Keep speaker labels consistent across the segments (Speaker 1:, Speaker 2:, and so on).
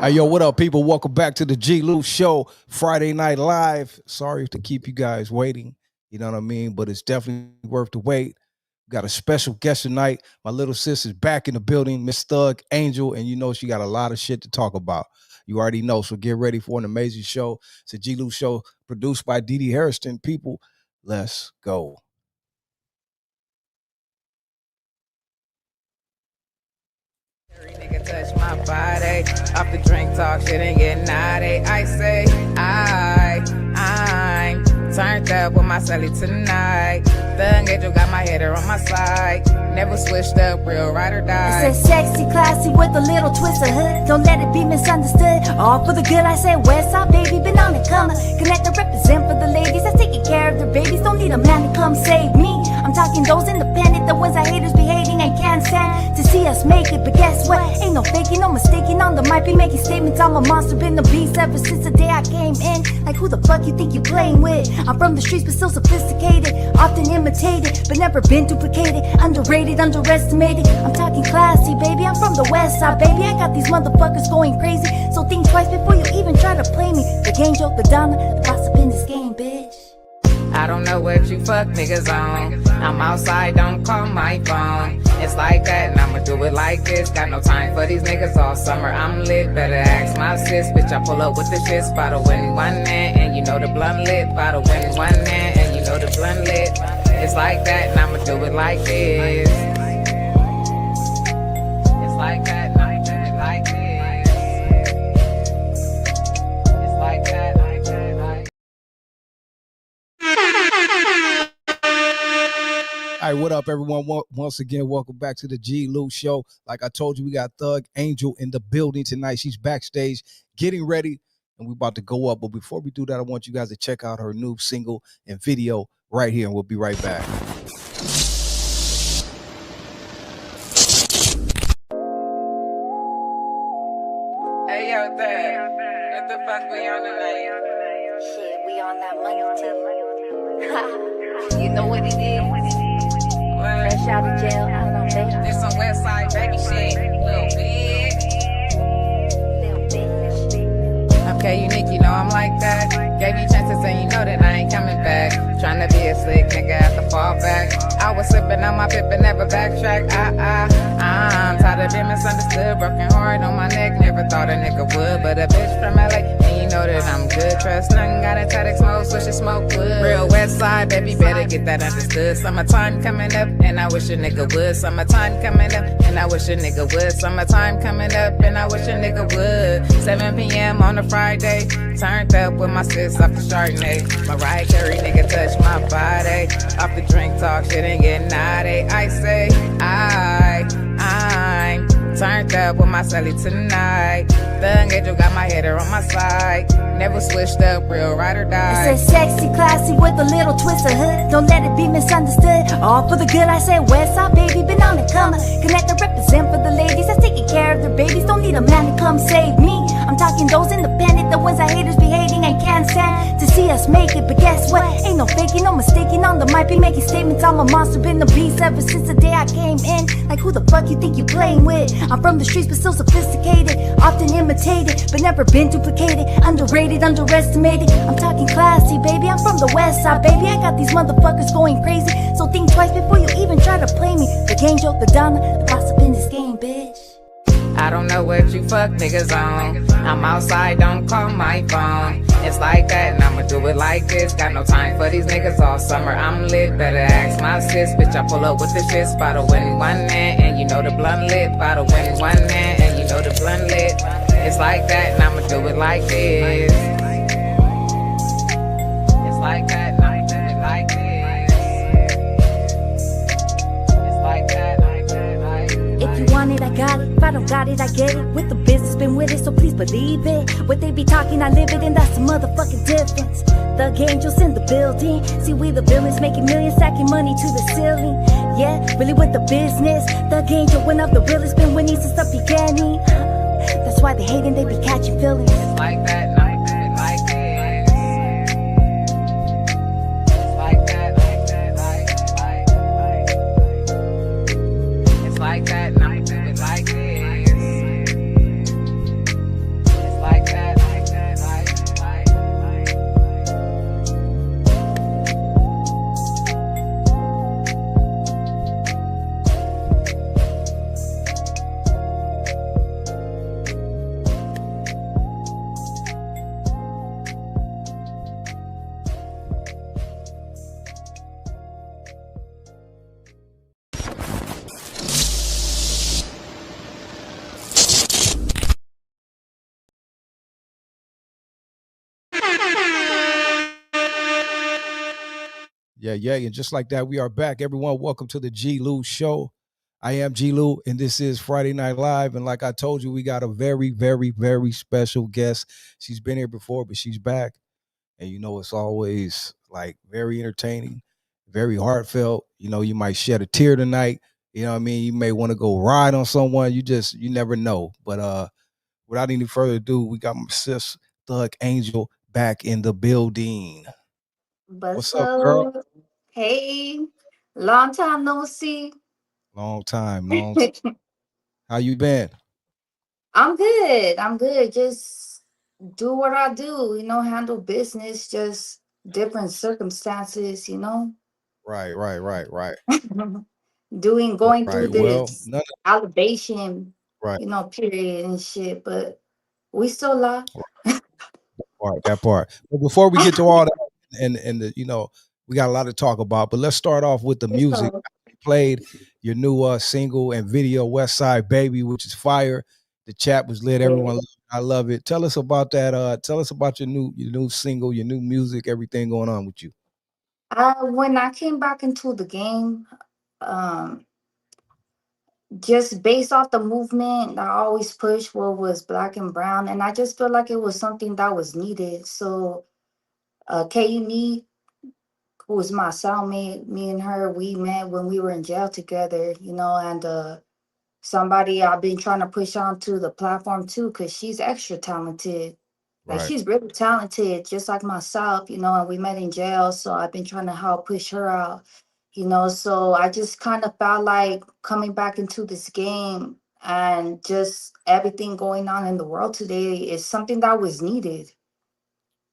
Speaker 1: Hey, yo, what up, people? Welcome back to the G-Lew Show, Friday Night Live. Sorry to keep you guys waiting, you know what I mean? But it's definitely worth the wait. Got a special guest tonight. My little sis is back in the building, Miss Thug Angel, and you know she got a lot of shit to talk about. You already know, so get ready for an amazing show. It's a G-Lew Show produced by DD Hairston. People, let's go.
Speaker 2: Nigga touch my body, off the drink talk, shit ain't getting naughty. I say, I'm turned up with my celly tonight. Thug Angel got my header on my side. Never switched up, real ride or die.
Speaker 3: I said sexy, classy with a little twist of hood. Don't let it be misunderstood. All for the good, I said west side, baby, been on the come. Connect and represent for the ladies that's taking care of their babies. Don't need a man to come save me. I'm talking those independent, the ones that haters be hating and can't stand to see us make it. But guess what? Ain't no faking, no mistaking. On the mic be making statements. I'm a monster, been a beast ever since the day I came in. Like who the fuck you think you playing with? I'm from the streets but still sophisticated, often imitated but never been duplicated. Underrated, underestimated. I'm talking classy, baby. I'm from the west side, baby. I got these motherfuckers going crazy, so think twice before you even try to play me. The game joke, the dollar, the gossip in this game, bitch.
Speaker 2: I don't know what you fuck niggas on. I'm outside, don't call my phone. It's like that, and I'ma do it like this. Got no time for these niggas all summer. I'm lit, better ask my sis. Bitch, I pull up with the shit. Bottle in one hand, and you know the blunt lit. Bottle in one hand, and you know the blunt lit. It's like that, and I'ma do it like this. It's like that, and I'ma do it like this. It's like that, and I'ma do it like this.
Speaker 1: All right, what up, everyone? Once again, welcome back to the G-Lew Show. Like I told you, we got Thug Angel in the building tonight. She's backstage getting ready, and we're about to go up. But before we do that, I want you guys to check out her new single and video right here, and we'll be right back.
Speaker 2: Hey, yo, Thug, what the fuck we on tonight?
Speaker 3: Shit, we on that money too. You know what it is? Fresh out of jail, out on bail.
Speaker 2: This some west side baby shit, little bitch.
Speaker 3: Little bitch.
Speaker 2: Okay, unique, you know I'm like that. Gave you chances and you know that I ain't coming back. Tryna be a slick nigga, have to fall back. I was slipping on my pip and never backtrack. I'm tired of being misunderstood. Broken heart on my neck, never thought a nigga would. But a bitch from LA, and you know that I'm good. Trust nothing, got a tactic smoke, switch and smoke wood. Real west side, baby, better get that understood. Summertime coming up, and I wish a nigga would. Summertime coming up, and I wish a nigga would. Summertime coming up, and I wish a nigga would. 7 p.m. on a Friday, turned up with my sis off the Chardonnay. Mariah Carey, nigga, touch my body. Off the drink talk, shit ain't getting naughty. I say, I'm turned up with my celly tonight. Thug Angel got my header on my side. Never switched up, real ride or die.
Speaker 3: I said sexy, classy with a little twist of hood. Don't let it be misunderstood. All for the good, I said west side, baby, been on the come. Connect and represent for the ladies that's taking care of their babies. Don't need a man to come save me. I'm talking those independent, the ones that haters be hating and can't stand to see us make it. But guess what? Ain't no faking, no mistaking. On the mic be making statements. I'm a monster, been a beast ever since the day I came in. Like who the fuck you think you playing with? I'm from the streets but still sophisticated, often imitated but never been duplicated. Underrated, underestimated. I'm talking classy, baby. I'm from the west side, baby. I got these motherfuckers going crazy, so think twice before you even try to play me. The game joke, the dollar, the gossip in this game, bitch.
Speaker 2: I don't know what you fuck niggas on. I'm outside, don't call my phone. It's like that, and I'ma do it like this. Got no time for these niggas all summer. I'm lit, better ask my sis. Bitch, I pull up with the shit. Bottle in one hand, and you know the blunt lit. Bottle in one hand, and you know the blunt lit. It's like that, and I'ma do it like this. It's like that, and I'ma do it like this. It's like that, and I'ma do it like this.
Speaker 3: If you want it, I got it. If I don't got it, I get it. With the business, been with it, so please believe it. What they be talking, I live it, and that's the motherfucking difference. Thug Angels in the building. See, we the villains, making millions, stacking money to the ceiling. Yeah, really with the business. Thug Angel, one of the realest, been winning since the beginning. That's why they hating, they be catching feelings.
Speaker 2: It's like that, and I'ma do it like this. It's like that, like that, like It's like that, and I'ma do it like this.
Speaker 1: Yeah. And just like that, we are back. Everyone, welcome to the G-Lew Show. I am G-Lew, and this is Friday Night Live. And like I told you, we got a very, very, very special guest. She's been here before, but she's back. And it's always like very entertaining, very heartfelt. You might shed a tear tonight. You know what I mean? You may want to go ride on someone. You never know. But without any further ado, we got my sis Thug Angel back in the building. What's
Speaker 3: What's
Speaker 1: up, girl?
Speaker 3: up? Hey, long time no see.
Speaker 1: Long time, long time. How you been?
Speaker 3: I'm good. I'm good. Just do what I do, handle business, just different circumstances.
Speaker 1: Right.
Speaker 3: Going through
Speaker 1: Right. Well,
Speaker 3: this
Speaker 1: none
Speaker 3: elevation,
Speaker 1: right.
Speaker 3: period and shit, but we still alive.
Speaker 1: That part. But before we get to all that, and we got a lot to talk about. But let's start off with the music.
Speaker 3: So,
Speaker 1: You played your new single and video, West Side Baby, which is fire. The chat was lit.
Speaker 3: yeah.
Speaker 1: Everyone, loved it. I love it. Tell us about that. Tell us about your new single, your new music, everything going on with you.
Speaker 3: When I came back into the game, um, just based off the movement, I always pushed what was black and brown, and I just feel like it was something that was needed. So, K who was my cellmate, me and her, we met when we were in jail together, and somebody I've been trying to push onto the platform too, because she's extra talented. Like
Speaker 1: Right.
Speaker 3: she's really talented, just like myself, and we met in jail. So I've been trying to help push her out. So I just kind of felt like coming back into this game and just everything going on in the world today is something that was needed,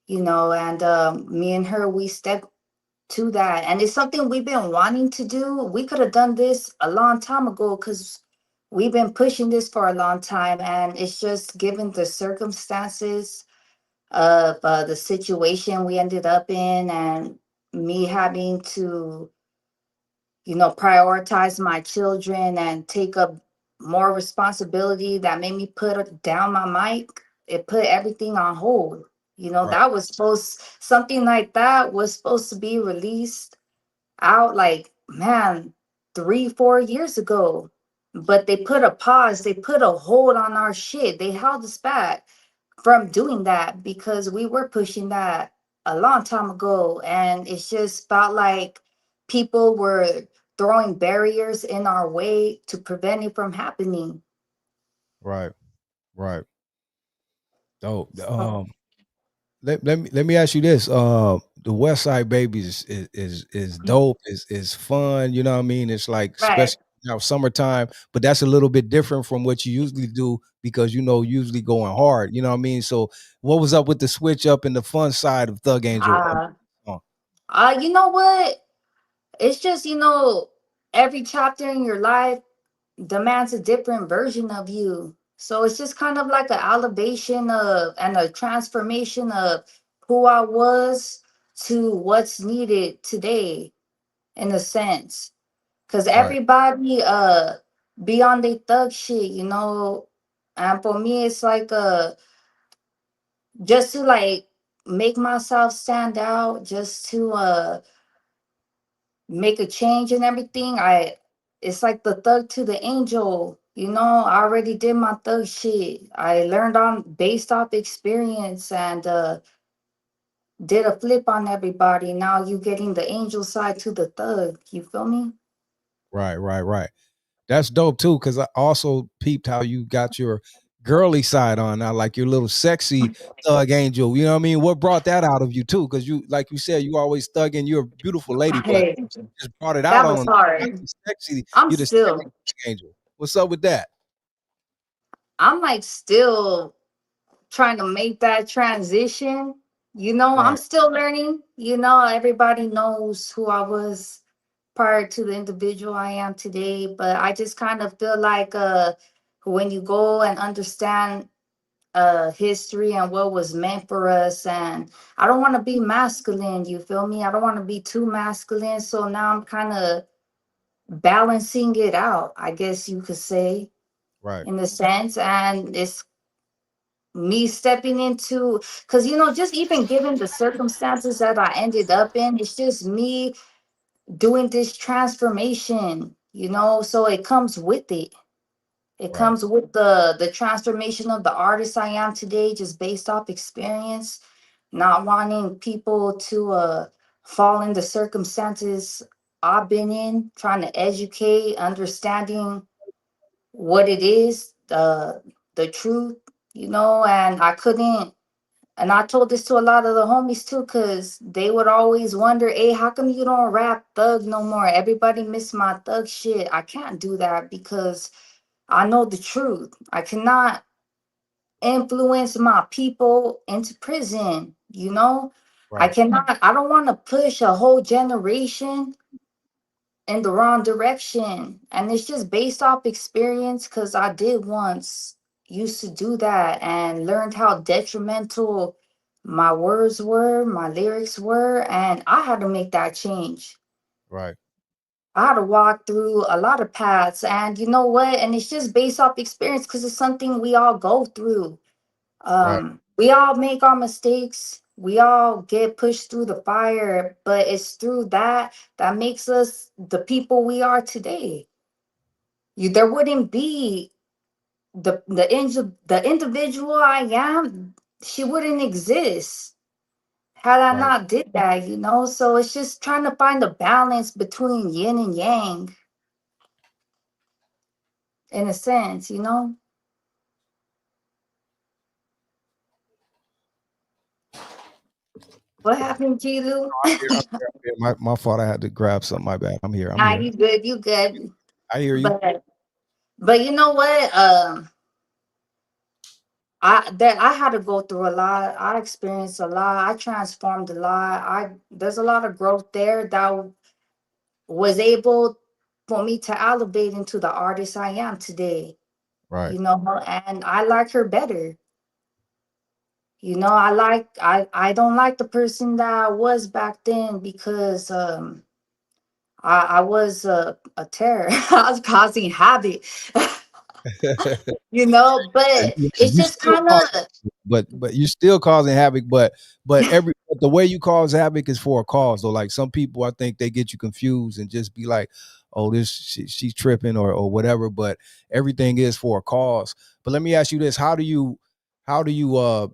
Speaker 3: and me and her, we stepped to that. And it's something we've been wanting to do. We could have done this a long time ago because we've been pushing this for a long time. And it's just given the circumstances of the situation we ended up in and me having to, prioritize my children and take up more responsibility that made me put down my mic. It put everything on hold.
Speaker 1: Right.
Speaker 3: That was something like that was supposed to be released out like, man, 3 4 years ago, but they put a pause, they put a hold on our shit, they held us back from doing that because we were pushing that a long time ago, and it's just felt like people were throwing barriers in our way to prevent it from happening.
Speaker 1: Right. Right. Dope.
Speaker 3: So,
Speaker 1: Let me ask you this. The West Side Babies is dope, is fun, you know what I mean? It's like
Speaker 3: right.
Speaker 1: especially now summertime, but that's a little bit different from what you usually do because usually going hard, you know what I mean? So what was up with the switch up and the fun side of Thug Angel?
Speaker 3: uh
Speaker 1: Oh,
Speaker 3: you know what, it's just, every chapter in your life demands a different version of you. So it's just kind of like an elevation of and a transformation of who I was to what's needed today, in a sense. Cause
Speaker 1: right,
Speaker 3: everybody be on their thug shit. And for me it's like just to like make myself stand out, just to make a change and everything. It's like the thug to the angel. I already did my thug shit. I learned on based off experience and did a flip on everybody. Now you getting the angel side to the thug. You feel me?
Speaker 1: right. That's dope too, because I also peeped how you got your girly side on now, like your little sexy Thug Angel. You know what I mean? What brought that out of you too? Because you, like you said, you always thugging. You're a beautiful lady, but
Speaker 3: Hey,
Speaker 1: just brought it out
Speaker 3: that was
Speaker 1: on like
Speaker 3: hard.
Speaker 1: the sexy.
Speaker 3: I'm
Speaker 1: You're the sexy
Speaker 3: still,
Speaker 1: Thug Angel. What's up with that?
Speaker 3: I'm like still trying to make that transition. I'm
Speaker 1: Right,
Speaker 3: still learning. Everybody knows who I was prior to the individual I am today. But I just kind of feel like when you go and understand history and what was meant for us, and I don't want to be masculine, you feel me? I don't want to be too masculine. So now I'm kind of balancing it out, I guess you could say,
Speaker 1: right,
Speaker 3: in a sense. And it's me stepping into, because just even given the circumstances that I ended up in, it's just me doing this transformation, so it comes with it. It
Speaker 1: Right.
Speaker 3: comes with the transformation of the artist I am today, just based off experience, not wanting people to fall in the circumstances I've been in, trying to educate, understanding what it is, the truth, and I couldn't. And I told this to a lot of the homies too, because they would always wonder, hey, how come you don't rap thug no more? Everybody miss my thug shit. I can't do that because I know the truth. I cannot influence my people into prison, I
Speaker 1: Right.
Speaker 3: cannot, I don't want to push a whole generation in the wrong direction. And it's just based off experience because I did once used to do that and learned how detrimental my words were, my lyrics were, and I had to make that change.
Speaker 1: Right.
Speaker 3: I had to walk through a lot of paths, and you know what? And it's just based off experience because it's something we all go through.
Speaker 1: Right.
Speaker 3: We all make our mistakes. We all get pushed through the fire, but it's through that that makes us the people we are today. There wouldn't be the individual I am. She wouldn't exist had I
Speaker 1: Right.
Speaker 3: not did that. So it's just trying to find a balance between yin and yang, in a sense. What happened, G-Lew?
Speaker 1: I'm here. My fault. I had to grab something. My bad. I'm here. I'm
Speaker 3: Nah,
Speaker 1: here.
Speaker 3: you good, you good.
Speaker 1: I hear you.
Speaker 3: But you know what? I had to go through a lot. I experienced a lot. I transformed a lot. I There's a lot of growth there that was able for me to elevate into the artist I am today.
Speaker 1: Right.
Speaker 3: And I like her better. I don't like the person that I was back then because I was a terror. I was causing havoc.
Speaker 1: And
Speaker 3: But it's
Speaker 1: you
Speaker 3: just
Speaker 1: still
Speaker 3: kind
Speaker 1: cause,
Speaker 3: of,
Speaker 1: but you still causing havoc. But the way you cause havoc is for a cause. Though, like some people, I think they get you confused and just be like, "Oh, she's tripping" or whatever. But everything is for a cause. But let me ask you this: how do you how do you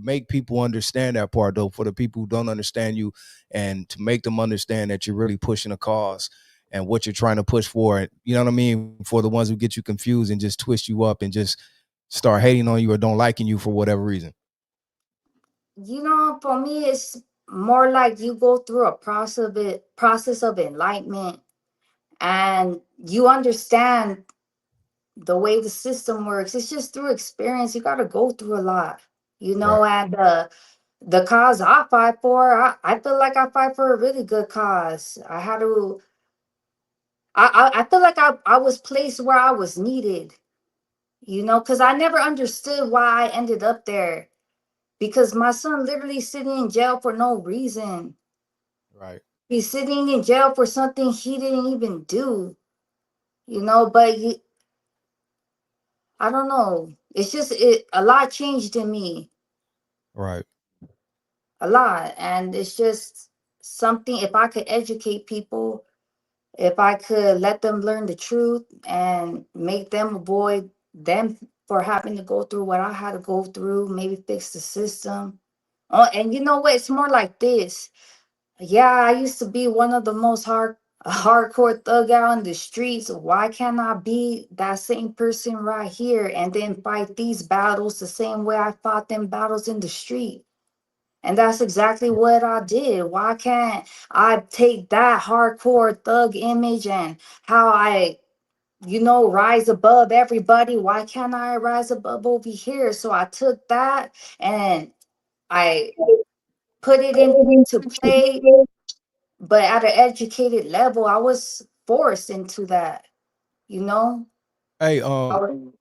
Speaker 1: make people understand that part though? For the people who don't understand you, and to make them understand that you're really pushing a cause and what you're trying to push for. You know what I mean? For the ones who get you confused and just twist you up and just start hating on you or don't liking you for whatever reason.
Speaker 3: for me, it's more like you go through a process of enlightenment, and you understand the way the system works. It's just through experience. You got to go through a lot,
Speaker 1: Right.
Speaker 3: and the cause I fight for, I feel like I fight for a really good cause. I had to, I feel like I was placed where I was needed, because I never understood why I ended up there. Because my son literally sitting in jail for no reason.
Speaker 1: Right.
Speaker 3: He's sitting in jail for something he didn't even do, but I don't know. It's just a lot changed in me,
Speaker 1: Right.
Speaker 3: a lot. And it's just something, if I could educate people, if I could let them learn the truth and make them avoid them for having to go through what I had to go through, maybe fix the system. Oh, and you know what? It's more like this. Yeah, I used to be one of the most hardcore thug out in the streets. Why can't I be that same person right here and then fight these battles the same way I fought them battles in the street? And that's exactly what I did. Why can't I take that hardcore thug image and how I, rise above everybody? Why can't I rise above over here? So I took that and I put it into play, but at an educated level. I was forced into that, you know.
Speaker 1: Hey,
Speaker 3: I was-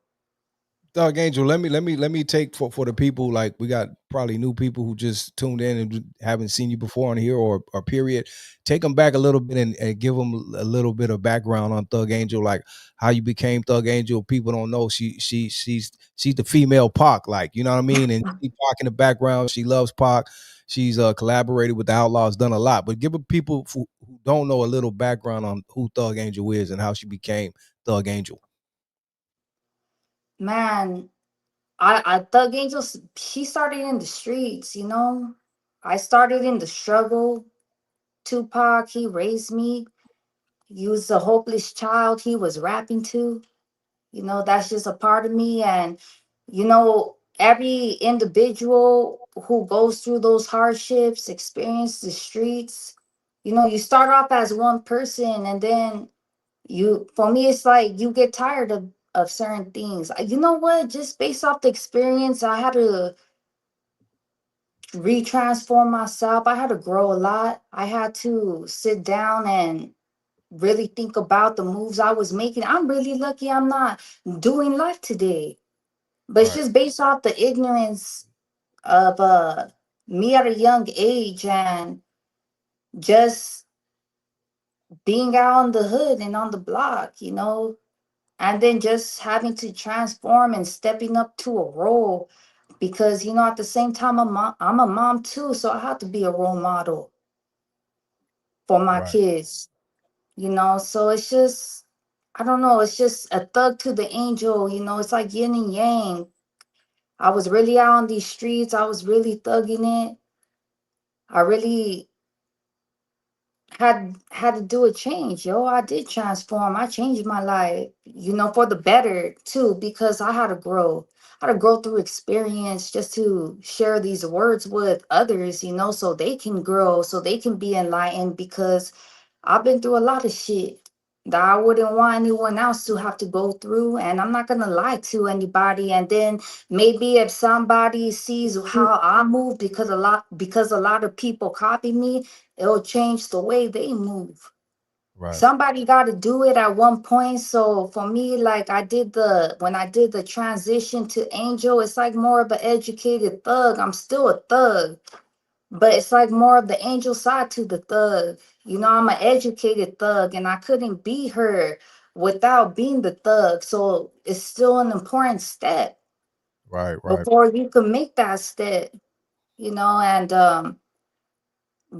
Speaker 1: Thug Angel, let me take for the people, like we got probably new people who just tuned in and haven't seen you before on here or period. Take them back a little bit and give them a little bit of background on Thug Angel, like how you became Thug Angel. People don't know she's the female Pac, like you know what I mean. And she Pac in the background. She loves Pac. She's collaborated with the Outlaws, done a lot. But give people who don't know a little background on who Thug Angel is and how she became Thug Angel.
Speaker 3: Man, I Thug Angels, she started in the streets, you know. I started in the struggle. Tupac, he raised me. He was a hopeless child. He was rapping to. You know, that's just a part of me. And, you know, every individual who goes through those hardships, experience the streets, you know, you start off as one person and then for me, it's like you get tired of certain things. You know what? Just based off the experience, I had to retransform myself. I had to grow a lot. I had to sit down and really think about the moves I was making. I'm really lucky I'm not doing life today. But it's
Speaker 1: Right,
Speaker 3: just based off the ignorance of me at a young age and just being out on the hood and on the block, you know, and then just having to transform and stepping up to a role because you know at the same time I'm a mom too, so I have to be a role model for my
Speaker 1: right,
Speaker 3: kids, you know. So it's just, I don't know, it's just a thug to the angel, you know. It's like yin and yang. I was really out on these streets. I was really thugging it. I really had to do a change, yo. I did transform. I changed my life, you know, for the better too, because I had to grow. I had to grow through experience just to share these words with others, you know, so they can grow, so they can be enlightened. Because I've been through a lot of shit that I wouldn't want anyone else to have to go through. And I'm not gonna lie to anybody. And then maybe if somebody sees how I move because a lot of people copy me, it'll change the way they move.
Speaker 1: right,
Speaker 3: Somebody got to do it at one point. So for me, like when I did the transition to angel, it's like more of an educated thug. I'm still a thug, but it's like more of the angel side to the thug. You know, I'm an educated thug and I couldn't be her without being the thug. So it's still an important step
Speaker 1: right, right,
Speaker 3: before you can make that step, you know, and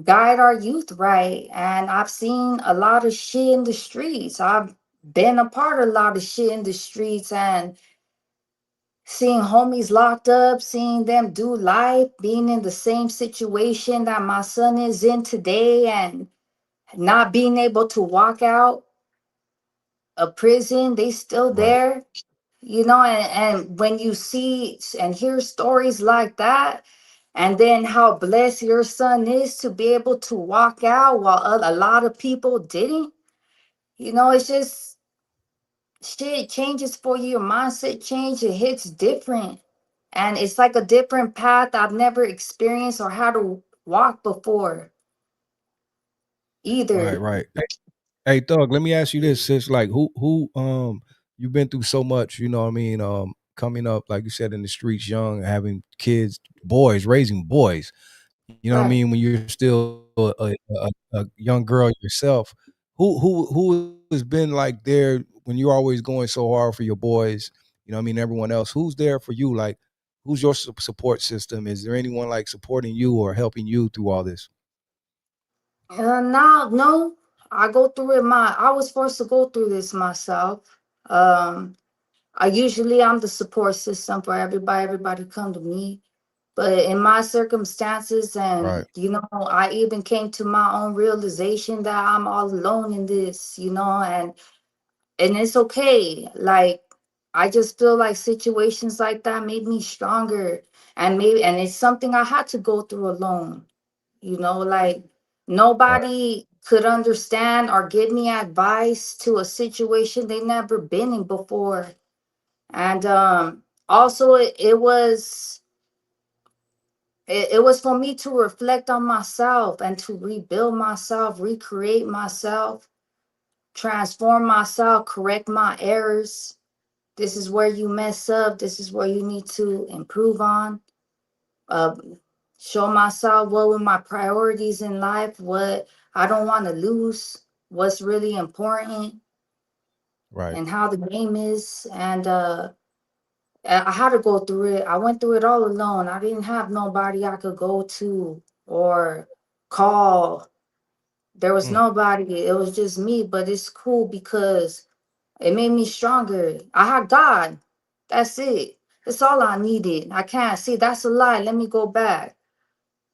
Speaker 3: guide our youth right. And I've seen a lot of shit in the streets. I've been a part of a lot of shit in the streets and seeing homies locked up, seeing them do life, being in the same situation that my son is in today and not being able to walk out of prison. They still
Speaker 1: right,
Speaker 3: there, you know, and when you see and hear stories like that, and then how blessed your son is to be able to walk out while a lot of people didn't, you know, it's just shit changes for you. Your mindset change, it hits different. And it's like a different path I've never experienced or had to walk before
Speaker 1: right,
Speaker 3: either.
Speaker 1: right. Hey, Thug, let me ask you this, sis. Like, who, you've been through so much, you know what I mean? Coming up, like you said, in the streets, young, having kids, boys, raising boys. You know what I
Speaker 3: Right.
Speaker 1: mean? When you're still a young girl yourself, who has been like there when you're always going so hard for your boys? You know what I mean? Everyone else, who's there for you? Like, who's your support system? Is there anyone like supporting you or helping you through all this?
Speaker 3: Now, no, I go through it. I was forced to go through this myself. Um, I'm the support system for everybody. Everybody come to me. But in my circumstances,
Speaker 1: Right,
Speaker 3: and you know, I even came to my own realization that I'm all alone in this, you know, and it's okay. Like I just feel like situations like that made me stronger, and it's something I had to go through alone. You know, like
Speaker 1: right,
Speaker 3: nobody could understand or give me advice to a situation they never been in before. And also it was for me to reflect on myself and to rebuild myself, recreate myself, transform myself, correct my errors.
Speaker 4: This is where you mess up. This is where you need to improve on. Uh, show myself what were my priorities in life, what I don't want to lose, what's really important,
Speaker 1: Right.
Speaker 4: and how the game is. And I had to go through it. I went through it all alone. I didn't have nobody I could go to or call. There was
Speaker 1: Mm,
Speaker 4: nobody. It was just me. But it's cool because it made me stronger. I had God. That's it. That's all I needed. I can't see. That's a lie. Let me go back.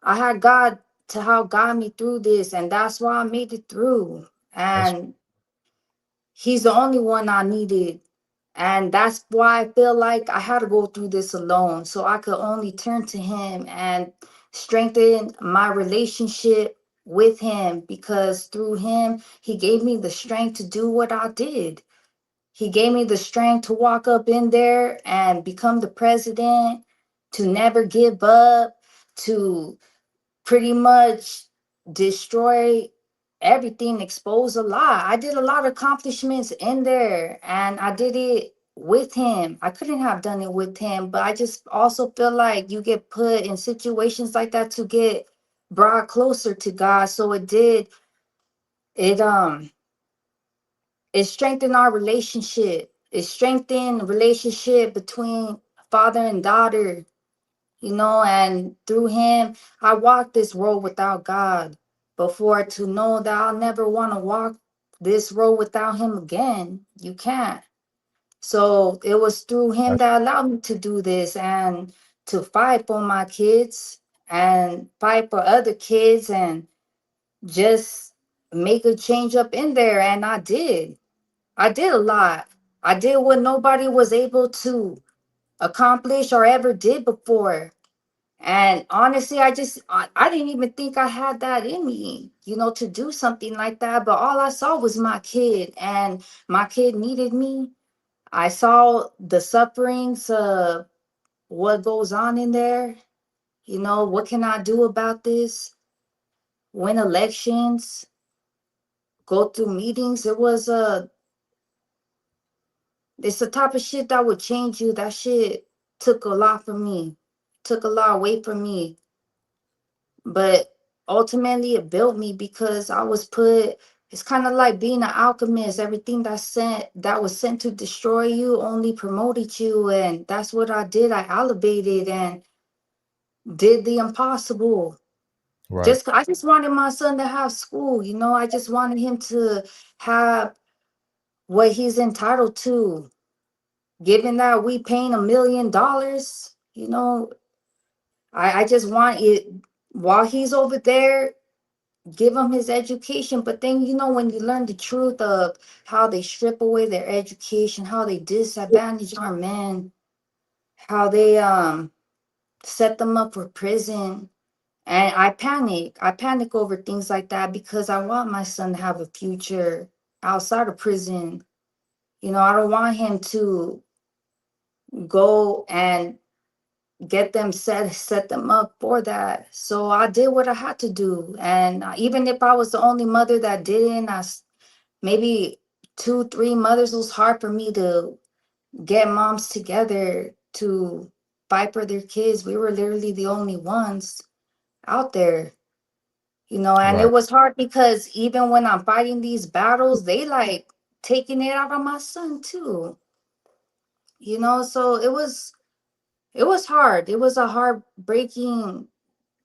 Speaker 4: I had God to help guide me through this, and that's why I made it through.
Speaker 1: that's
Speaker 4: And He's the only one I needed. And that's why I feel like I had to go through this alone. So I could only turn to him and strengthen my relationship with him, because through him, he gave me the strength to do what I did. He gave me the strength to walk up in there and become the president, to never give up, to pretty much destroy everything, expose a lot. I did a lot of accomplishments in there, and I did it with him. I couldn't have done it with him, but I just also feel like you get put in situations like that to get brought closer to God. So it it strengthened our relationship. It strengthened relationship between father and daughter, and through him, I walked this road without God before, to know that I'll never want to walk this road without him again. You can't. So it was through him
Speaker 1: that's
Speaker 4: that allowed me to do this and to fight for my kids and fight for other kids and just make a change up in there. And I did. I did a lot. I did what nobody was able to accomplish or ever did before. And honestly, I didn't even think I had that in me, to do something like that. But all I saw was my kid, and my kid needed me. I saw the sufferings of what goes on in there. What can I do about this? Win elections, go through meetings. It's the type of shit that would change you. That shit took a lot from me, took a lot away from me. But ultimately it built me, because I was put, it's kind of like being an alchemist. Everything that was sent to destroy you only promoted you. And that's what I did. I elevated and did the impossible.
Speaker 1: right.
Speaker 4: I just wanted my son to have school. I just wanted him to have what he's entitled to. Given that we paying $1 million, I just want it while he's over there, give him his education. But then, when you learn the truth of how they strip away their education, how they disadvantage our men, how they set them up for prison, and I panic over things like that, because I want my son to have a future outside of prison. I don't want him to go and get them set them up for that. So I did what I had to do. And even if I was the only mother that didn't, maybe 2 3 mothers, it was hard for me to get moms together to fight for their kids. We were literally the only ones out there, and it
Speaker 1: Right.
Speaker 4: was hard because even when I'm fighting these battles, they like taking it out on my son too. So it was hard. It was a heartbreaking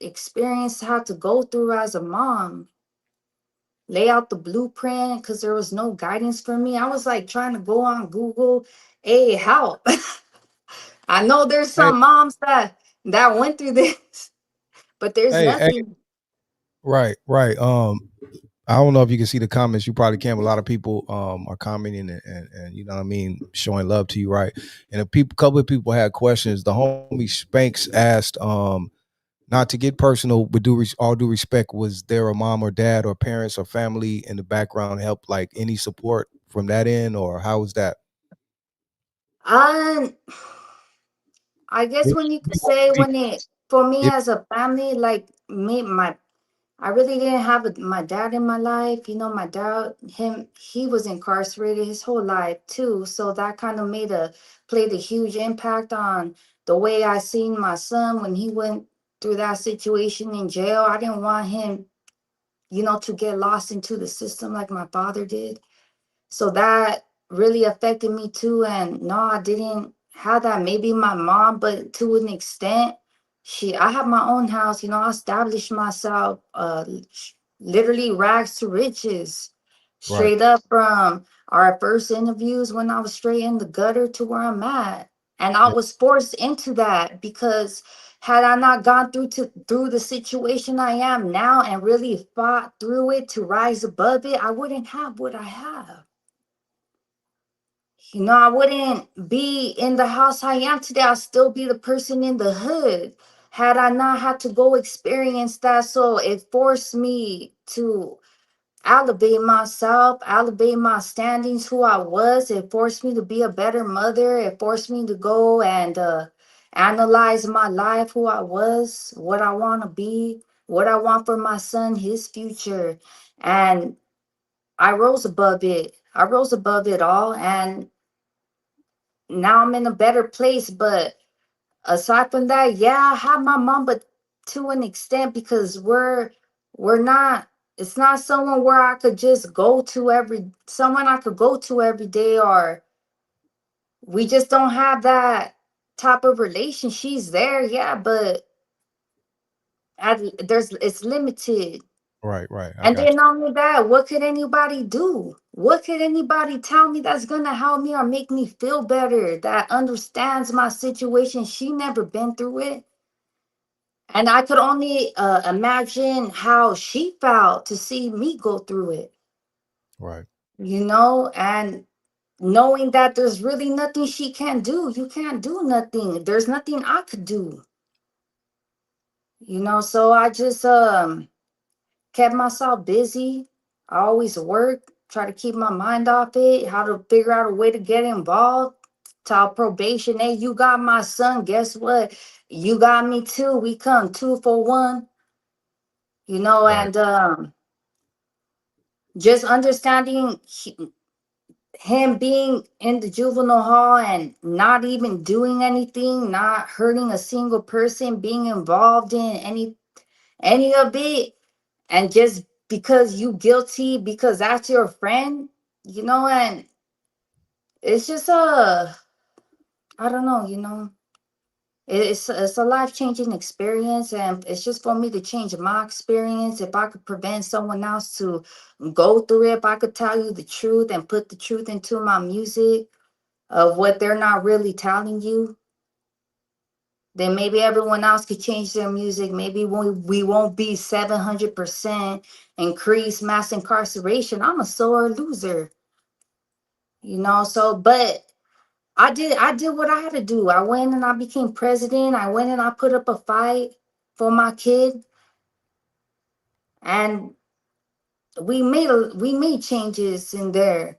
Speaker 4: experience to have to go through as a mom. Lay out the blueprint because there was no guidance for me. I was like trying to go on Google, hey, help. I know there's
Speaker 1: Hey,
Speaker 4: some moms that went through this, but there's
Speaker 1: hey,
Speaker 4: nothing.
Speaker 1: right, right. I don't know if you can see the comments. You probably can. But a lot of people are commenting and you know what I mean, showing love to you, right? And a couple of people had questions. The homie Spanks asked, not to get personal, but all due respect, was there a mom or dad or parents or family in the background help, like any support from that end, or how was that?
Speaker 4: Um, I guess
Speaker 1: Give,
Speaker 4: when you could
Speaker 1: give more
Speaker 4: say,
Speaker 1: details.
Speaker 4: for me
Speaker 1: Give,
Speaker 4: as a family, like me, I really didn't have my dad in my life. You know, my dad, he was incarcerated his whole life too. So that kind of played a huge impact on the way I seen my son when he went through that situation in jail. I didn't want him, to get lost into the system like my father did. So that really affected me too. And no, I didn't have that. Maybe my mom, but to an extent, I have my own house. I established myself, literally rags to riches,
Speaker 1: Right.
Speaker 4: straight up from our first interviews when I was straight in the gutter to where I'm at. And I
Speaker 1: Yeah.
Speaker 4: was forced into that because had I not gone through the situation I am now and really fought through it to rise above it, I wouldn't have what I have. I wouldn't be in the house I am today. I'll still be the person in the hood had I not had to go experience that. So it forced me to elevate myself, elevate my standings, who I was. It forced me to be a better mother. It forced me to go and analyze my life, who I was, what I want to be, what I want for my son, his future. And I rose above it. I rose above it all. And now I'm in a better place. But aside from that, yeah, I have my mom, but to an extent, because we're not, it's not someone where I could just go to someone I could go to every day, or we just don't have that type of relation. She's there, yeah, but it's limited.
Speaker 1: Right. Right. I
Speaker 4: And
Speaker 1: got
Speaker 4: then
Speaker 1: you.
Speaker 4: not only that, what could anybody do? What could anybody tell me that's gonna help me or make me feel better, that understands my situation? She never been through it. And I could only imagine how she felt to see me go through it,
Speaker 1: Right.
Speaker 4: and knowing that there's really nothing she can do. You can't do nothing. There's nothing I could do, so I just kept myself busy. I always work, try to keep my mind off it, how to figure out a way to get involved. Tell probation, hey, you got my son. Guess what? You got me too. We come two for one,
Speaker 1: Right.
Speaker 4: and just understanding him being in the juvenile hall and not even doing anything, not hurting a single person, being involved in any of it, and just because you guilty because that's your friend, and it's just I don't know, it's a life-changing experience, and it's just for me to change my experience. If I could prevent someone else to go through it, if I could tell you the truth and put the truth into my music of what they're not really telling you, then maybe everyone else could change their music. Maybe we won't be 700% increased mass incarceration. I'm a sore loser, so but I did what I had to do. I went and I became president. I went and I put up a fight for my kid, and we made changes in there.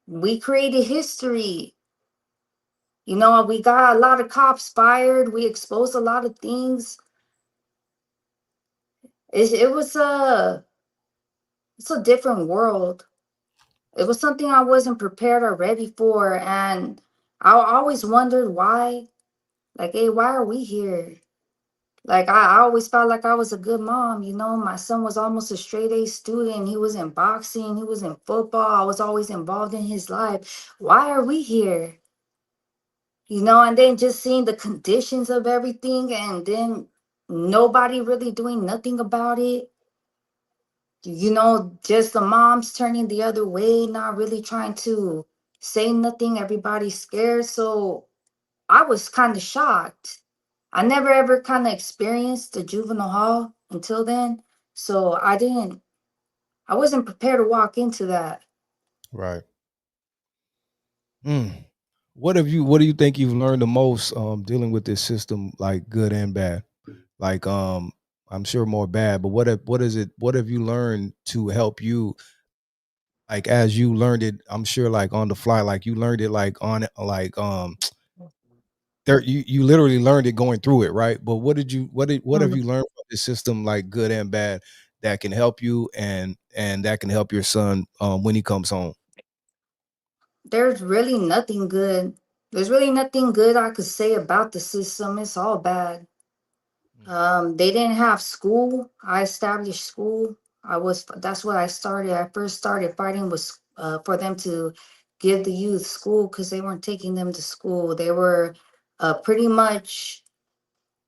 Speaker 4: We created history. We got a lot of cops fired. We exposed a lot of things. It was it's a different world. It was something I wasn't prepared or ready for, and I always wondered why. Like, hey, why are we here? Like I always felt like I was a good mom. My son was almost a straight A student. He was in boxing, he was in football. I was always involved in his life. Why are we here? And then just seeing the conditions of everything, and then nobody really doing nothing about it. Just the moms turning the other way, not really trying to say nothing. Everybody's scared. So I was kind of shocked. I never ever kind of experienced the juvenile hall until then. So I wasn't prepared to walk into that.
Speaker 1: Right. Mm. What do you think you've learned the most dealing with this system, like good and bad? Like I'm sure more bad, but what have you learned to help you, like as you learned it, I'm sure like on the fly, like you learned it like on it, like there you literally learned it going through it, right? But what have
Speaker 4: Mhm.
Speaker 1: you learned from this system, like good and bad, that can help you and that can help your son when he comes home?
Speaker 4: There's really nothing good. There's really nothing good I could say about the system. It's all bad. They didn't have school. I established school. That's what I started. I first started fighting was for them to give the youth school because they weren't taking them to school. They were pretty much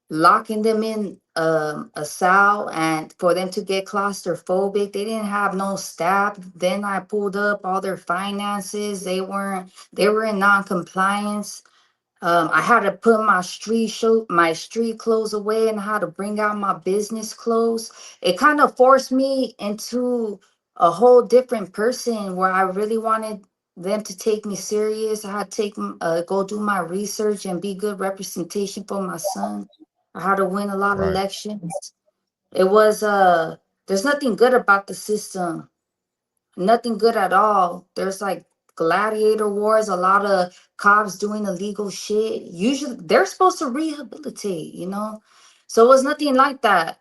Speaker 4: locking them in a cell and for them to get claustrophobic. They didn't have no staff. Then I pulled up all their finances. They were in non-compliance. I had to put my street clothes away and how to bring out my business clothes. It kind of forced me into a whole different person where I really wanted them to take me serious. I had to go do my research and be good representation for my son. I had to win a lot of
Speaker 1: Right.
Speaker 4: elections. It was there's nothing good about the system. Nothing good at all. There's like gladiator wars, a lot of cops doing illegal shit. Usually they're supposed to rehabilitate, you know? So it was nothing like that.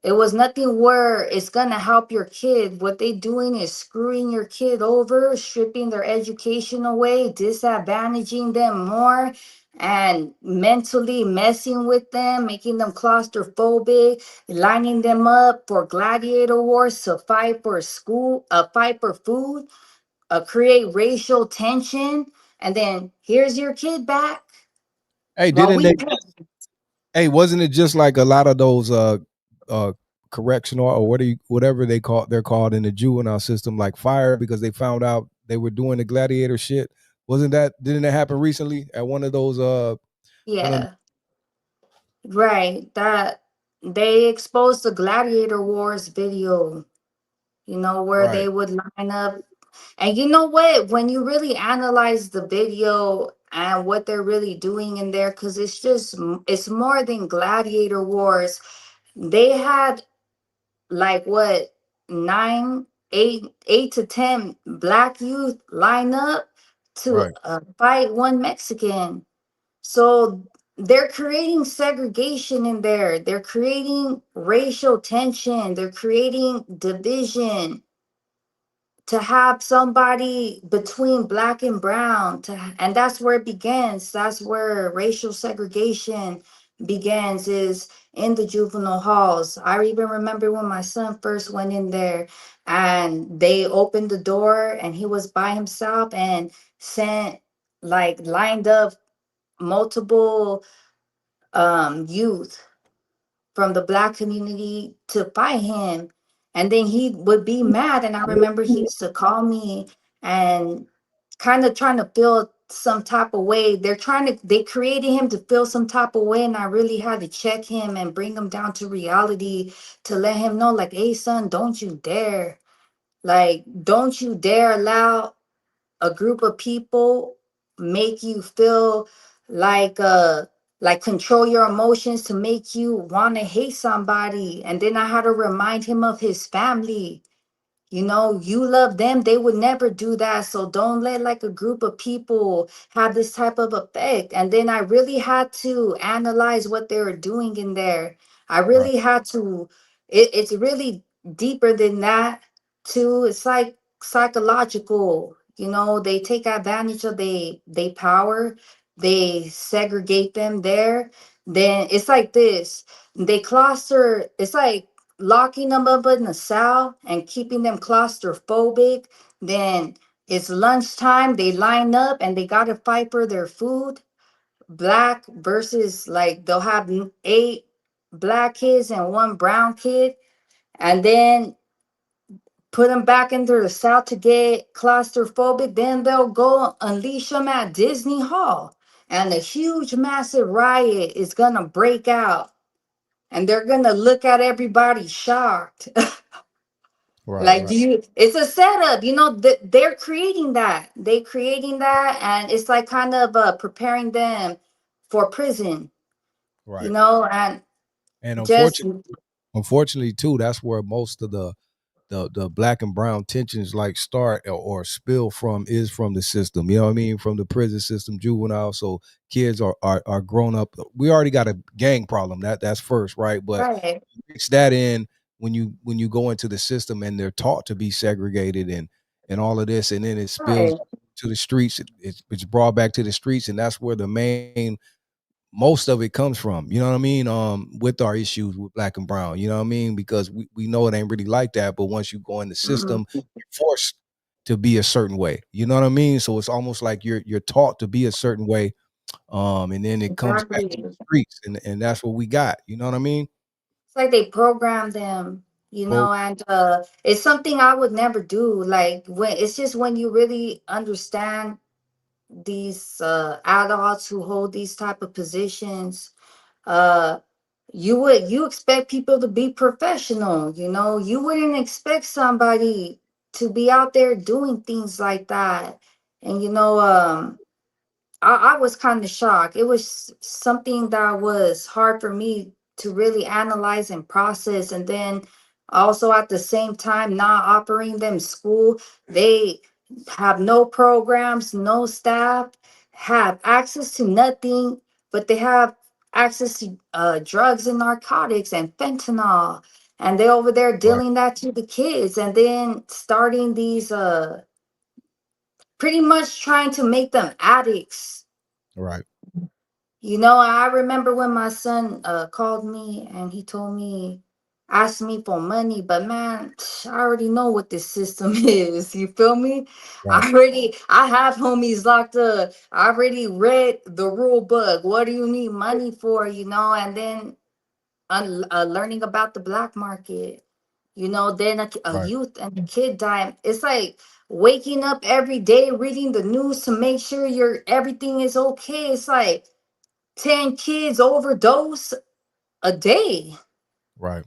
Speaker 4: It was nothing where it's gonna help your kid. What they doing is screwing your kid over, stripping their education away, disadvantaging them more, and mentally messing with them, making them claustrophobic, lining them up for gladiator wars to fight for school, fight for food, create racial tension, and then here's your kid back
Speaker 1: Hey,
Speaker 4: while
Speaker 1: didn't
Speaker 4: we
Speaker 1: they? Hey, wasn't it just like a lot of those uh correctional or whatever they're called in the juvenile system, like fire because they found out they were doing the gladiator shit? Wasn't that didn't that happen recently at one of those one of
Speaker 4: yeah. Right, that they exposed the Gladiator Wars video, where
Speaker 1: right,
Speaker 4: they would line up. And you know what? When you really analyze the video and what they're really doing in there, because it's more than Gladiator Wars. They had like what, eight to 10 black youth line up to
Speaker 1: right,
Speaker 4: fight one Mexican. So they're creating segregation in there. They're creating racial tension. They're creating division to have somebody between black and brown and that's where it begins. That's where racial segregation begins, is in the juvenile halls. I even remember when my son first went in there and they opened the door and he was by himself and sent like lined up multiple youth from the black community to fight him. And then he would be mad. And I remember he used to call me and kind of trying to feel some type of way. They created him to feel some type of way. And I really had to check him and bring him down to reality to let him know, like, hey, son, don't you dare. Like, don't you dare allow a group of people make you feel like control your emotions to make you want to hate somebody. And then I had to remind him of his family. You love them, they would never do that. So don't let like a group of people have this type of effect. And then I really had to analyze what they were doing in there. I
Speaker 1: right,
Speaker 4: really had to, it's really deeper than that too. It's like psychological. They take advantage of they power, they segregate them there. Then it's like this. They cluster, it's like locking them up in a cell and keeping them claustrophobic. Then it's lunchtime, they line up and they got to fight for their food. Black versus, like, they'll have 8 black kids and 1 brown kid, and then put them back into the cell to get claustrophobic. Then they'll go unleash them at Disney Hall, and a huge massive riot is gonna break out, and they're gonna look at everybody shocked.
Speaker 1: right,
Speaker 4: Like,
Speaker 1: right,
Speaker 4: it's a setup, they're creating that. They creating that, and it's like kind of preparing them for prison,
Speaker 1: right.
Speaker 4: and
Speaker 1: And
Speaker 4: just
Speaker 1: unfortunately too, that's where most of the black and brown tensions like start or spill from is from the system. You know what I mean? From the prison system, juvenile. So kids are grown up. We already got a gang problem. That's first, right? But
Speaker 4: right.
Speaker 1: mix that in when you go into the system and they're taught to be segregated and all of this, and then it spills
Speaker 4: Right.
Speaker 1: to the streets. It's brought back to the streets, and that's where the main most of it comes from. You know what I mean? With our issues with black and brown, you know what I mean? Because we know it ain't really like that, but once you go in the system,
Speaker 4: Mhm.
Speaker 1: you're forced to be a certain way. You know what I mean? So it's almost like you're taught to be a certain way, and then it comes back to the
Speaker 4: Exactly.
Speaker 1: streets, and that's what we got. You know what I mean?
Speaker 4: It's like they program them,
Speaker 1: Well,
Speaker 4: and it's something I would never do. Like when it's just when you really understand these adults who hold these type of positions, uh you expect people to be professional, you wouldn't expect somebody to be out there doing things like that. And I was kind of shocked. It was something that was hard for me to really analyze and process. And then also at the same time, not operating them school, they have no programs, no staff, have access to nothing, but they have access to drugs and narcotics and fentanyl. And they over there
Speaker 1: right,
Speaker 4: dealing that to the kids and then starting these pretty much trying to make them addicts.
Speaker 1: right,
Speaker 4: I remember when my son called me and he told me, asked me for money, but man, I already know what this system is. You feel me?
Speaker 1: right,
Speaker 4: I have homies locked up. I already read the rule book. What do you need money for? And then learning about the black market, then a
Speaker 1: right,
Speaker 4: youth and a kid dying. It's like waking up every day, reading the news to make sure everything is okay. It's like 10 kids overdose a day.
Speaker 1: right,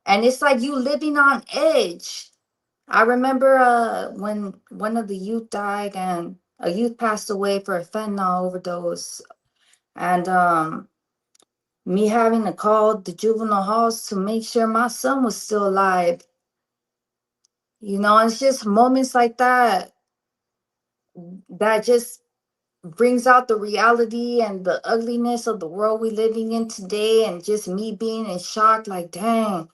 Speaker 4: And it's like you living on edge. I remember when one of the youth died and a youth passed away for a fentanyl overdose. And me having to call the juvenile halls to make sure my son was still alive. It's just moments like that that just brings out the reality and the ugliness of the world we living in today, and just me being in shock like, dang,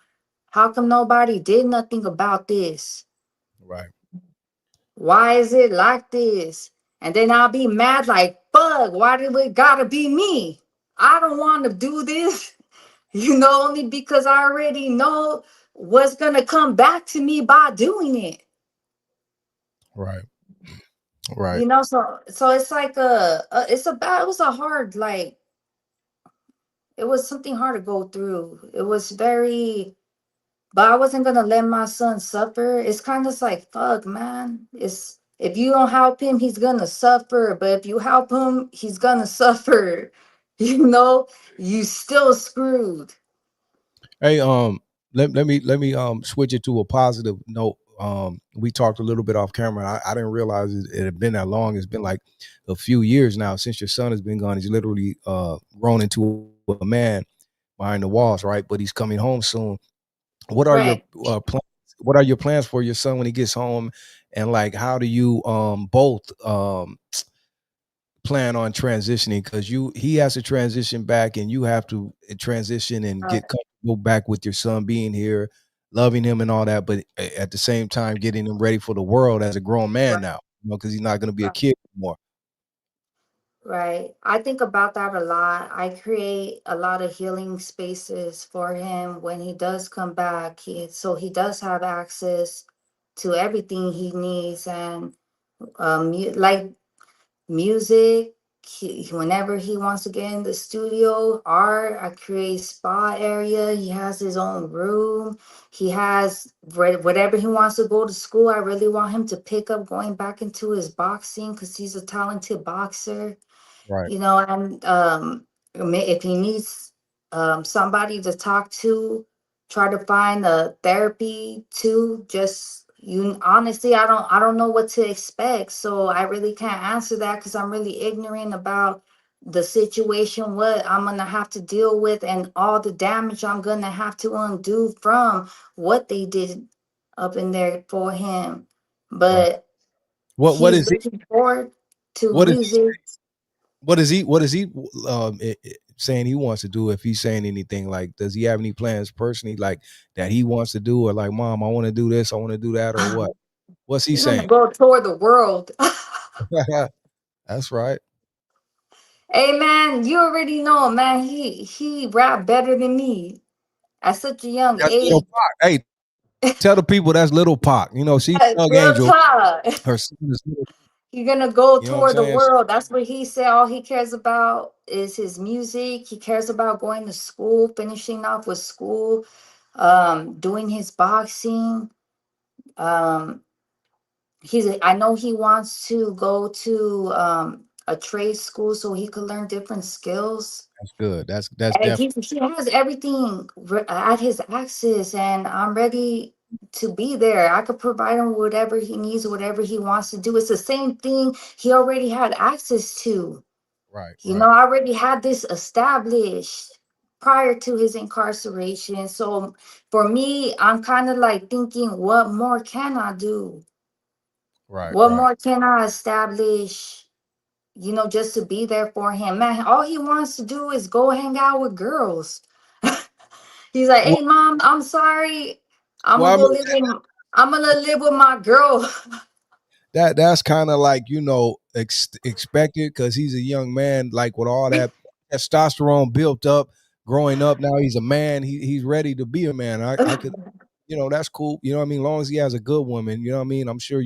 Speaker 4: how come nobody did nothing about this?
Speaker 1: right,
Speaker 4: Why is it like this? And then I'll be mad like, fuck, why did it gotta be me? I don't want to do this, only because I already know what's gonna come back to me by doing it.
Speaker 1: right, right.
Speaker 4: So it's like it was a hard, like, it was something hard to go through. It was very, but I wasn't gonna let my son suffer. It's kind of like, fuck, man. It's if you don't help him, he's gonna suffer. But if you help him, he's gonna suffer. You know, you still screwed.
Speaker 1: Hey, let me switch it to a positive note. We talked a little bit off camera. I didn't realize it had been that long. It's been like a few years now since your son has been gone. He's literally grown into a man behind the walls, right? But he's coming home soon. What are your
Speaker 4: Right.
Speaker 1: plans? What are your plans for your son when he gets home? And like, how do you both plan on transitioning? Because he has to transition back, and you have to transition and
Speaker 4: Uh,
Speaker 1: get comfortable back with your son being here, loving him and all that, but at the same time getting him ready for the world as a grown man
Speaker 4: right.
Speaker 1: now, because he's not going to be a kid anymore.
Speaker 4: Right. I think about that a lot. I create a lot of healing spaces for him when he does come back. So he does have access to everything he needs, and like music. Whenever he wants to get in the studio, art, I create spa area. He has his own room. He has whatever he wants to go to school. I really want him to pick up going back into his boxing because he's a talented boxer.
Speaker 1: Right,
Speaker 4: And if he needs somebody to talk to, try to find a therapy too. Just you honestly, I don't know what to expect, so I really can't answer that because I'm really ignorant about the situation, what I'm gonna have to deal with, and all the damage I'm gonna have to undo from what they did up in there for him.
Speaker 1: right.
Speaker 4: But
Speaker 1: What
Speaker 4: he's
Speaker 1: is he?
Speaker 4: looking forward to
Speaker 1: What is he?
Speaker 4: music.
Speaker 1: What is he? What is he? saying he wants to do, if he's saying anything, like, does he have any plans personally, like, that he wants to do, or like, mom, I want to do this, I want to do that, or what? What's he
Speaker 4: He's gonna
Speaker 1: saying?
Speaker 4: go tour the world.
Speaker 1: That's right.
Speaker 4: Hey man, you already know, man. He rap better than me at such a young
Speaker 1: That's little
Speaker 4: age.
Speaker 1: Pac. Hey, tell the people that's little Pac. You know, she's young
Speaker 4: Real
Speaker 1: angel.
Speaker 4: talk.
Speaker 1: Her son is little.
Speaker 4: He's gonna go
Speaker 1: You know what I'm
Speaker 4: tour the
Speaker 1: saying? So
Speaker 4: world. That's what he said. All he cares about is his music. He cares about going to school, finishing off with school, doing his boxing. Um, I know he wants to go to a trade school so he could learn different skills.
Speaker 1: that's good. That's
Speaker 4: And
Speaker 1: definitely
Speaker 4: he has everything at his access, and I'm ready to be there. I could provide him whatever he needs, whatever he wants to do. It's the same thing he already had access to.
Speaker 1: right,
Speaker 4: You know,
Speaker 1: right,
Speaker 4: I already had this established prior to his incarceration. So for me, I'm kind of like thinking, what more can I do?
Speaker 1: right,
Speaker 4: What
Speaker 1: right.
Speaker 4: more can I establish? You know, just to be there for him. Man, all he wants to do is go hang out with girls. He's like,
Speaker 1: Well,
Speaker 4: "Hey, mom, I'm sorry. I'm
Speaker 1: well,
Speaker 4: gonna
Speaker 1: I
Speaker 4: go
Speaker 1: mean,
Speaker 4: live with. I'm gonna live with my girl."
Speaker 1: that's kind of like, expected, because he's a young man, like, with all that testosterone built up growing up. Now he's a man. He's ready to be a man. I could, that's cool. You know what I mean? Long as he has a good woman, you know what I mean? I'm sure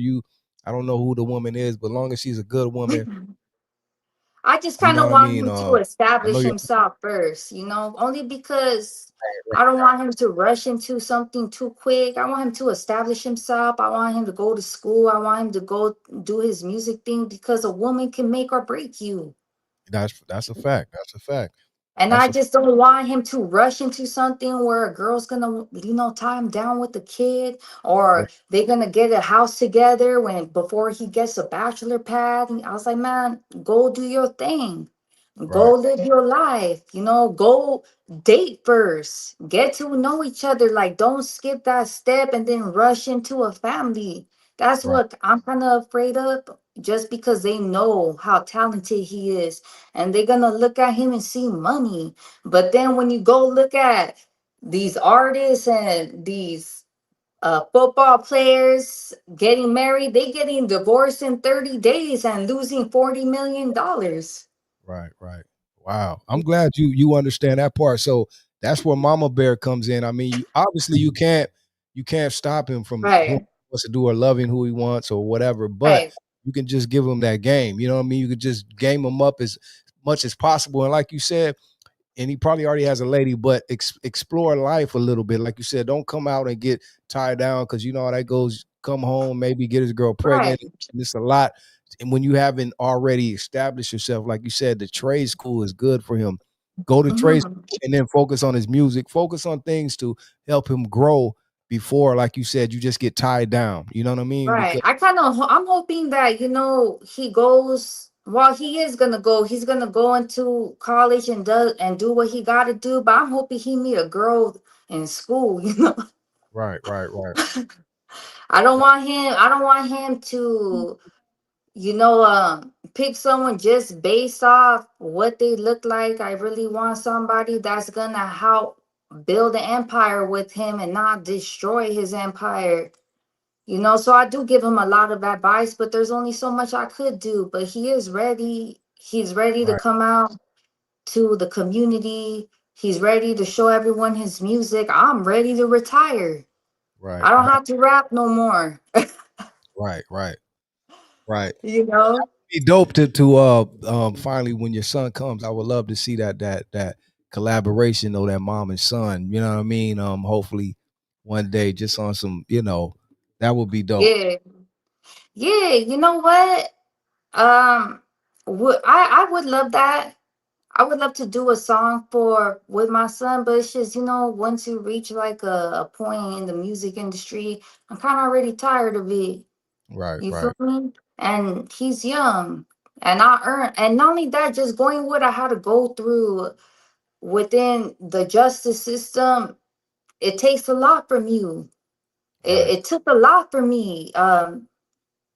Speaker 1: I don't know who the woman is, but long as she's a good woman,
Speaker 4: I just
Speaker 1: you
Speaker 4: kind
Speaker 1: know
Speaker 4: of
Speaker 1: what I
Speaker 4: want
Speaker 1: mean?
Speaker 4: him to
Speaker 1: I know
Speaker 4: establish
Speaker 1: you're
Speaker 4: himself first, you know, only because I don't want him to rush into something too quick. I want him to establish himself. I want him to go to school. I want him to go do his music thing because a woman can make or break you.
Speaker 1: that's a fact. That's a fact.
Speaker 4: And I
Speaker 1: That's a
Speaker 4: just don't want him to rush into something where a girl's gonna, tie him down with the kid, or they're gonna get a house together when before he gets a bachelor pad. And I was like, man, go do your thing, go
Speaker 1: right,
Speaker 4: live your life. You know, go date first, get to know each other. Like, don't skip that step and then rush into a family. That's
Speaker 1: right,
Speaker 4: what I'm kind of afraid of. Just because they know how talented he is, and they're gonna look at him and see money. But then when you go look at these artists and these football players getting married, they getting divorced in 30 days and losing $40 million.
Speaker 1: right, right. Wow. I'm glad you understand that part. So that's where Mama Bear comes in. I mean, obviously you can't stop him from doing what
Speaker 4: Right,
Speaker 1: he wants to do, or loving who he wants, or whatever, but
Speaker 4: right,
Speaker 1: you can just give him that game. You know what I mean? You could just game him up as much as possible. And like you said, and he probably already has a lady, but explore life a little bit. Like you said, don't come out and get tied down, because you know how that goes. Come home, maybe get his girl
Speaker 4: right.
Speaker 1: pregnant, and it's a lot. And when you haven't already established yourself, like you said, the trade school is good for him. Go to trade
Speaker 4: Mhm.
Speaker 1: school and then focus on his music. Focus on things to help him grow before, like you said, you just get tied down. You know what I mean?
Speaker 4: Right.
Speaker 1: Because
Speaker 4: I'm hoping that, he goes, well, he is gonna go, he's gonna go into college and do what he gotta do, but I'm hoping he meet a girl in school, you know.
Speaker 1: right, right, right,
Speaker 4: I don't want him to, pick someone just based off what they look like. I really want somebody that's gonna help build an empire with him and not destroy his empire. So I do give him a lot of advice, but there's only so much I could do. But he is ready. He's ready to
Speaker 1: right,
Speaker 4: come out to the community. He's ready to show everyone his music. I'm ready to retire.
Speaker 1: right,
Speaker 4: I don't
Speaker 1: right,
Speaker 4: have to rap no more.
Speaker 1: right, right, right.
Speaker 4: You know?
Speaker 1: Be dope to finally, when your son comes, I would love to see that collaboration, or that mom and son, you know what I mean? Hopefully one day, just on some, that would be dope.
Speaker 4: Yeah. Yeah. You know what? Um, I would love that. I would love to do a song for with my son, but it's just, once you reach like a point in the music industry, I'm kind of already tired of it.
Speaker 1: Right,
Speaker 4: You feel
Speaker 1: right,
Speaker 4: me? And he's young. And not only that, just going what I had to go through within the justice system, it takes a lot from you.
Speaker 1: right,
Speaker 4: It took a lot from me.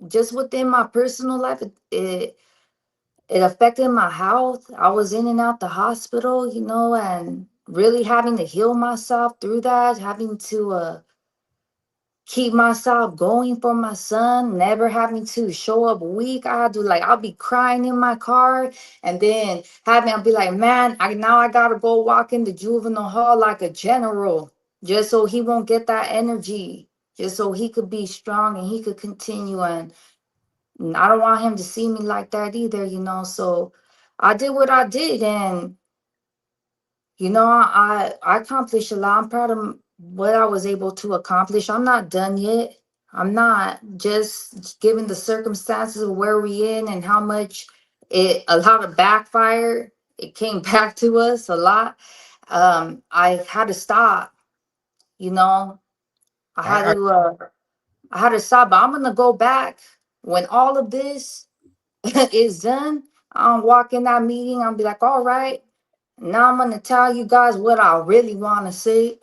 Speaker 4: Just within my personal life, it affected my health. I was in and out the hospital, and really having to heal myself through that, having to keep myself going for my son, never having to show up weak. I had to like I'll be crying in my car, and then I'll be like, man, I gotta go walk in the juvenile hall like a general, just so he won't get that energy, just so he could be strong and he could continue. And I don't want him to see me like that either. So I did what I did, and I accomplished a lot. I'm proud of what I was able to accomplish. I'm not done yet. I'm not, just given the circumstances of where we in and how much a lot of backfire. It came back to us a lot. I had to stop. You know, I had
Speaker 1: I
Speaker 4: to. I had to stop. But I'm gonna go back when all of this is done. I'm walk in that meeting. I'll be like, all right. Now I'm gonna tell you guys what I really want to say.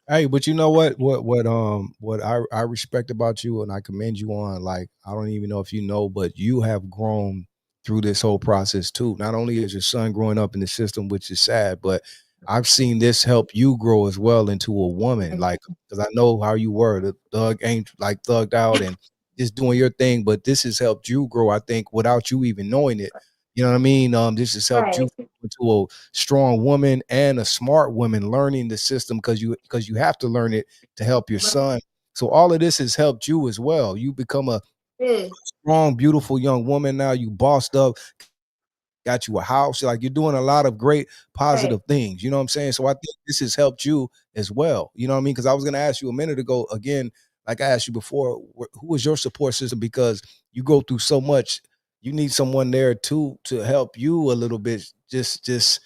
Speaker 1: Hey, but you know what? What I respect about you and I commend you on. Like, I don't even know if you know, but you have grown through this whole process too. Not only is your son growing up in the system, which is sad, but I've seen this help you grow as well into a woman. Like, because I know how you were. The thug ain't like thugged out and just doing your thing, but this has helped you grow. I think without you even knowing it. You know what I mean? This has helped you
Speaker 4: Right,
Speaker 1: into a strong woman and a smart woman learning the system because you have to learn it to help your
Speaker 4: right.
Speaker 1: son. So all of this has helped you as well. You become a
Speaker 4: Yeah,
Speaker 1: strong, beautiful young woman now. You bossed up, got you a house. Like you're doing a lot of great
Speaker 4: right,
Speaker 1: positive things. You know what I'm saying? So I think this has helped you as well. You know what I mean? Because I was gonna ask you a minute ago again, like I asked you before, who is your support system? Because you go through so much, you need someone there too to help you a little bit. Just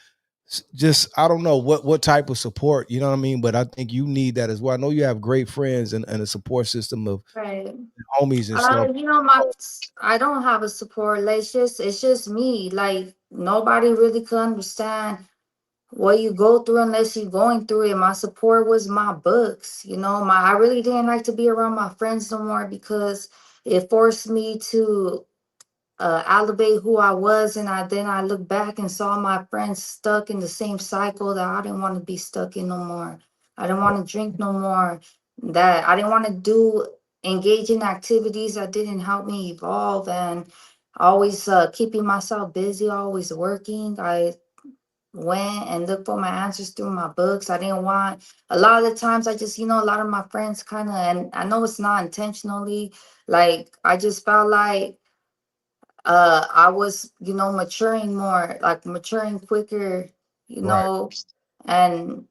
Speaker 1: I don't know what type of support, you know what I mean? But I think you need that as well. I know you have great friends and a support system of
Speaker 4: right.
Speaker 1: homies and stuff.
Speaker 4: I don't have a support. Like, it's just me. Like, nobody really could understand what you go through unless you're going through it. My support was my books. I really didn't like to be around my friends no more because it forced me to elevate who I was, and I look back and saw my friends stuck in the same cycle that I didn't want to be stuck in no more. I didn't want to drink no more. That I didn't want to do engage in activities that didn't help me evolve, and always keeping myself busy, always working. I went and looked for my answers through my books. I didn't want a lot of the times I just, a lot of my friends kind of, and I know it's not intentionally, like I just felt like I was, maturing more, like maturing quicker, you
Speaker 1: Right.
Speaker 4: know, and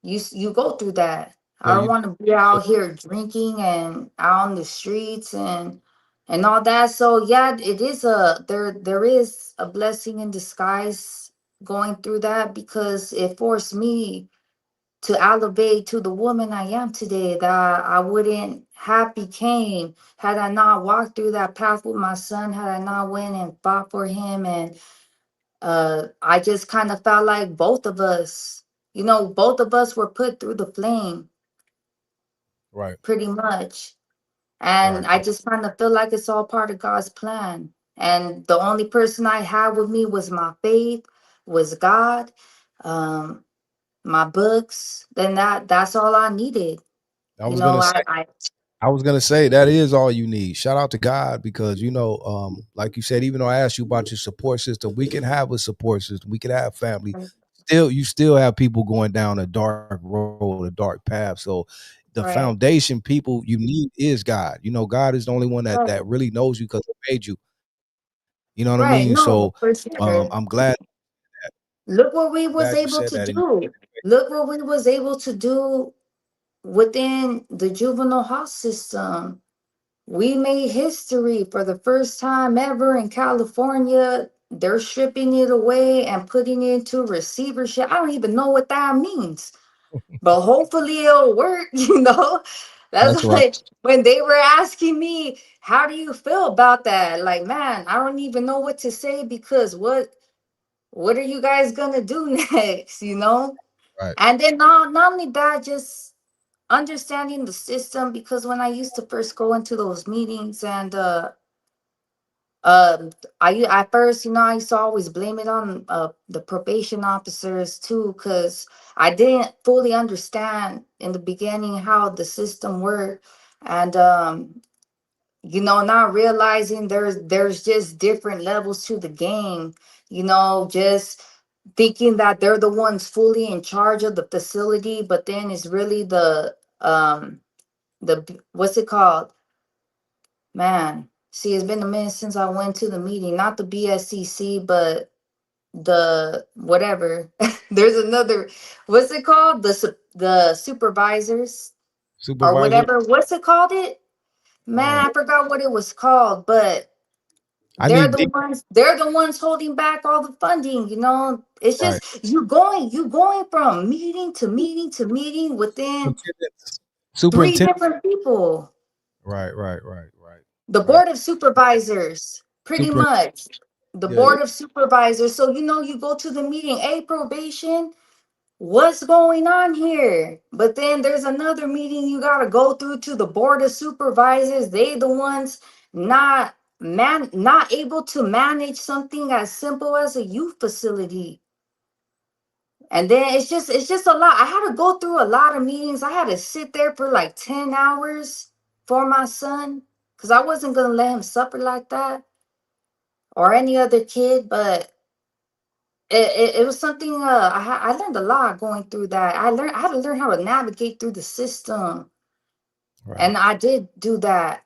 Speaker 4: you go through that. I
Speaker 1: Yeah,
Speaker 4: don't
Speaker 1: you
Speaker 4: want to be
Speaker 1: so
Speaker 4: out here drinking and out on the streets and all that. So yeah, it is there is a blessing in disguise going through that because it forced me to elevate to the woman I am today that I wouldn't have became had I not walked through that path with my son, had I not went and fought for him. And I just kind of felt like both of us were put through the flame
Speaker 1: right,
Speaker 4: pretty much. And
Speaker 1: right.
Speaker 4: I just kind of feel like it's all part of God's plan. And the only person I had with me was my faith, was God. Um, my books, then that's all I needed.
Speaker 1: I was gonna say
Speaker 4: I
Speaker 1: I was gonna say that is all you need. Shout out to God because like you said, even though I asked you about your support system, we can have a support system, we can have family. Still, you still have people going down a dark road, a dark path. So the
Speaker 4: right,
Speaker 1: foundation people you need is God. God is the only one that
Speaker 4: right,
Speaker 1: really knows you because He made you. You know what I
Speaker 4: right.
Speaker 1: mean?
Speaker 4: No,
Speaker 1: So
Speaker 4: for sure.
Speaker 1: I'm glad
Speaker 4: Look what we
Speaker 1: I'm
Speaker 4: was
Speaker 1: glad you
Speaker 4: able
Speaker 1: said
Speaker 4: to
Speaker 1: that. And
Speaker 4: do. Look what we was able to do within the juvenile hall system. We made history for the first time ever in California. They're stripping it away and putting it into receivership. I don't even know what that means, but hopefully it'll work.
Speaker 1: that's
Speaker 4: That's
Speaker 1: right.
Speaker 4: like when they were asking me, how do you feel about that? Like, man, I don't even know what to say because what are you guys gonna do next?
Speaker 1: Right.
Speaker 4: And then not only that, just understanding the system, because when I used to first go into those meetings and Um, at first, I used to always blame it on the probation officers too, because I didn't fully understand in the beginning how the system worked, and not realizing there's just different levels to the game. Just thinking that they're the ones fully in charge of the facility, but then it's really what's it called? Man, see, it's been a minute since I went to the meeting, not the BSCC, but the whatever. There's another, what's it called? The supervisors or
Speaker 1: Supervisor.
Speaker 4: whatever. What's it called?
Speaker 1: Uh,
Speaker 4: Man, I forgot what it was called, but
Speaker 1: I
Speaker 4: they're
Speaker 1: need
Speaker 4: the
Speaker 1: deep.
Speaker 4: ones holding back all the funding. It's
Speaker 1: Right.
Speaker 4: just you going from meeting to meeting to meeting within
Speaker 1: Superintendents.
Speaker 4: three
Speaker 1: Superintendent.
Speaker 4: different people.
Speaker 1: Right. Right. Right. Right.
Speaker 4: The
Speaker 1: Right.
Speaker 4: board of supervisors, pretty
Speaker 1: Super.
Speaker 4: much. The
Speaker 1: Yeah.
Speaker 4: board of supervisors. So you go to the meeting, hey, probation, what's going on here? But then there's another meeting you gotta go through to the board of supervisors. They the ones not able to manage something as simple as a youth facility. And then it's just a lot. I had to go through a lot of meetings. I had to sit there for like 10 hours for my son because I wasn't gonna let him suffer like that or any other kid. But it was something I learned a lot going through that. I had to learn how to navigate through the system,
Speaker 1: Right.
Speaker 4: and I did do that.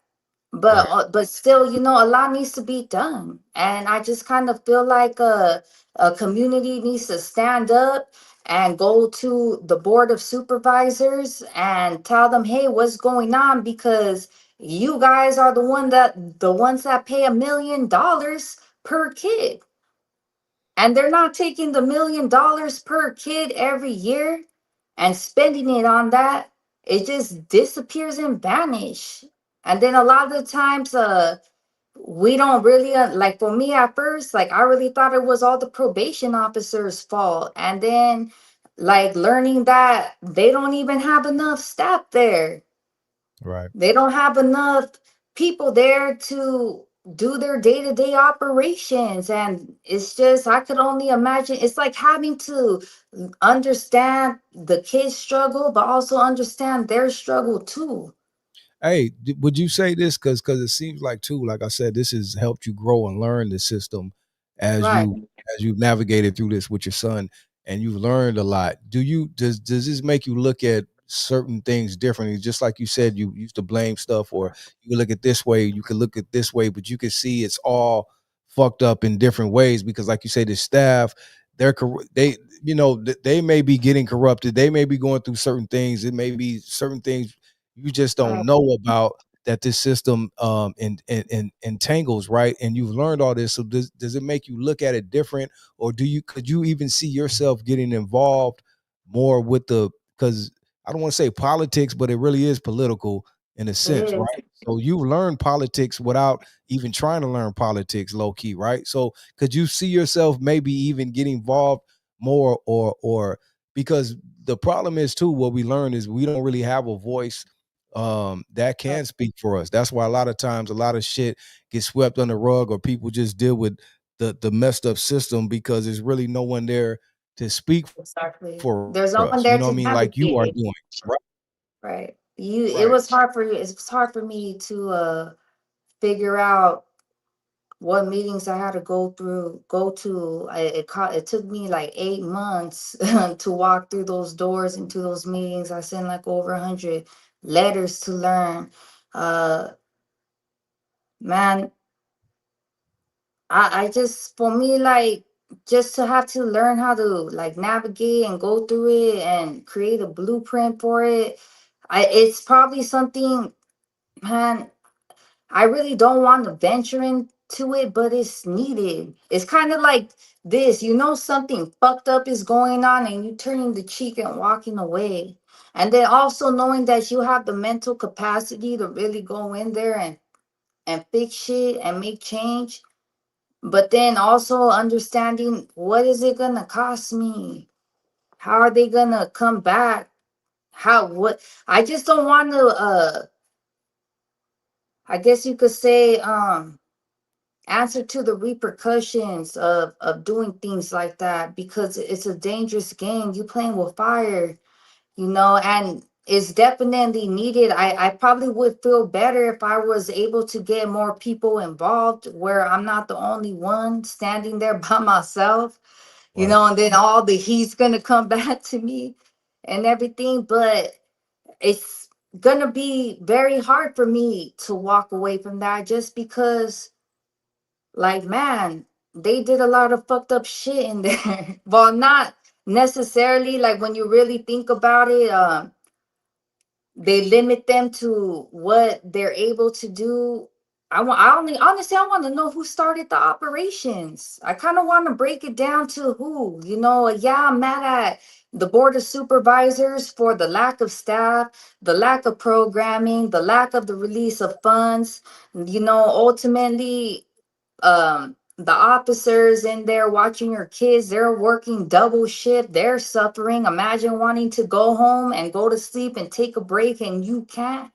Speaker 1: Right.
Speaker 4: But still, a lot needs to be done, and I just kind of feel like a community needs to stand up and go to the board of supervisors and tell them, hey, what's going on? Because you guys are the ones that pay $1 million per kid, and they're not taking the $1 million per kid every year and spending it on that. It just disappears and vanish. And then a lot of the times we don't really like, for me at first, like I really thought it was all the probation officers fault, and then like learning that they don't even have enough staff there.
Speaker 1: Right.
Speaker 4: They don't have enough people there to do their day-to-day operations. And it's just, I could only imagine, it's like having to understand the kids' struggle, but also understand their struggle too.
Speaker 1: Hey, would you say this because it seems like too, like I said, this has helped you grow and learn the system as
Speaker 4: Right.
Speaker 1: you've navigated through this with your son, and you've learned a lot. Does this make you look at certain things differently? Just like you said, you used to blame stuff, or you could look at this way, you could look at this way, but you can see it's all fucked up in different ways because, like you say, the staff, they they may be getting corrupted, they may be going through certain things, it may be certain things you just don't
Speaker 4: Right.
Speaker 1: know about that this system entangles, right? And you've learned all this. So does it make you look at it different, or could you even see yourself getting involved more with the, because I don't want to say politics, but it really is political in a
Speaker 4: It
Speaker 1: sense, right?
Speaker 4: is.
Speaker 1: So you learn politics without even trying to learn politics, low key, right? So could you see yourself maybe even getting involved more, or because the problem is too, what we learn is we don't really have a voice that can speak for us. That's why a lot of times a lot of shit gets swept on the rug, or people just deal with the messed up system because there's really no one there to speak
Speaker 4: Exactly.
Speaker 1: for us.
Speaker 4: There's no
Speaker 1: You know
Speaker 4: one
Speaker 1: what I
Speaker 4: there
Speaker 1: mean?
Speaker 4: to
Speaker 1: Like you are
Speaker 4: navigate
Speaker 1: doing.
Speaker 4: it.
Speaker 1: Right.
Speaker 4: Right. It
Speaker 1: Right.
Speaker 4: was hard for you. It was hard for me to figure out what meetings I had to go to. It took me like 8 months to walk through those doors into those meetings. I sent like over 100 letters to learn. Uh, man, I just, for me, like, just to have to learn how to like navigate and go through it and create a blueprint for it. It's probably something, man, I really don't want to venture into it, but it's needed. It's kind of like this, something fucked up is going on and you turning the cheek and walking away. And then also knowing that you have the mental capacity to really go in there and fix shit and make change. But then also understanding, what is it gonna cost me? How are they gonna come back? What I just don't want to I guess you could say answer to the repercussions of doing things like that, because it's a dangerous game. You playing with fire, and it's definitely needed. I probably would feel better if I was able to get more people involved, where I'm not the only one standing there by myself,
Speaker 1: Right.
Speaker 4: and then all the heat's gonna come back to me and everything. But it's gonna be very hard for me to walk away from that, just because, like, man, they did a lot of fucked up shit in there. Well, not necessarily, like, when you really think about it, they limit them to what they're able to do. I want to know who started the operations. I kind of want to break it down to who, yeah, I'm mad at the board of supervisors for the lack of staff, the lack of programming, the lack of the release of funds. Ultimately, the officers in there watching your kids, they're working double shift, they're suffering. Imagine wanting to go home and go to sleep and take a break, and you can't,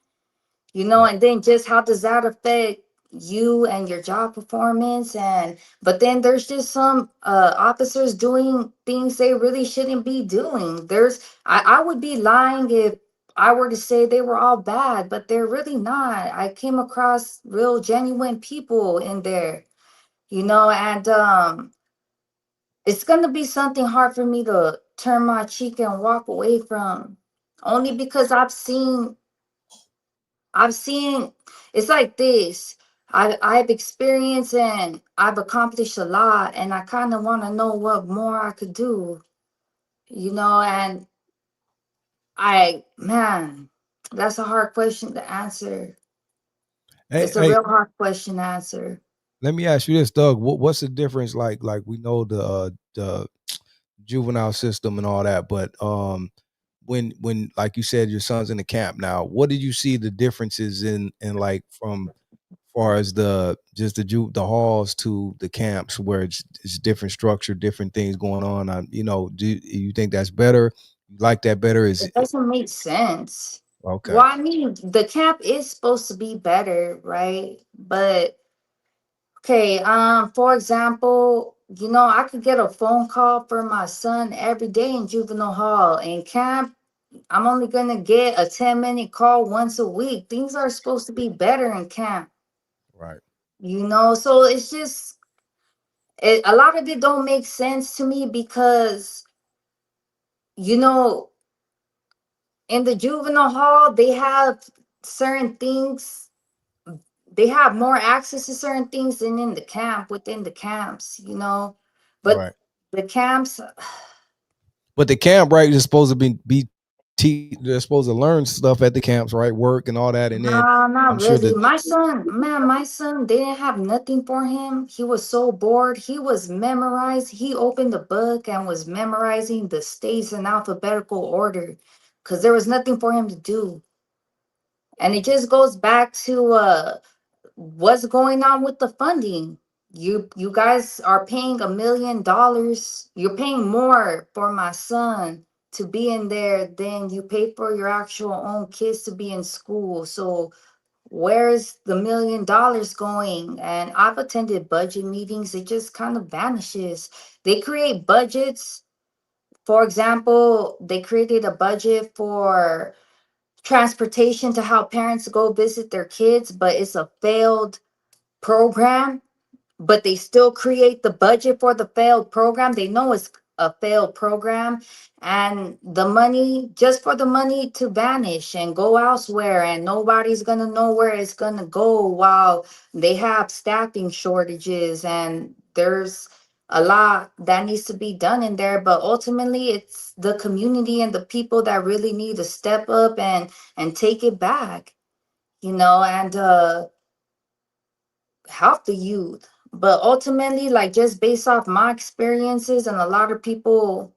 Speaker 1: Right.
Speaker 4: and then just how does that affect you and your job performance? And but then there's just some officers doing things they really shouldn't be doing. I would be lying if I were to say they were all bad, but they're really not. I came across real genuine people in there, and it's gonna be something hard for me to turn my cheek and walk away from, only because I've seen it's like this. I've experienced and I've accomplished a lot, and I kind of want to know what more I could do, and man, that's a hard question to answer.
Speaker 1: Hey,
Speaker 4: It's a
Speaker 1: hey,
Speaker 4: real hard question to answer.
Speaker 1: let me ask you this, Doug. What's the difference? Like we know the juvenile system and all that, but when like you said, your son's in the camp now, what did you see the differences in like from far as the just the halls to the camps, where it's different structure, different things going on? Do you think that's better? You like that better? Is
Speaker 4: It doesn't make sense.
Speaker 1: okay,
Speaker 4: Well, I mean, the camp is supposed to be better, right? But okay, for example, I could get a phone call for my son every day in juvenile hall. In camp, I'm only gonna get a 10-minute call once a week. Things are supposed to be better in camp,
Speaker 1: right,
Speaker 4: so it's just a lot of it don't make sense to me, because you know in the juvenile hall they have certain things, they have more access to certain things than in the camp, within the camps, but
Speaker 1: right?
Speaker 4: the camps,
Speaker 1: But the camp, right, is supposed to they're supposed to learn stuff at the camps, right? Work and all that. And then
Speaker 4: nah,
Speaker 1: I'm
Speaker 4: not
Speaker 1: sure
Speaker 4: really.
Speaker 1: that
Speaker 4: My son, man, my son, they didn't have nothing for him. He was so bored. He was memorized. He opened the book and was memorizing the states in alphabetical order, because there was nothing for him to do. And it just goes back to what's going on with the funding. You guys are paying $1 million. You're paying more for my son to be in there than you pay for your actual own kids to be in school. So where's the $1 million going? And I've attended budget meetings. It just kind of vanishes. They create budgets. For example, they created a budget for transportation to help parents go visit their kids, but it's a failed program. But they still create the budget for the failed program. They know it's a failed program, and the money, just for the money to vanish and go elsewhere, and nobody's going to know where it's going to go, while they have staffing shortages, and there's a lot that needs to be done in there. But ultimately it's the community and the people that really need to step up and take it back, and help the youth. But ultimately, like, just based off my experiences, and a lot of people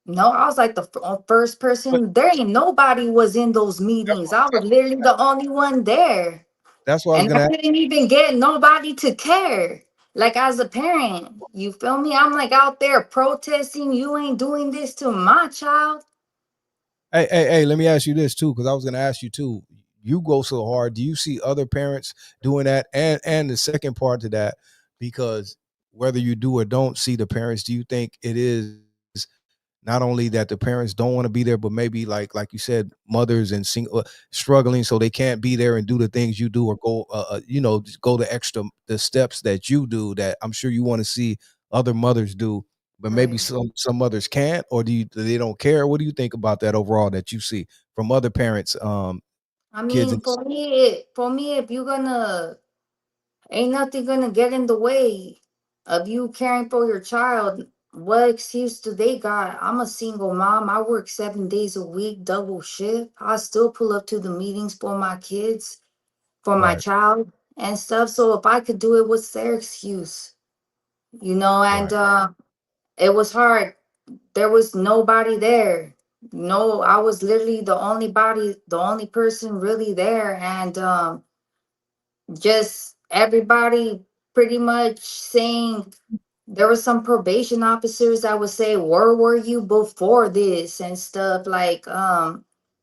Speaker 4: know, I was like the first
Speaker 1: but
Speaker 4: person. There ain't nobody was in those
Speaker 1: that's
Speaker 4: meetings.
Speaker 1: what,
Speaker 4: I was
Speaker 1: that's what,
Speaker 4: literally the only one there.
Speaker 1: that's what I was
Speaker 4: And I
Speaker 1: gonna ask.
Speaker 4: couldn't even get nobody to care. Like, as a parent, you feel me? I'm like out there protesting. You ain't doing this to my child.
Speaker 1: Hey, let me ask you this too, because I was gonna ask you too. You go so hard. Do you see other parents doing that? And the second part to that, because whether you do or don't see the parents, do you think it is not only that the parents don't want to be there, but maybe like you said, mothers and struggling, so they can't be there and do the things you do, or go just go the steps that you do, that I'm sure you want to see other mothers do, but maybe
Speaker 4: Right.
Speaker 1: some mothers can't, or they don't care? What do you think about that overall, that you see from other parents,
Speaker 4: I
Speaker 1: kids
Speaker 4: mean,
Speaker 1: and
Speaker 4: for me, if you're gonna, ain't nothing gonna get in the way of you caring for your child. What excuse do they got? I'm a single mom. I work 7 days a week, double shift. I still pull up to the meetings for my kids, for my
Speaker 1: right,
Speaker 4: child and stuff. So if I could do it, what's their excuse? And
Speaker 1: right,
Speaker 4: it was hard. There was nobody there. No, I was literally the only person really there. And just everybody pretty much saying, there were some probation officers that would say, where were you before this and stuff, like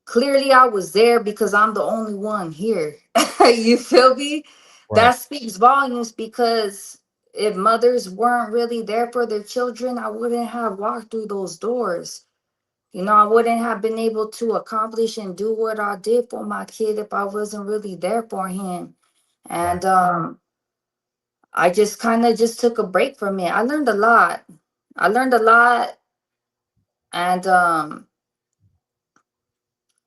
Speaker 4: clearly I was there because I'm the only one here. You feel me? That
Speaker 1: right,
Speaker 4: speaks volumes, because if mothers weren't really there for their children, I wouldn't have walked through those doors. I wouldn't have been able to accomplish and do what I did for my kid if I wasn't really there for him. And
Speaker 1: right.
Speaker 4: I just kind of just took a break from it. I learned a lot. I learned a lot, and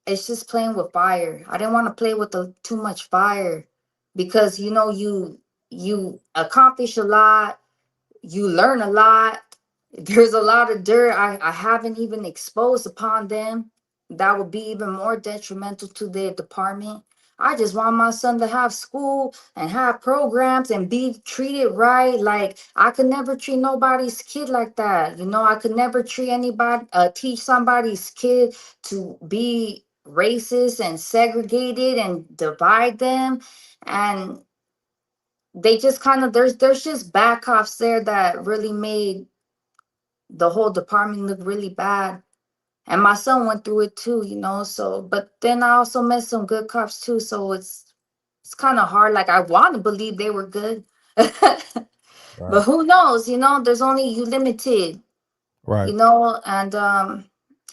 Speaker 4: it's just playing with fire. I didn't want to play with too much fire, because you accomplish a lot, you learn a lot. There's a lot of dirt I haven't even exposed upon them that would be even more detrimental to their department. I just want my son to have school and have programs and be treated right. Like, I could never treat nobody's kid like that. I could never teach somebody's kid to be racist and segregated and divide them. And they just kind of, there's just bad cops there that really made the whole department look really bad. And my son went through it too. So, but then I also met some good cops too, so it's kind of hard. Like, I want to believe they were good. But
Speaker 1: Right.
Speaker 4: who knows? There's only you limited.
Speaker 1: Right.
Speaker 4: And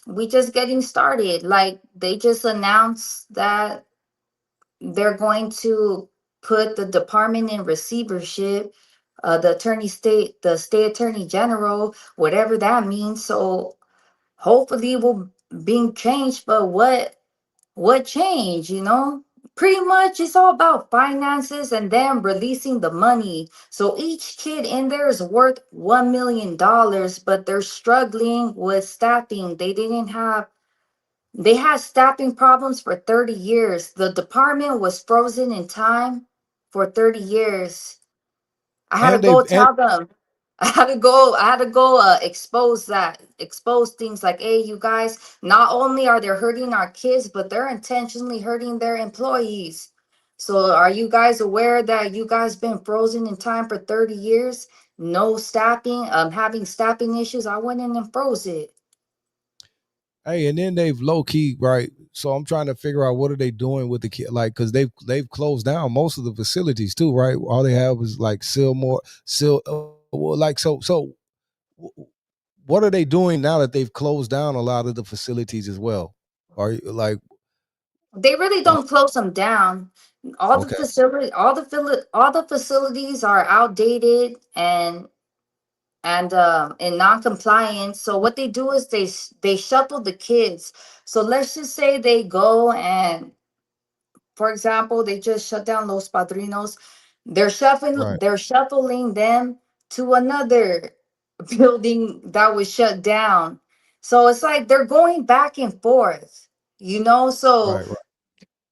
Speaker 4: we just getting started. Like, they just announced that they're going to put the department in receivership, the state attorney general, whatever that means. So hopefully it will being changed. But what change? Pretty much it's all about finances and them releasing the money. So each kid in there is worth $1 million, but they're struggling with staffing. They had staffing problems for 30 years. The department was frozen in time for 30 years. I had to
Speaker 1: And
Speaker 4: go
Speaker 1: they've and
Speaker 4: tell them. I had to go expose things like, hey, you guys, not only are they hurting our kids, but they're intentionally hurting their employees. So are you guys aware that you guys been frozen in time for 30 years? No staffing, having staffing issues. I went in and froze it.
Speaker 1: Hey, and then they've low key, right? So I'm trying to figure out, what are they doing with the kid, like, because they've closed down most of the facilities too, right? All they have is like well, like, what are they doing now that they've closed down a lot of the facilities as well? Are you like,
Speaker 4: They really
Speaker 1: uh,
Speaker 4: don't close them down.
Speaker 1: okay,
Speaker 4: All the facilities are outdated and in non-compliance. So what they do is they shuffle the kids. So let's just say they go and, for example, they just shut down Los Padrinos.
Speaker 1: right,
Speaker 4: They're shuffling them to another building that was shut down. So it's like they're going back and forth. So
Speaker 1: right, right,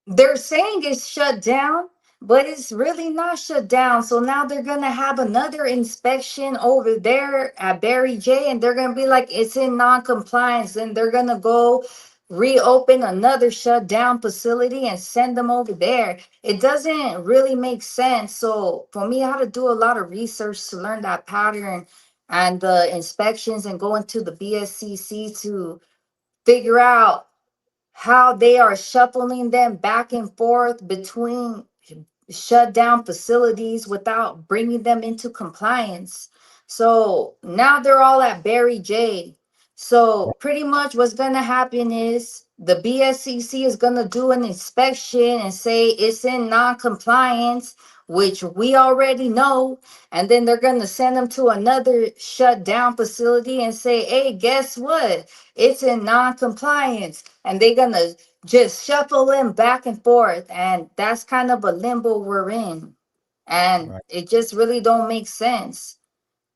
Speaker 4: they're saying it's shut down, but it's really not shut down. So now they're gonna have another inspection over there at Barry J, and they're gonna be like, it's in non-compliance, and they're gonna go reopen another shut down facility and send them over there. It doesn't really make sense. So for me, I had to do a lot of research to learn that pattern and the inspections, and go into the BSCC to figure out how they are shuffling them back and forth between shut down facilities without bringing them into compliance. So now they're all at Barry J. So pretty much what's going to happen is the BSCC is going to do an inspection and say it's in non-compliance, which we already know. And then they're going to send them to another shut down facility and say, hey, guess what? It's in non-compliance. And they're going to just shuffle them back and forth, and that's kind of a limbo we're in, and
Speaker 1: Right.
Speaker 4: it just really don't make sense.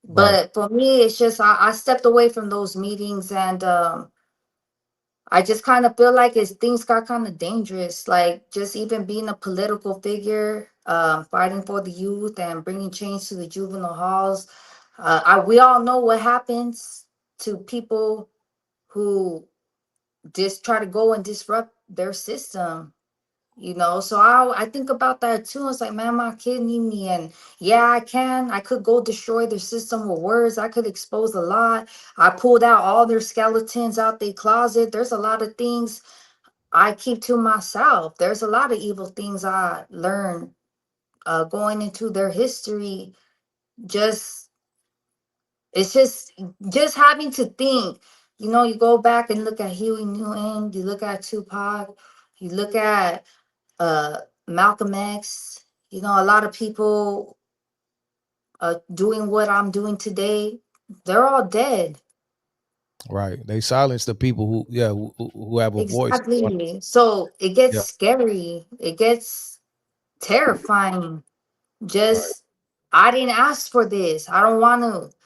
Speaker 1: Right.
Speaker 4: But for me, it's just I stepped away from those meetings, and I just kind of feel like it's things got kind of dangerous, like just even being a political figure, fighting for the youth and bringing change to the juvenile halls. We all know what happens to people who just try to go and disrupt their system, so I think about that too. It's like, man, my kid need me, and yeah, I could go destroy their system with words. I could expose a lot. I pulled out all their skeletons out their closet. There's a lot of things I keep to myself. There's a lot of evil things I learned going into their history. Just it's just having to think. You go back and look at Huey Newton, you look at Tupac, you look at uh Malcolm X, a lot of people doing what I'm doing today, they're all dead.
Speaker 1: Right. They silence the people who, yeah, who have a voice.
Speaker 4: Exactly. So it gets
Speaker 1: Yeah.
Speaker 4: scary. It gets terrifying.
Speaker 1: Right.
Speaker 4: Just I didn't ask for this. I don't want to.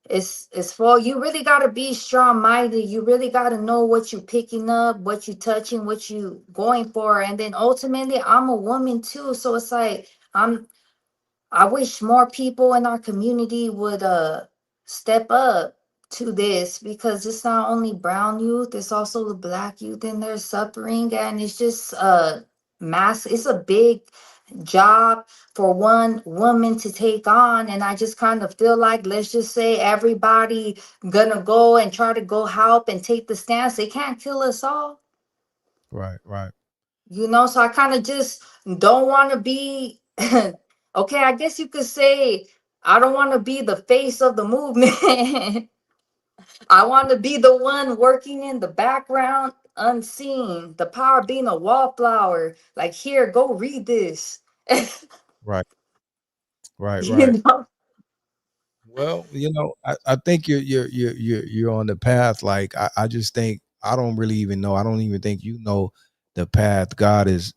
Speaker 4: It's for you really gotta be strong minded. You really gotta know what you picking up, what you touching, what you going for. And then ultimately I'm a woman too. So it's like I wish more people in our community would step up to this, because it's not only brown youth, it's also the black youth in there suffering, and it's just it's a big job for one woman to take on. And I just kind of feel like, let's just say everybody gonna go and try to go help and take the stance. They can't kill us all.
Speaker 1: Right. Right.
Speaker 4: So I kind of just don't want to be okay, I guess you could say I don't want to be the face of the movement. I want to be the one working in the background unseen, the power being a wallflower, like, here, go read this.
Speaker 1: Right. Right.
Speaker 4: you
Speaker 1: Right.
Speaker 4: know
Speaker 1: Well, I think you're on the path. Like I just think I don't really even know. I don't even think you know the path God has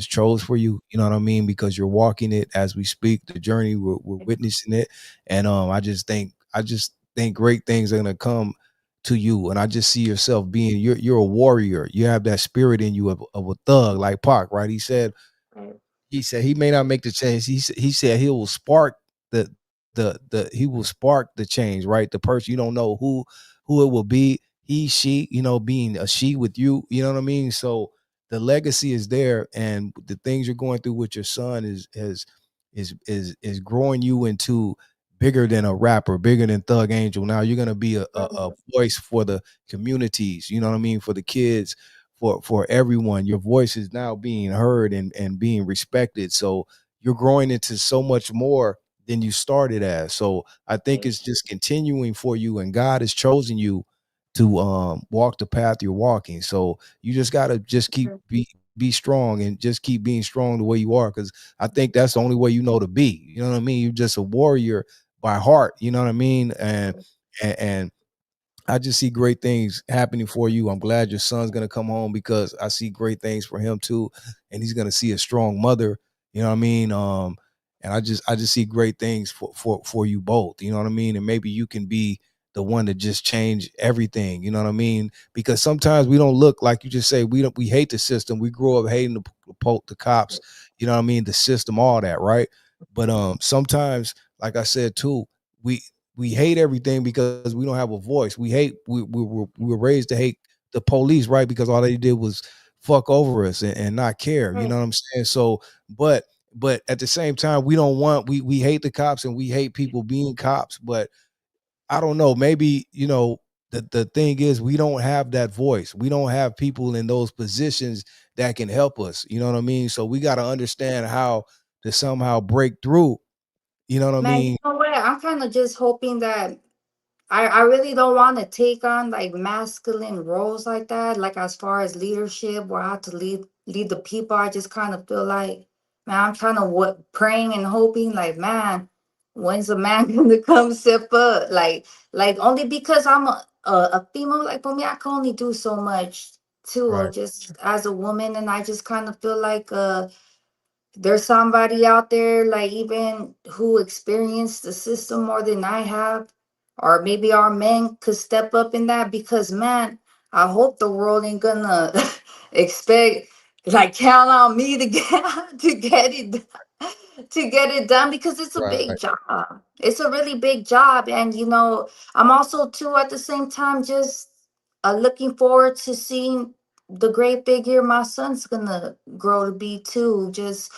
Speaker 1: chose for you. You know what I mean? Because you're walking it as we speak. The journey we're witnessing it, and I just think great things are gonna come to you. And I just see yourself being you're a warrior. You have that spirit in you of a thug, like Pac, right? He said he may not make the change. He said he will spark the he will spark the change, right? The person you don't know who it will be, he, she, being a she with you, you know what I mean? So the legacy is there, and the things you're going through with your son is growing you into bigger than a rapper, bigger than Thug Angel. Now you're gonna be a voice for the communities, you know what I mean, for the kids, for everyone. Your voice is now being heard and being respected. So you're growing into so much more than you started as. So I think it's just continuing for you, and God has chosen you to walk the path you're walking. So you just gotta just keep be strong and just keep being strong the way you are, because I think that's the only way you know to be. You know what I mean? You're just a warrior by heart. You know what I mean? And I just see great things happening for you. I'm glad your son's gonna come home, because I see great things for him too, and he's gonna see a strong mother. You know what I mean? And I just see great things for you both. You know what I mean? And maybe you can be the one to just change everything. You know what I mean? Because sometimes we don't look, like you just say, we hate the system. We grow up hating the cops. You know what I mean? The system, all that, right? But sometimes, like I said too, we we hate everything because we don't have a voice. We were raised to hate the police, right? Because all they did was fuck over us and not care. You know what I'm saying? So, but at the same time, we don't want we hate the cops and we hate people being cops. But I don't know, maybe the thing is, we don't have that voice. We don't have people in those positions that can help us. You know what I mean? So we got to understand how to somehow break through. You know what I
Speaker 4: Man, you
Speaker 1: mean?
Speaker 4: know what? I'm kind of just hoping that I really don't want to take on like masculine roles like that, like as far as leadership where I have to lead the people. I just kind of feel like, man, I'm kind of what praying and hoping like, man, when's a man gonna come step up? Like only because I'm a female, like for me, I can only do so much too,
Speaker 1: Right.
Speaker 4: just as a woman, and I just kind of feel like there's somebody out there like even who experienced the system more than I have, or maybe our men could step up in that because man, I hope the world ain't gonna expect like count on me to get to get it to get it done because it's a
Speaker 1: Right.
Speaker 4: big job. It's a really big job. And, I'm also, too, at the same time, just looking forward to seeing the great figure my son's gonna grow to be, too. Just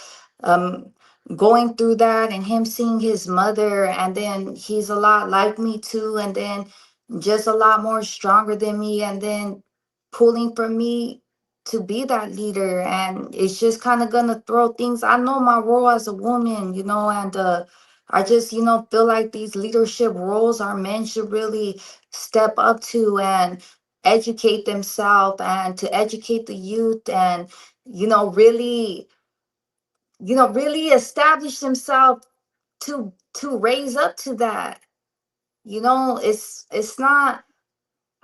Speaker 4: um, going through that and him seeing his mother, and then he's a lot like me, too. And then just a lot more stronger than me, and then pulling for me to be that leader. And it's just kind of gonna throw things. I know my role as a woman, and I just feel like these leadership roles our men should really step up to and educate themselves and to educate the youth, and really really establish themselves to raise up to that. It's not,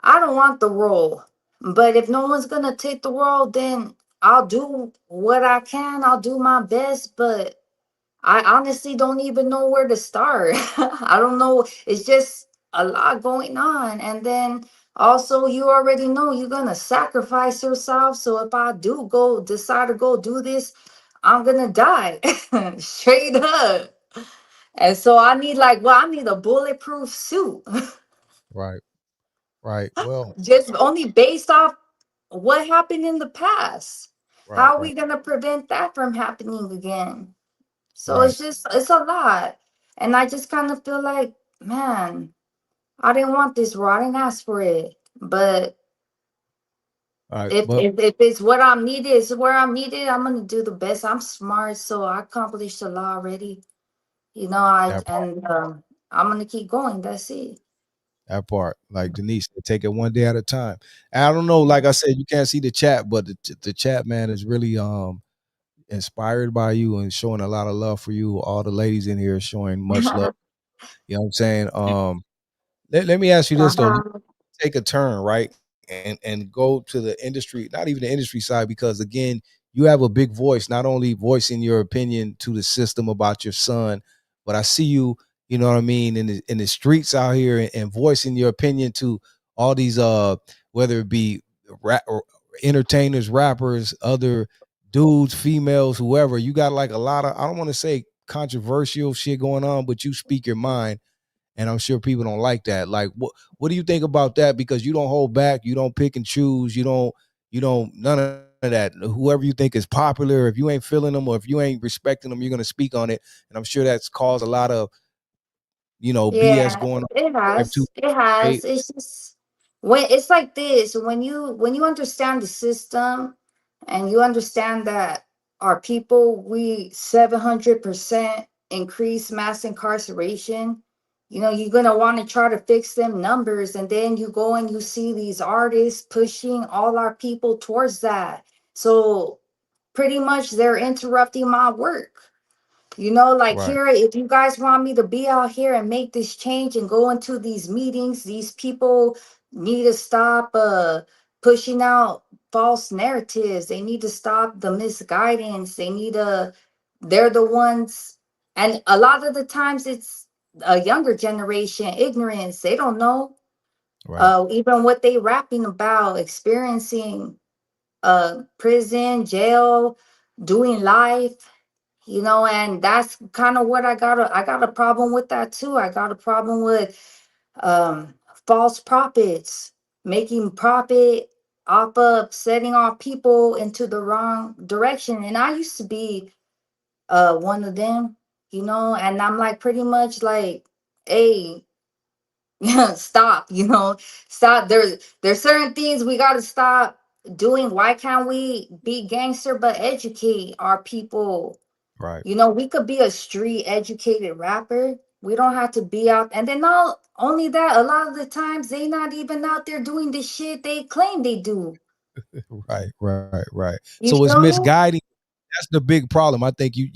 Speaker 4: I don't want the role, but if no one's gonna take the role, then I'll do what I can. I'll do my best, but I honestly don't even know where to start. I don't know. It's just a lot going on, and then also you already know you're gonna sacrifice yourself. So if I do go decide to go do this, I'm gonna die straight up. And so I need I need a bulletproof suit.
Speaker 1: Right. Right. Well,
Speaker 4: Just only based off what happened in the past.
Speaker 1: right.
Speaker 4: How are
Speaker 1: Right.
Speaker 4: we gonna prevent that from happening again? So
Speaker 1: Right.
Speaker 4: it's a lot. And I just kind of feel like, man, I didn't want this role. I didn't ask for it. But
Speaker 1: All right.
Speaker 4: if
Speaker 1: But
Speaker 4: if, if it's what I'm needed, it's where I'm needed, I'm gonna do the best. I'm smart, so I accomplished a lot already. I
Speaker 1: that part.
Speaker 4: and I'm gonna keep going. That's it.
Speaker 1: That part. Like Denise said, take it one day at a time. And I don't know. Like I said, you can't see the chat, but the chat man is really inspired by you and showing a lot of love for you. All the ladies in here showing much love. You know what I'm saying? Let me ask you this though.
Speaker 4: Uh-huh.
Speaker 1: Take a turn, right? And go to the industry, not even the industry side, because again, you have a big voice, not only voicing your opinion to the system about your son, but I see you, you know what I mean, in the streets out here and voicing your opinion to all these whether it be rap or entertainers, rappers, other dudes, females, whoever. You got like a lot of, I don't want to say controversial shit going on, but you speak your mind, and I'm sure people don't like that. Like, what do you think about that? Because you don't hold back, you don't pick and choose, you don't none of that. Whoever you think is popular, if you ain't feeling them or if you ain't respecting them, you're gonna speak on it. And I'm sure that's caused a lot of BS
Speaker 4: Yeah,
Speaker 1: going on
Speaker 4: it
Speaker 1: in your life too.
Speaker 4: has. It has.
Speaker 1: Hey,
Speaker 4: It's just when it's like this, when you understand the system and you understand that our people, we 700% increase mass incarceration, you're gonna want to try to fix them numbers, and then you go and you see these artists pushing all our people towards that. So pretty much they're interrupting my work. Like
Speaker 1: right,
Speaker 4: here, if you guys want me to be out here and make this change and go into these meetings, these people need to stop pushing out false narratives. They need to stop the misguidance. They're the ones, and a lot of the times it's a younger generation, ignorance. They don't know
Speaker 1: right,
Speaker 4: even what they rapping about, experiencing prison, jail, doing life, and that's kind of what I got a problem with that too. I got a problem with um false prophets making profit off of setting off people into the wrong direction. And I used to be one of them, and I'm like pretty much like, hey, Stop, stop. There's certain things we gotta stop doing. Why can't we be gangster but educate our people?
Speaker 1: Right.
Speaker 4: We could be a street educated rapper. We don't have to be out. And then not only that, a lot of the times they not even out there doing the shit they claim they do.
Speaker 1: Right. So
Speaker 4: You
Speaker 1: it's
Speaker 4: feel me?
Speaker 1: misguiding. That's the big problem. I think you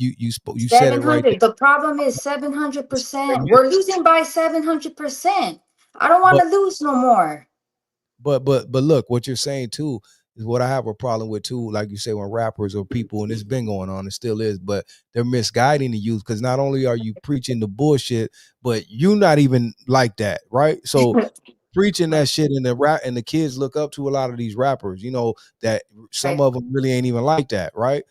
Speaker 1: said it right
Speaker 4: 700. The problem is
Speaker 1: there.
Speaker 4: 700%. We're losing by 700%. I don't want
Speaker 1: But
Speaker 4: to lose no more.
Speaker 1: but look, what you're saying too is what I have a problem with too. Like you say, when rappers or people, and it's been going on, it still is, but they're misguiding the youth because not only are you preaching the bullshit, but you not even like that, right? So preaching that shit in the rap, and the kids look up to a lot of these rappers, that some
Speaker 4: Right.
Speaker 1: of them really ain't even like that, right?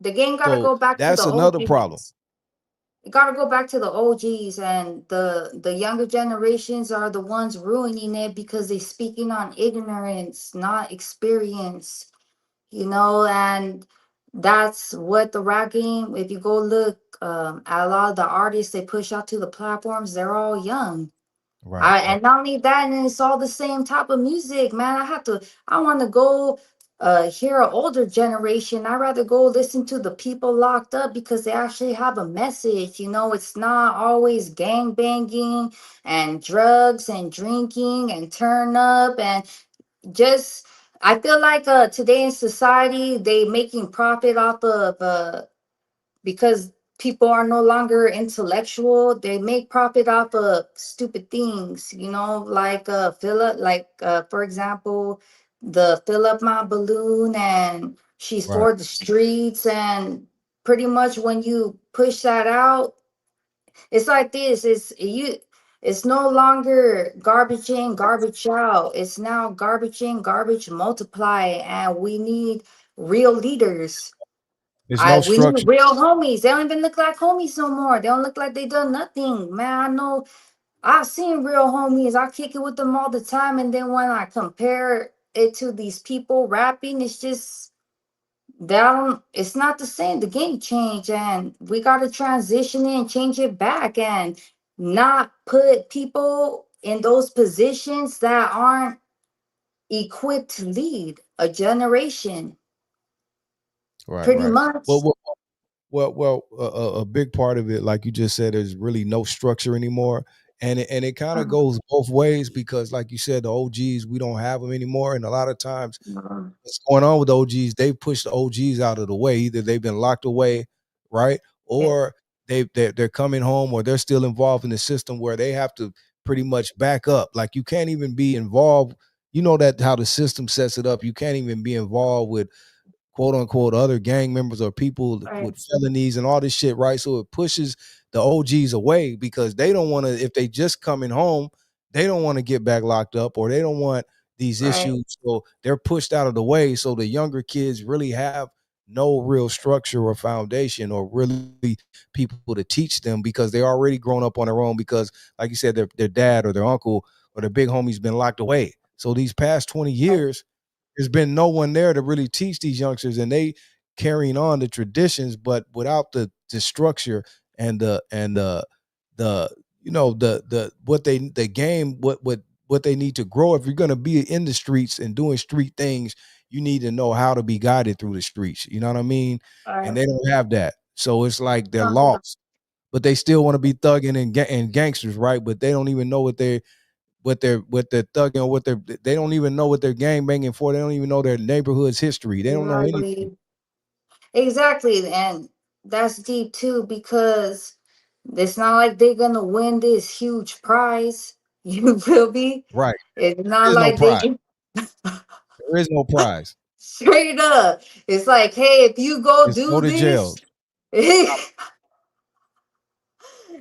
Speaker 4: The game got to
Speaker 1: So
Speaker 4: go back to
Speaker 1: that's
Speaker 4: the
Speaker 1: another problem.
Speaker 4: OGs. You got to go back to the OGs, and the younger generations are the ones ruining it because they speaking on ignorance, not experience. And that's what the rap game. If you go look at a lot of the artists they push out to the platforms, they're all young.
Speaker 1: Right.
Speaker 4: And not only that, and it's all the same type of music, man. I want to go hear an older generation. I'd rather go listen to the people locked up because they actually have a message. It's not always gang banging and drugs and drinking and turn up and just. I feel like today in society they making profit off of because people are no longer intellectual. They make profit off of stupid things, like fill up, like for example, the fill up my balloon, and she's
Speaker 1: Right.
Speaker 4: for the streets. And pretty much when you push that out, it's like this. It's no longer garbage in, garbage out. It's now garbage in, garbage multiply, and we need real leaders.
Speaker 1: There's no
Speaker 4: We need
Speaker 1: structure.
Speaker 4: real homies. They don't even look like homies no more. They don't look like they done nothing. Man, I know I've seen real homies. I kick it with them all the time. And then when I compare it to these people rapping, it's just it's not the same. The game changed, and we gotta transition it and change it back and not put people in those positions that aren't equipped to lead a generation.
Speaker 1: Right.
Speaker 4: Pretty
Speaker 1: Right. Well,
Speaker 4: much.
Speaker 1: well, a big part of it, like you just said, there's really no structure anymore, and it kind of goes both ways because, like you said, the OGs, we don't have them anymore, and a lot of times what's going on with OGs, they push the OGs out of the way. Either they've been locked away, right, or they're coming home, or they're still involved in the system where they have to pretty much back up. Like you can't even be involved. You know that how the system sets it up. You can't even be involved with quote unquote other gang members or people
Speaker 4: Right,
Speaker 1: with felonies and all this shit, right? So it pushes the OGs away because they don't want to, if they just coming home, they don't want to get back locked up or they don't want these
Speaker 4: right,
Speaker 1: issues. So they're pushed out of the way. So the younger kids really have no real structure or foundation or really people to teach them because they already grown up on their own because like you said, their dad or their uncle or their big homie's been locked away. So these past 20
Speaker 4: right,
Speaker 1: years, there's been no one there to really teach these youngsters and they carrying on the traditions but without the structure and the the what they the game what they need to grow. If you're going to be in the streets and doing street things, you need to know how to be guided through the streets, you know what I mean? And
Speaker 4: right.
Speaker 1: they don't have that, so it's like they're
Speaker 4: No, they don't.
Speaker 1: lost, but they still want to be thugging and gangsters, right? But they don't even know what they're thugging or they don't even know what they're gang banging for. They don't even know their neighborhood's history. They don't know anything.
Speaker 4: Exactly. Exactly. And that's deep too, because it's not like they're gonna win this huge prize. You feel me?
Speaker 1: Right.
Speaker 4: It's
Speaker 1: There
Speaker 4: not
Speaker 1: is no
Speaker 4: like they
Speaker 1: prize.
Speaker 4: can
Speaker 1: There is no prize.
Speaker 4: straight up. It's like, hey, if you go
Speaker 1: It's go
Speaker 4: do
Speaker 1: to jail.
Speaker 4: this,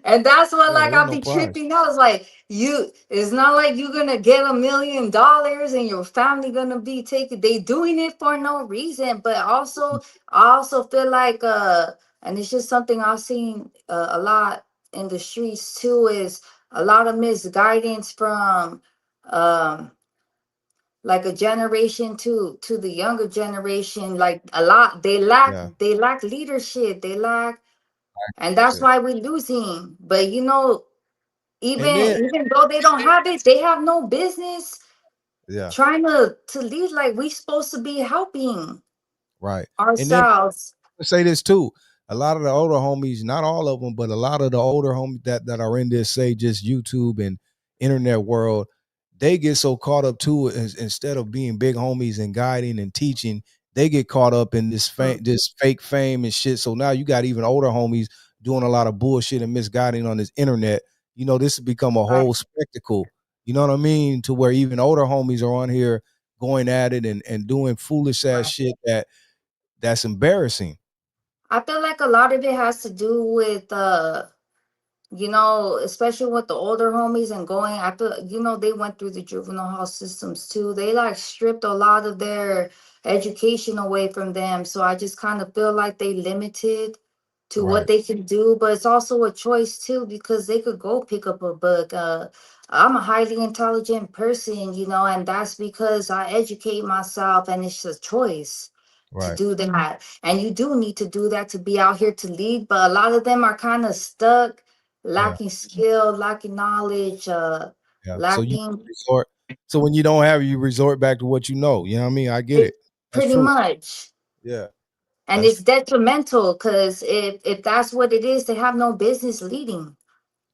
Speaker 4: and that's what
Speaker 1: Yeah,
Speaker 4: like
Speaker 1: there's
Speaker 4: I'll
Speaker 1: no
Speaker 4: be
Speaker 1: prize.
Speaker 4: tripping out. It's like it's not like you're gonna get $1 million and your family gonna be taken. They doing it for no reason. But also I also feel like and it's just something I've seen a lot in the streets too, is a lot of misguidance from um like a generation to the younger generation. Like a lot
Speaker 1: Yeah.
Speaker 4: they lack leadership. They lack, and that's
Speaker 1: Shit.
Speaker 4: why we're losing. But
Speaker 1: And then
Speaker 4: even though they don't have it, they have no business
Speaker 1: yeah,
Speaker 4: trying to lead. Like we supposed to be helping
Speaker 1: right. And then
Speaker 4: ourselves.
Speaker 1: say this too. A lot of the older homies, not all of them, but a lot of the older homies that are in this, say, just YouTube and internet world, they get so caught up too. Instead of being big homies and guiding and teaching, they get caught up in this fake fame and shit. So now you got even older homies doing a lot of bullshit and misguiding on this internet. You know, this has become a
Speaker 4: Right.
Speaker 1: whole spectacle. You know what I mean? To where even older homies are on here going at it and doing foolish ass
Speaker 4: Right.
Speaker 1: shit that's embarrassing.
Speaker 4: I feel like a lot of it has to do with especially with the older homies and going, I feel, they went through the juvenile hall systems too. They like stripped a lot of their education away from them. So I just kind of feel like they limited to what
Speaker 1: Right,
Speaker 4: they can do, but it's also a choice too, because they could go pick up a book. I'm a highly intelligent person, and that's because I educate myself and it's a choice to
Speaker 1: right.
Speaker 4: do that. And you do need to do that to be out here to lead, but a lot of them are kind of stuck,
Speaker 1: Yeah,
Speaker 4: lacking skill, lacking knowledge,
Speaker 1: yeah. So you
Speaker 4: lacking
Speaker 1: resort. So when you don't have it, you resort back to what you know. You know what I mean? I get
Speaker 4: it
Speaker 1: it. That's
Speaker 4: pretty
Speaker 1: true.
Speaker 4: much.
Speaker 1: Yeah,
Speaker 4: And
Speaker 1: that's
Speaker 4: it's detrimental because if that's what it is, they have no business leading.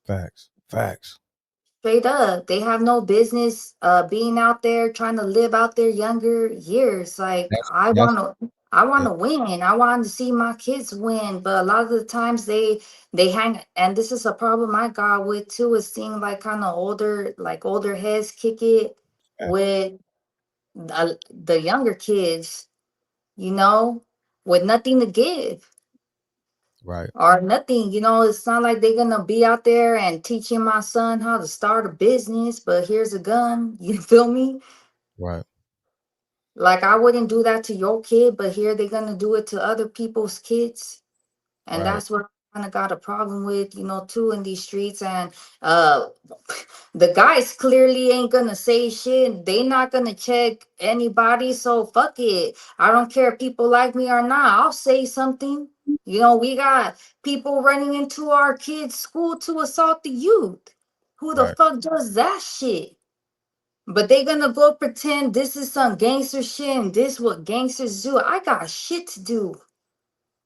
Speaker 1: facts. Facts.
Speaker 4: Straight up, they have no business being out there trying to live out their younger years. Like
Speaker 1: That's
Speaker 4: I want
Speaker 1: yeah,
Speaker 4: to win. I want to see my kids win, but a lot of the times they hang. And this is a problem I got with too, is seeing like kind of older heads kick it
Speaker 1: yeah.
Speaker 4: with the younger kids, you know, with nothing to give
Speaker 1: Right,
Speaker 4: or nothing. It's not like they're gonna be out there and teaching my son how to start a business, but here's a gun. You feel me?
Speaker 1: right,
Speaker 4: Like I wouldn't do that to your kid, but here they're gonna do it to other people's kids. And
Speaker 1: right,
Speaker 4: that's what I kind of got a problem with, too, in these streets. And uh the guys clearly ain't gonna say shit. They not gonna check anybody. So fuck it. I don't care if people like me or not. I'll say something. We got people running into our kids' school to assault the youth. Who the
Speaker 1: right.
Speaker 4: fuck does that shit? But they gonna go pretend this is some gangster shit and this what gangsters do. I got shit to do.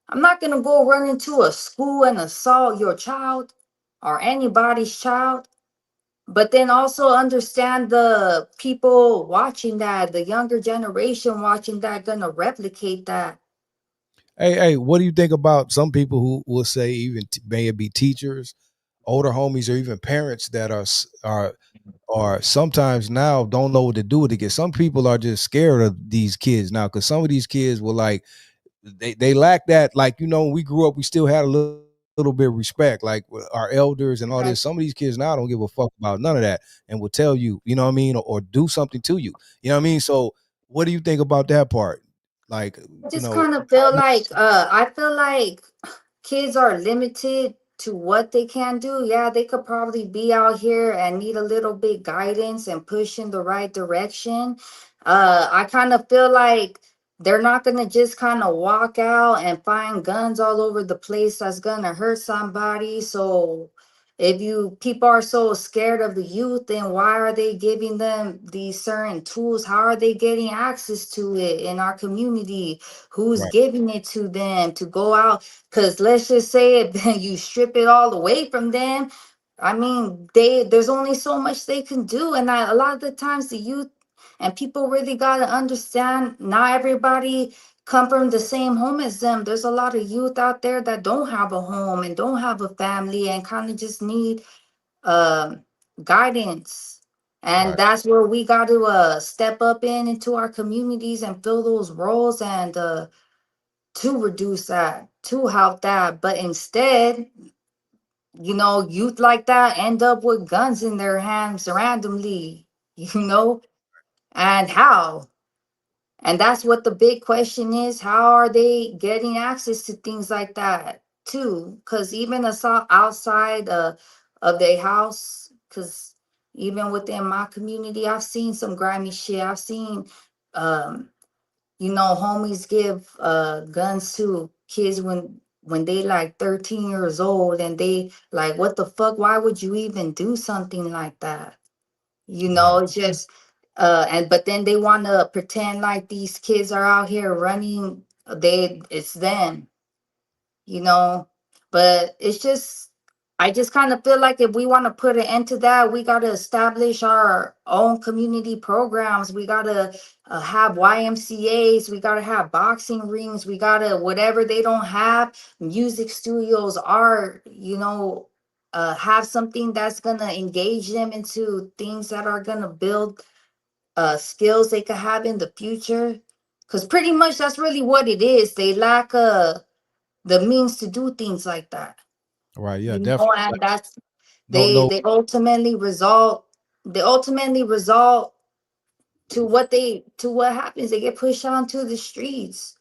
Speaker 4: I'm not gonna go run into a school and assault your child or anybody's child. But then also understand the people watching that, the younger generation watching that, gonna replicate that.
Speaker 1: Hey, what do you think about some people who will say even may it be teachers, older homies, or even parents that are sometimes now don't know what to do with it? Because some people are just scared of these kids now. Because some of these kids will like they lack that. Like when we grew up, we still had a little bit of respect, like with our elders and all
Speaker 4: Right.
Speaker 1: this. Some of these kids now don't give a fuck about none of that, and will tell you, you know what I mean, or do something to you. You know what I mean? So, what do you think about that part? Like,
Speaker 4: I
Speaker 1: you
Speaker 4: just
Speaker 1: know,
Speaker 4: kind of feel like I feel like kids are limited to what they can do. Yeah, they could probably be out here and need a little bit guidance and push in the right direction. I kind of feel like they're not gonna just kind of walk out and find guns all over the place that's gonna hurt somebody. So if you people are so scared of the youth, then why are they giving them these certain tools? How are they getting access to it in our community? Who's
Speaker 1: right,
Speaker 4: giving it to them to go out? Because let's just say it, then you strip it all away from them. I mean, there's only so much they can do, and a lot of the times the youth and people really gotta understand. Not everybody come from the same home as them. There's a lot of youth out there that don't have a home and don't have a family and kind of just need um guidance. And
Speaker 1: right.
Speaker 4: that's where we got to step up into our communities and fill those roles and to reduce that, to help that. But instead, youth like that end up with guns in their hands randomly, you know? And how? And that's what the big question is. How are they getting access to things like that too? Because even outside of their house, because even within my community, I've seen some grimy shit. I've seen um homies give guns to kids when when they like 13 years old, and they like, what the fuck, why would you even do something like that? You know,
Speaker 1: Right.
Speaker 4: it's just and but then they want to pretend like these kids are out here running, it's them, you know. But it's just, I just kind of feel like if we want to put an end to that, we got to establish our own community programs. We got to have YMCA's, we got to have boxing rings, we got to, whatever they don't have, music studios, art, you know, have something that's going to engage them into things that are going to build skills they could have in the future. Because pretty much that's really what it is. They lack the means to do things like that,
Speaker 1: Right. Yeah,
Speaker 4: you know,
Speaker 1: definitely.
Speaker 4: and that's,
Speaker 1: No, no.
Speaker 4: they ultimately result to what happens. They get pushed onto the streets,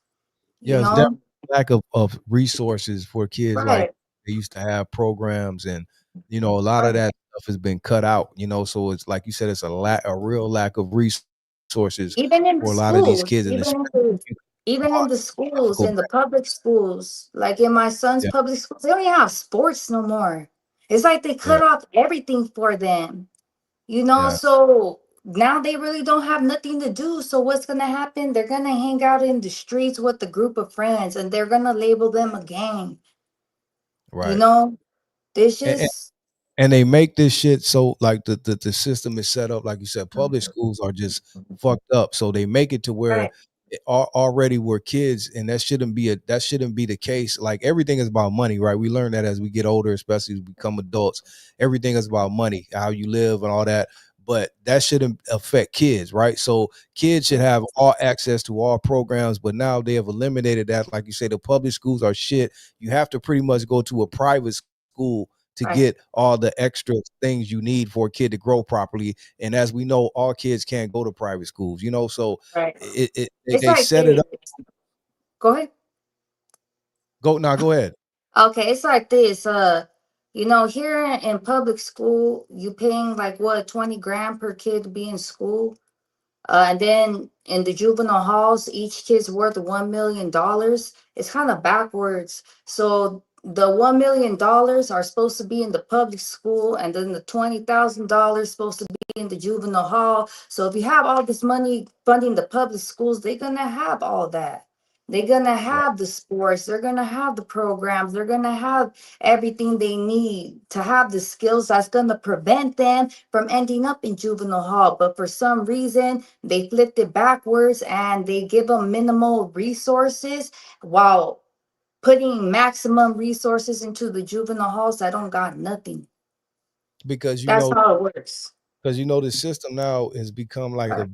Speaker 4: you
Speaker 1: Yeah, it's definitely
Speaker 4: know.
Speaker 1: lack of resources for kids. Like
Speaker 4: Right,
Speaker 1: they used to have programs, and a lot of
Speaker 4: right.
Speaker 1: that stuff has been cut out. So it's like you said, it's a real lack of resources
Speaker 4: Even in
Speaker 1: for
Speaker 4: the
Speaker 1: a lot of these
Speaker 4: schools,
Speaker 1: kids, and especially
Speaker 4: even in
Speaker 1: hard,
Speaker 4: the schools,
Speaker 1: difficult.
Speaker 4: in the public schools, like in my son's
Speaker 1: Yeah,
Speaker 4: public schools, they don't even have sports no more. It's like they
Speaker 1: yeah,
Speaker 4: cut off everything for them, you know.
Speaker 1: yeah.
Speaker 4: So now they really don't have nothing to do. So what's gonna happen? They're gonna hang out in the streets with a group of friends, and they're gonna label them a gang. You
Speaker 1: Right.
Speaker 4: know, this
Speaker 1: And,
Speaker 4: just
Speaker 1: and they make this shit so like the system is set up like you said. Public schools are just fucked up, so they make it to where
Speaker 4: right,
Speaker 1: already we're kids, and that shouldn't be the case. Like everything is about money, right? We learn that as we get older, especially as we become adults. Everything is about money, how you live and all that, but that shouldn't affect kids, right? So kids should have all access to all programs, but now they have eliminated that. Like you say, the public schools are shit. You have to pretty much go to a private school to
Speaker 4: right,
Speaker 1: get all the extra things you need for a kid to grow properly. And as we know, all kids can't go to private schools, so
Speaker 4: right. It's
Speaker 1: they
Speaker 4: like
Speaker 1: set it
Speaker 4: this.
Speaker 1: up.
Speaker 4: Go ahead.
Speaker 1: Go ahead.
Speaker 4: Okay, it's like this. You know, here in public school, you paying like what, 20 grand per kid to be in school. And then in the juvenile halls, each kid's worth $1 million. It's kind of backwards. So the $1 million are supposed to be in the public school, and then the $20,000 supposed to be in the juvenile hall. So if you have all this money funding the public schools, they're gonna have all that. They're gonna
Speaker 1: Right.
Speaker 4: have the sports, they're gonna have the programs, they're gonna have everything they need to have the skills that's gonna prevent them from ending up in juvenile hall. But for some reason, they flipped it backwards and they give them minimal resources while putting maximum resources into the juvenile halls that don't got nothing.
Speaker 1: Because
Speaker 4: That's how it works.
Speaker 1: the system now has become like
Speaker 4: Right,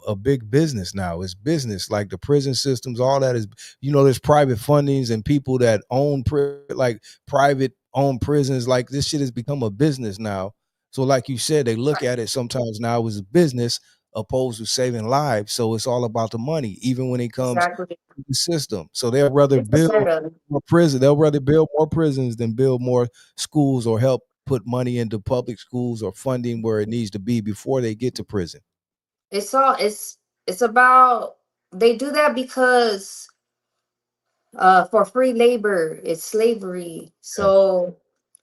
Speaker 1: a big business now. It's business, like the prison systems, all that is, there's private fundings and people that own like private owned prisons. Like this shit has become a business now. So like you said, they look
Speaker 4: right.
Speaker 1: at it sometimes now as a business opposed to saving lives. So it's all about the money, even when it comes
Speaker 4: Exactly.
Speaker 1: to the system. So they'll rather
Speaker 4: It's a
Speaker 1: build
Speaker 4: setup.
Speaker 1: more prison. They'll rather build more prisons than build more schools or help put money into public schools or funding where it needs to be before they get to prison.
Speaker 4: It's all it's about, they do that because for free labor, it's slavery.
Speaker 1: Yeah,
Speaker 4: So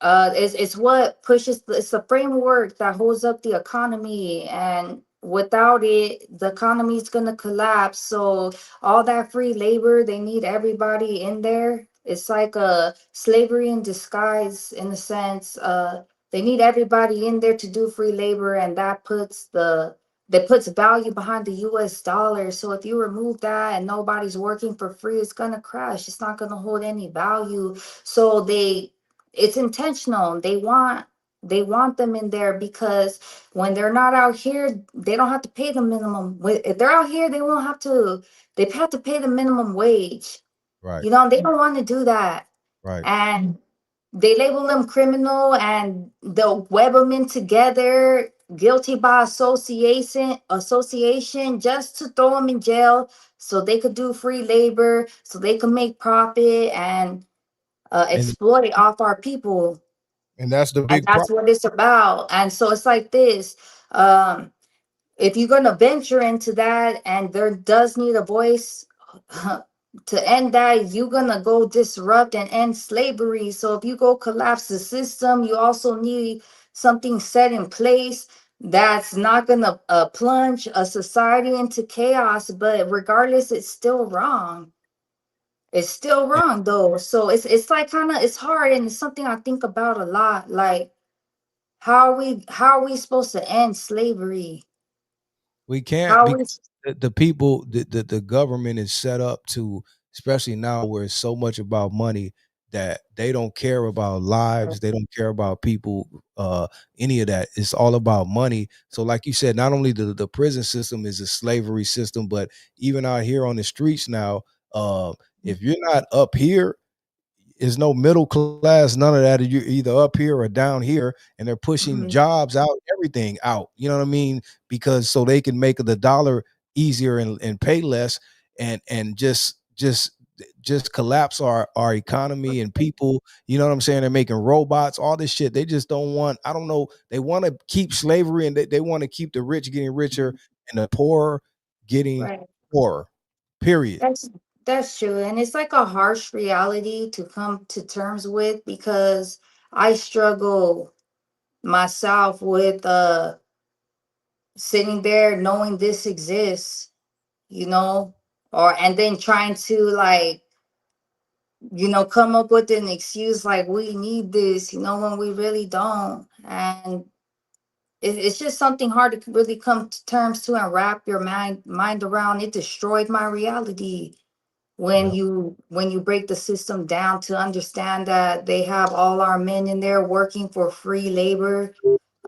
Speaker 4: it's what pushes it's the framework that holds up the economy, and without it the economy is going to collapse. So all that free labor, they need everybody in there. It's like a slavery in disguise, in a sense. They need everybody in there to do free labor, and that puts value behind the US dollar. So if you remove that and nobody's working for free, it's gonna crash. It's not gonna hold any value. So it's intentional. They want them in there because when they're not out here, they don't have to pay the minimum. If they're out here, they have to pay the minimum wage.
Speaker 1: right,
Speaker 4: You know, they don't want to do that.
Speaker 1: right.
Speaker 4: And they label them criminal, and they'll web them in together, guilty by association, just to throw them in jail so they could do free labor, so they could make profit and
Speaker 1: And
Speaker 4: exploit off our people.
Speaker 1: that's the
Speaker 4: And
Speaker 1: big
Speaker 4: that's
Speaker 1: problem.
Speaker 4: what it's about. And so it's like this. um if you're going to venture into that, and there does need a voice, to end that, you're gonna go disrupt and end slavery. So if you go collapse the system, you also need something set in place that's not gonna plunge a society into chaos. But regardless, it's still wrong. It's still wrong though. So it's like kind of it's hard, and it's something I think about a lot. Like how are we supposed to end slavery?
Speaker 1: We can't
Speaker 4: How we
Speaker 1: because the people, the government is set up to, especially now where it's so much about money that they don't care about lives, they don't care about people, any of that. It's all about money. So, like you said, not only the prison system is a slavery system, but even out here on the streets now, if you're not up here, is no middle class, none of that. You're either up here or down here, and they're pushing
Speaker 4: Mhm.
Speaker 1: jobs out, everything out. You know what I mean? Because so they can make the dollar easier and pay less, and just collapse our economy and people. You know what I'm saying? They're making robots, all this shit. They just don't want. I don't know. They want to keep slavery, and they want to keep the rich getting richer and the poor getting
Speaker 4: Right.
Speaker 1: poorer. Period.
Speaker 4: That's true. And it's like a harsh reality to come to terms with, because I struggle myself with sitting there knowing this exists, you know, or and then trying to like, come up with an excuse like we need this, when we really don't. And it's just something hard to really come to terms to and wrap your mind around. It destroyed my reality
Speaker 1: Yeah.
Speaker 4: when you break the system down to understand that they have all our men in there working for free labor,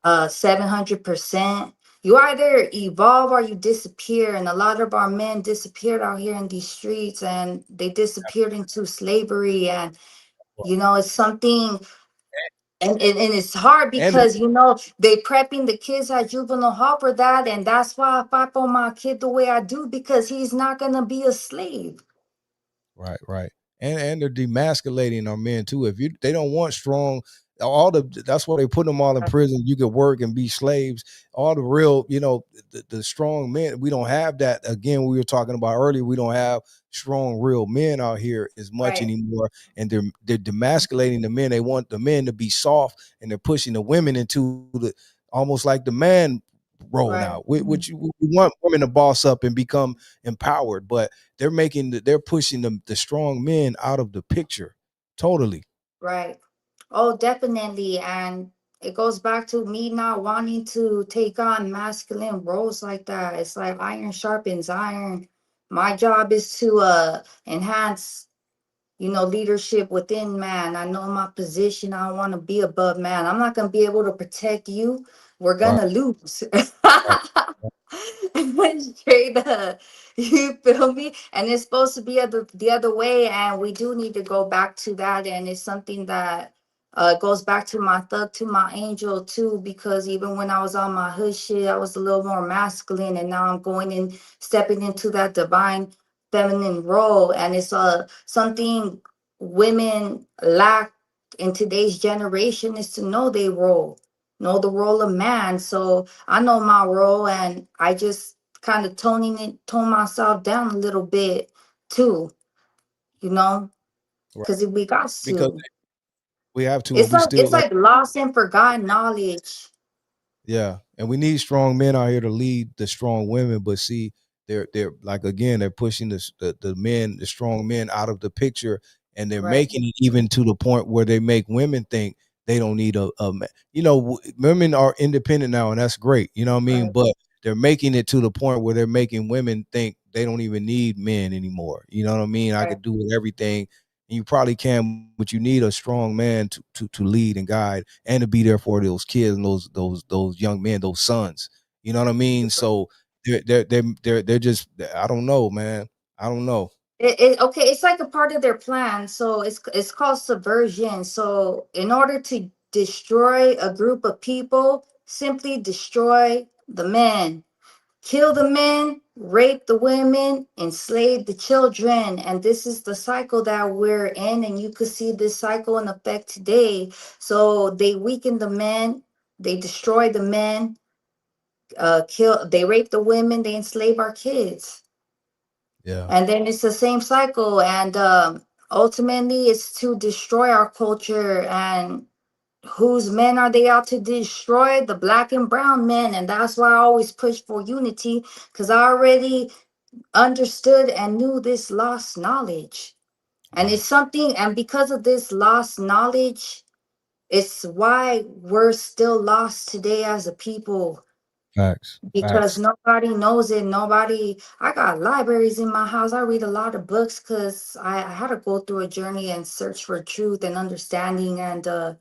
Speaker 4: 700%. You either evolve or you disappear, and a lot of our men disappeared out here in these streets, and they disappeared into slavery. And it's something, and it's hard
Speaker 1: And
Speaker 4: because they prepping the kids at juvenile hall for that, and that's why I fight for my kid the way I do, because he's not gonna be a slave.
Speaker 1: right, right. And they're demasculating our men too. If you they don't want strong, that's why they put them all in prison. You could work and be slaves. All the real, the strong men. We don't have that. Again, we were talking about earlier. We don't have strong, real men out here as much
Speaker 4: Right.
Speaker 1: anymore. And they're demasculating the men. They want the men to be soft, and they're pushing the women into the almost like the man role
Speaker 4: Right.
Speaker 1: now. Which we want women to boss up and become empowered, but they're pushing the strong men out of the picture totally.
Speaker 4: Right. Oh, definitely. And it goes back to me not wanting to take on masculine roles like that. It's like iron sharpens iron. My job is to enhance, leadership within man. I know my position. I want to be above man. I'm not gonna be able to protect you. We're
Speaker 1: Right,
Speaker 4: gonna lose.
Speaker 1: right,
Speaker 4: Straight up. You feel me? And it's supposed to be the other way. And we do need to go back to that. And it's something that goes back to my thug to my angel too, because even when I was on my hood shit, I was a little more masculine. And now I'm going in, stepping into that divine feminine role. And it's something women lack in today's generation, is to know their role, know the role of man. So I know my role, and I just kind of tone myself down a little bit too, you know,
Speaker 1: right.
Speaker 4: because we got
Speaker 1: Because
Speaker 4: to.
Speaker 1: we have to, and
Speaker 4: It's
Speaker 1: we
Speaker 4: like
Speaker 1: still
Speaker 4: it's
Speaker 1: like,
Speaker 4: like lost and forgotten knowledge.
Speaker 1: yeah, and we need strong men out here to lead the strong women. But see, they're like again, they're pushing the men, the strong men, out of the picture, and they're
Speaker 4: Right,
Speaker 1: making it even to the point where they make women think they don't need women are independent now, and that's great. You know what I mean?
Speaker 4: right,
Speaker 1: But they're making it to the point where they're making women think they don't even need men anymore. You know what I mean? I
Speaker 4: right,
Speaker 1: could do everything, and you probably can, but you need a strong man to lead and guide and to be there for those kids and those young men, those sons. You know what I mean? So they're just, I don't know, man. I don't know.
Speaker 4: okay, it's like a part of their plan. So it's called subversion. So in order to destroy a group of people, simply destroy the men. Kill the men, rape the women, enslave the children. And this is the cycle that we're in. And you could see this cycle in effect today. So they weaken the men, they destroy the men, they rape the women, they enslave our kids.
Speaker 1: Yeah.
Speaker 4: And then it's the same cycle. And ultimately, it's to destroy our culture. And whose men are they out to destroy? The black and brown men. And that's why I always push for unity, because I already understood and knew this lost knowledge. And
Speaker 1: Right.
Speaker 4: it's something, and because of this lost knowledge, it's why we're still lost today as a people,
Speaker 1: Facts.
Speaker 4: because
Speaker 1: Facts.
Speaker 4: nobody knows it. Nobody, I got libraries in my house. I read a lot of books because I had to go through a journey and search for truth and understanding, and to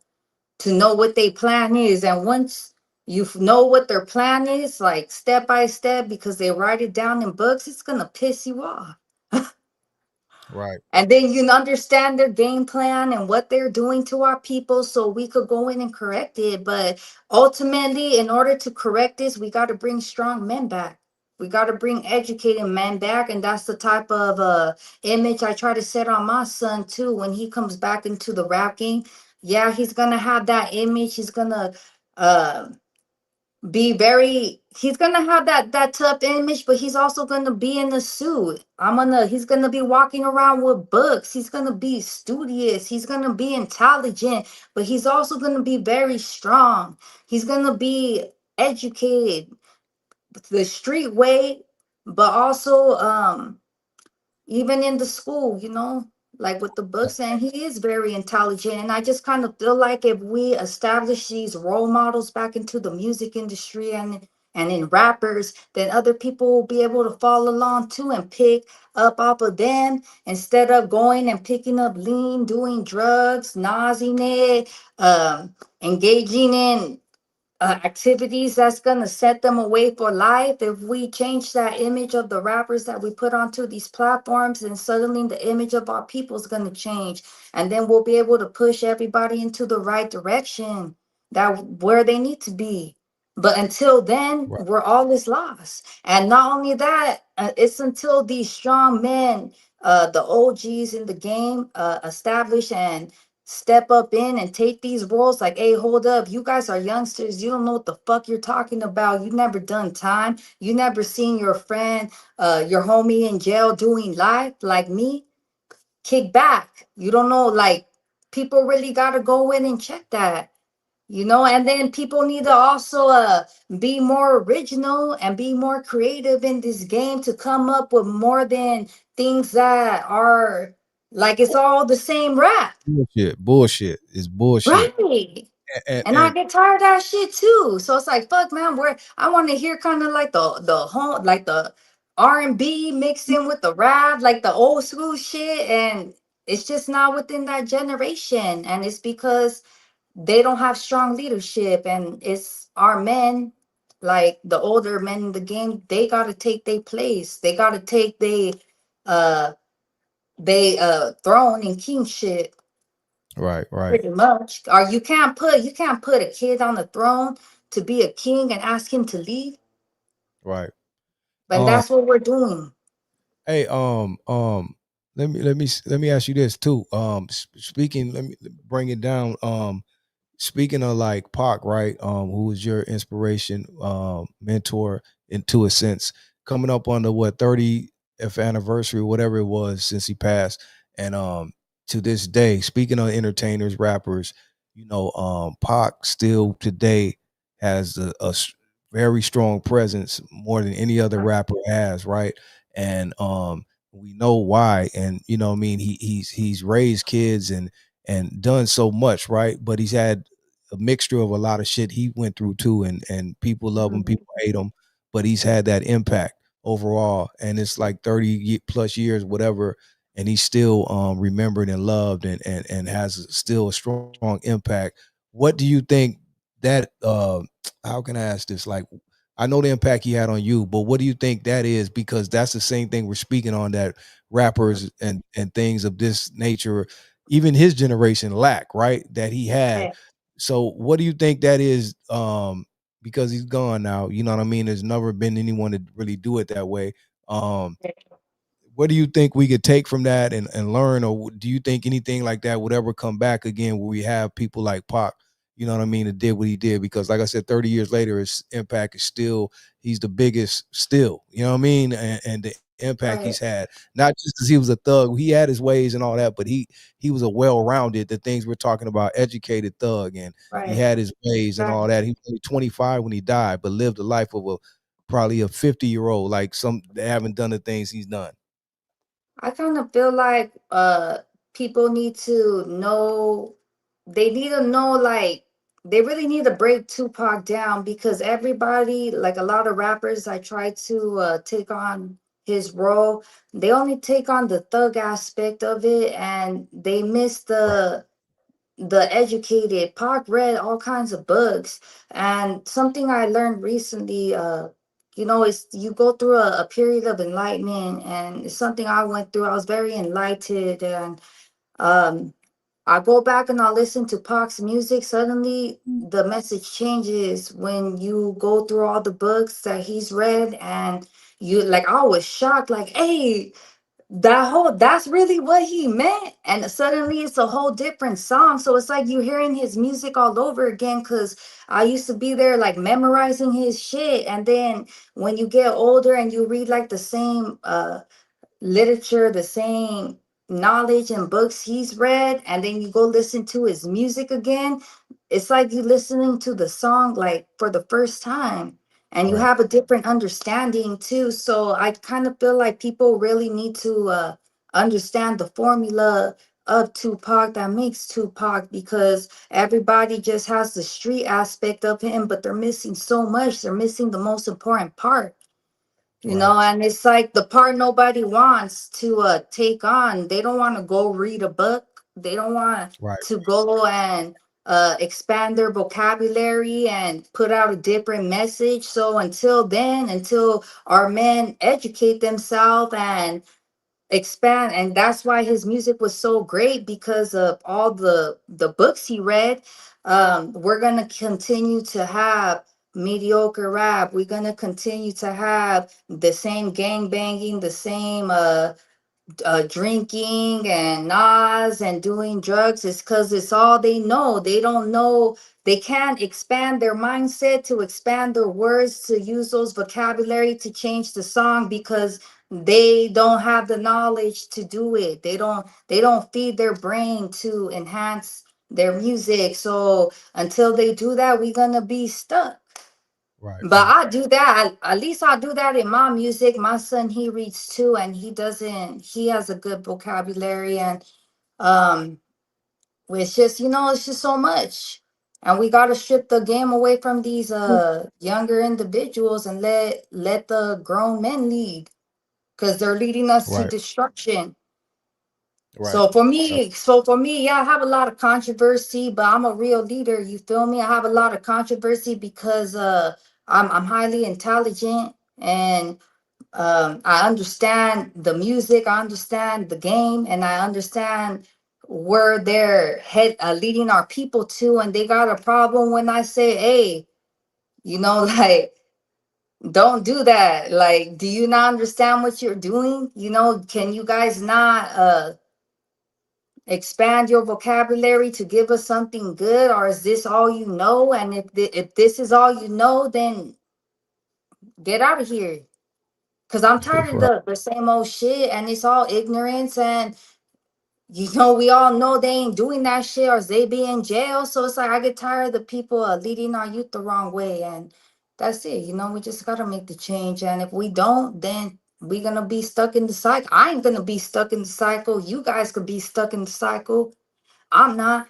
Speaker 4: know what their plan is. And once you know what their plan is, like step by step, because they write it down in books, it's gonna piss you off.
Speaker 1: Right.
Speaker 4: And then you understand their game plan and what they're doing to our people, so we could go in and correct it. But ultimately, in order to correct this, we got to bring strong men back. We got to bring educated men back. And that's the type of image I try to set on my son too when he comes back into the rap game. Yeah, he's going to have that image. He's going to uh, be very, he's gonna have that tough image, but he's also gonna be in the suit. He's gonna be walking around with books. He's gonna be studious. He's gonna be intelligent, but he's also gonna be very strong. He's gonna be educated the street way, but also even in the school, like with the books, and he is very intelligent. And I just kind of feel like if we establish these role models back into the music industry and in rappers, then other people will be able to follow along too and pick up off of them, instead of going and picking up lean, doing drugs, nosing it, engaging in activities that's going to set them away for life. If we change that image of the rappers that we put onto these platforms, then suddenly the image of our people is going to change. And then we'll be able to push everybody into the right direction, that where they need to be. But until then,
Speaker 1: Right.
Speaker 4: we're always lost. And not only that, it's until these strong men, the OGs in the game, establish and step up in and take these roles. Like, hey, hold up, you guys are youngsters, you don't know what the fuck you're talking about. You never done time, you never seen your friend, your homie in jail doing life like me. Kick back, you don't know. Like, people really got to go in and check that. And then people need to also be more original and be more creative in this game, to come up with more than things that are like it's all the same rap.
Speaker 1: Bullshit. Bullshit. It's bullshit.
Speaker 4: Right. And I
Speaker 1: And
Speaker 4: get tired of that shit too. So it's like, fuck, man, where I want to hear kind of like the home, like the R&B mixed in with the rap, like the old school shit. And it's just not within that generation. And it's because they don't have strong leadership. And it's our men, like the older men in the game, they gotta take their place. They gotta take uh throne and kingship.
Speaker 1: right. Right.
Speaker 4: Pretty much. Or you can't put a kid on the throne to be a king and ask him to leave.
Speaker 1: Right.
Speaker 4: But
Speaker 1: Um.
Speaker 4: that's what we're doing.
Speaker 1: Hey. Let me ask you this too. Speaking. Let me bring it down. Speaking of like Pac, right? Who was your inspiration, mentor, into a sense, coming up on the what 30th anniversary, whatever it was since he passed, and to this day, speaking of entertainers, rappers, Pac still today has very strong presence, more than any other rapper has, right? And we know why, and what I mean, he's raised kids and done so much, right? But he's had a mixture of a lot of shit he went through too, and people love him,
Speaker 4: Mhm.
Speaker 1: people hate him, but he's had that impact overall, and it's like 30 plus years, whatever, and he's still remembered and loved, and has still a strong impact. What do you think that? How can I ask this? Like, I know the impact he had on you, but what do you think that is? Because that's the same thing we're speaking on, that rappers and things of this nature, even his generation, lack, right? That he had.
Speaker 4: Yeah.
Speaker 1: So what do you think that is? Because he's gone now, you know what I mean? There's never been anyone to really do it that way. Um, what do you think we could take from that and learn, or do you think anything like that would ever come back again, where we have people like Pac, you know what I mean, that did what he did? Because like I said, 30 years later, his impact is still, he's the biggest still, you know what I mean? And the impact he's
Speaker 4: Right,
Speaker 1: had. Not just because he was a thug, he had his ways and all that, but he was a well-rounded, the things we're talking about, educated thug, and he
Speaker 4: right.
Speaker 1: had his ways and all
Speaker 4: Exactly.
Speaker 1: that. He was only 25 when he died, but lived a life of a probably a 50-year-old, like some they haven't done the things he's done.
Speaker 4: I kind of feel like people need to know, they need to know, like, they really need to break Tupac down, because everybody, like a lot of rappers I try to take on his role, they only take on the thug aspect of it, and they miss
Speaker 1: Right,
Speaker 4: the educated. Pac read all kinds of books, and something I learned recently, is you go through a period of enlightenment, and it's something I went through. I was very enlightened, and um, I go back and I listen to Pac's music. Suddenly, the message changes when you go through all the books that he's read, and you like, I was shocked, like, hey, that's really what he meant, and suddenly it's a whole different song. So it's like you're hearing his music all over again, because I used to be there like memorizing his shit, and then when you get older and you read like the same literature, the same knowledge and books he's read, and then you go listen to his music again, it's like you listening to the song like for the first time, and you
Speaker 1: right,
Speaker 4: have a different understanding too. So I kind of feel like people really need to understand the formula of Tupac that makes Tupac, because everybody just has the street aspect of him, but they're missing so much. They're missing the most important part,
Speaker 1: right,
Speaker 4: and it's like the part nobody wants to take on. They don't want to go read a book. They don't want
Speaker 1: right,
Speaker 4: to go and expand their vocabulary and put out a different message. So until then, until our men educate themselves and expand, and that's why his music was so great, because of all the books he read. We're gonna continue to have mediocre rap. We're gonna continue to have the same gang banging, the same drinking and Nas and doing drugs. Is because it's all they know. They don't know, they can't expand their mindset to expand their words, to use those vocabulary to change the song, because they don't have the knowledge to do it. They don't feed their brain to enhance their music. So until they do that, we're gonna be stuck.
Speaker 1: right,
Speaker 4: But
Speaker 1: right,
Speaker 4: I do that. At least I do that in my music. My son, he reads too, and he has a good vocabulary. And um, it's just, it's just so much. And we gotta strip the game away from these younger individuals, and let the grown men lead, because they're leading us to
Speaker 1: right,
Speaker 4: destruction.
Speaker 1: right.
Speaker 4: So for me, yeah, I have a lot of controversy, but I'm a real leader. You feel me? I have a lot of controversy because I'm highly intelligent, and I understand the music, I understand the game, and I understand where they're leading our people to. And they got a problem when I say, hey, like, don't do that. Like, do you not understand what you're doing? Can you guys not expand your vocabulary to give us something good, or is this all you know? And if this is all you know, then get out of here, because I'm tired of
Speaker 1: Right,
Speaker 4: the same old shit, and it's all ignorance. And we all know they ain't doing that shit, or they be in jail. So it's like I get tired of the people leading our youth the wrong way. And that's it. We just gotta make the change, and if we don't, then we're gonna be stuck in the cycle. I ain't gonna be stuck in the cycle. You guys could be stuck in the cycle. I'm not.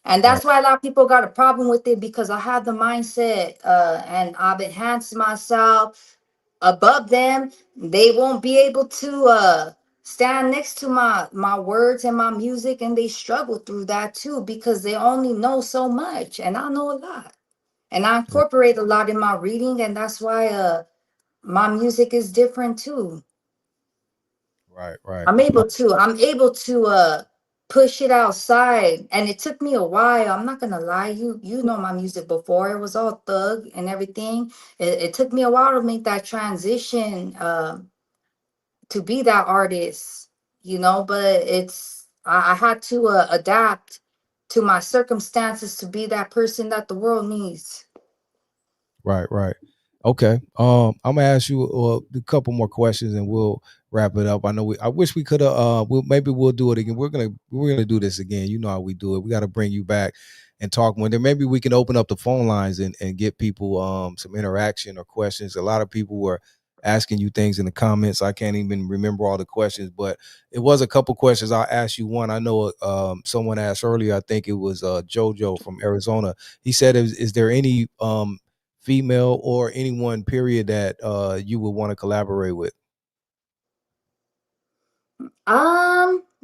Speaker 4: And
Speaker 1: right,
Speaker 4: that's why a lot of people got a problem with it, because I have the mindset, and I've enhanced myself above them. They won't be able to stand next to my words and my music, and they struggle through that too, because they only know so much, and I know a lot. And I
Speaker 1: right,
Speaker 4: incorporate a lot in my reading, and that's why my music is different too.
Speaker 1: right, right.
Speaker 4: I'm able to push it outside, and it took me a while. I'm not gonna lie, you know my music before, it was all thug and everything. It took me a while to make that transition, to be that artist, but I had to adapt to my circumstances to be that person that the world needs.
Speaker 1: Right, right. Okay. I'm gonna ask you a couple more questions, and we'll wrap it up. I know I wish we could have. Maybe we'll do it again. We're gonna do this again. You know how we do it. We got to bring you back and talk more. Then maybe we can open up the phone lines and get people some interaction or questions. A lot of people were asking you things in the comments. I can't even remember all the questions, but it was a couple questions. I'll ask you one. I know someone asked earlier. I think it was JoJo from Arizona. He said, "Is there any female or anyone period that you would want to collaborate with?"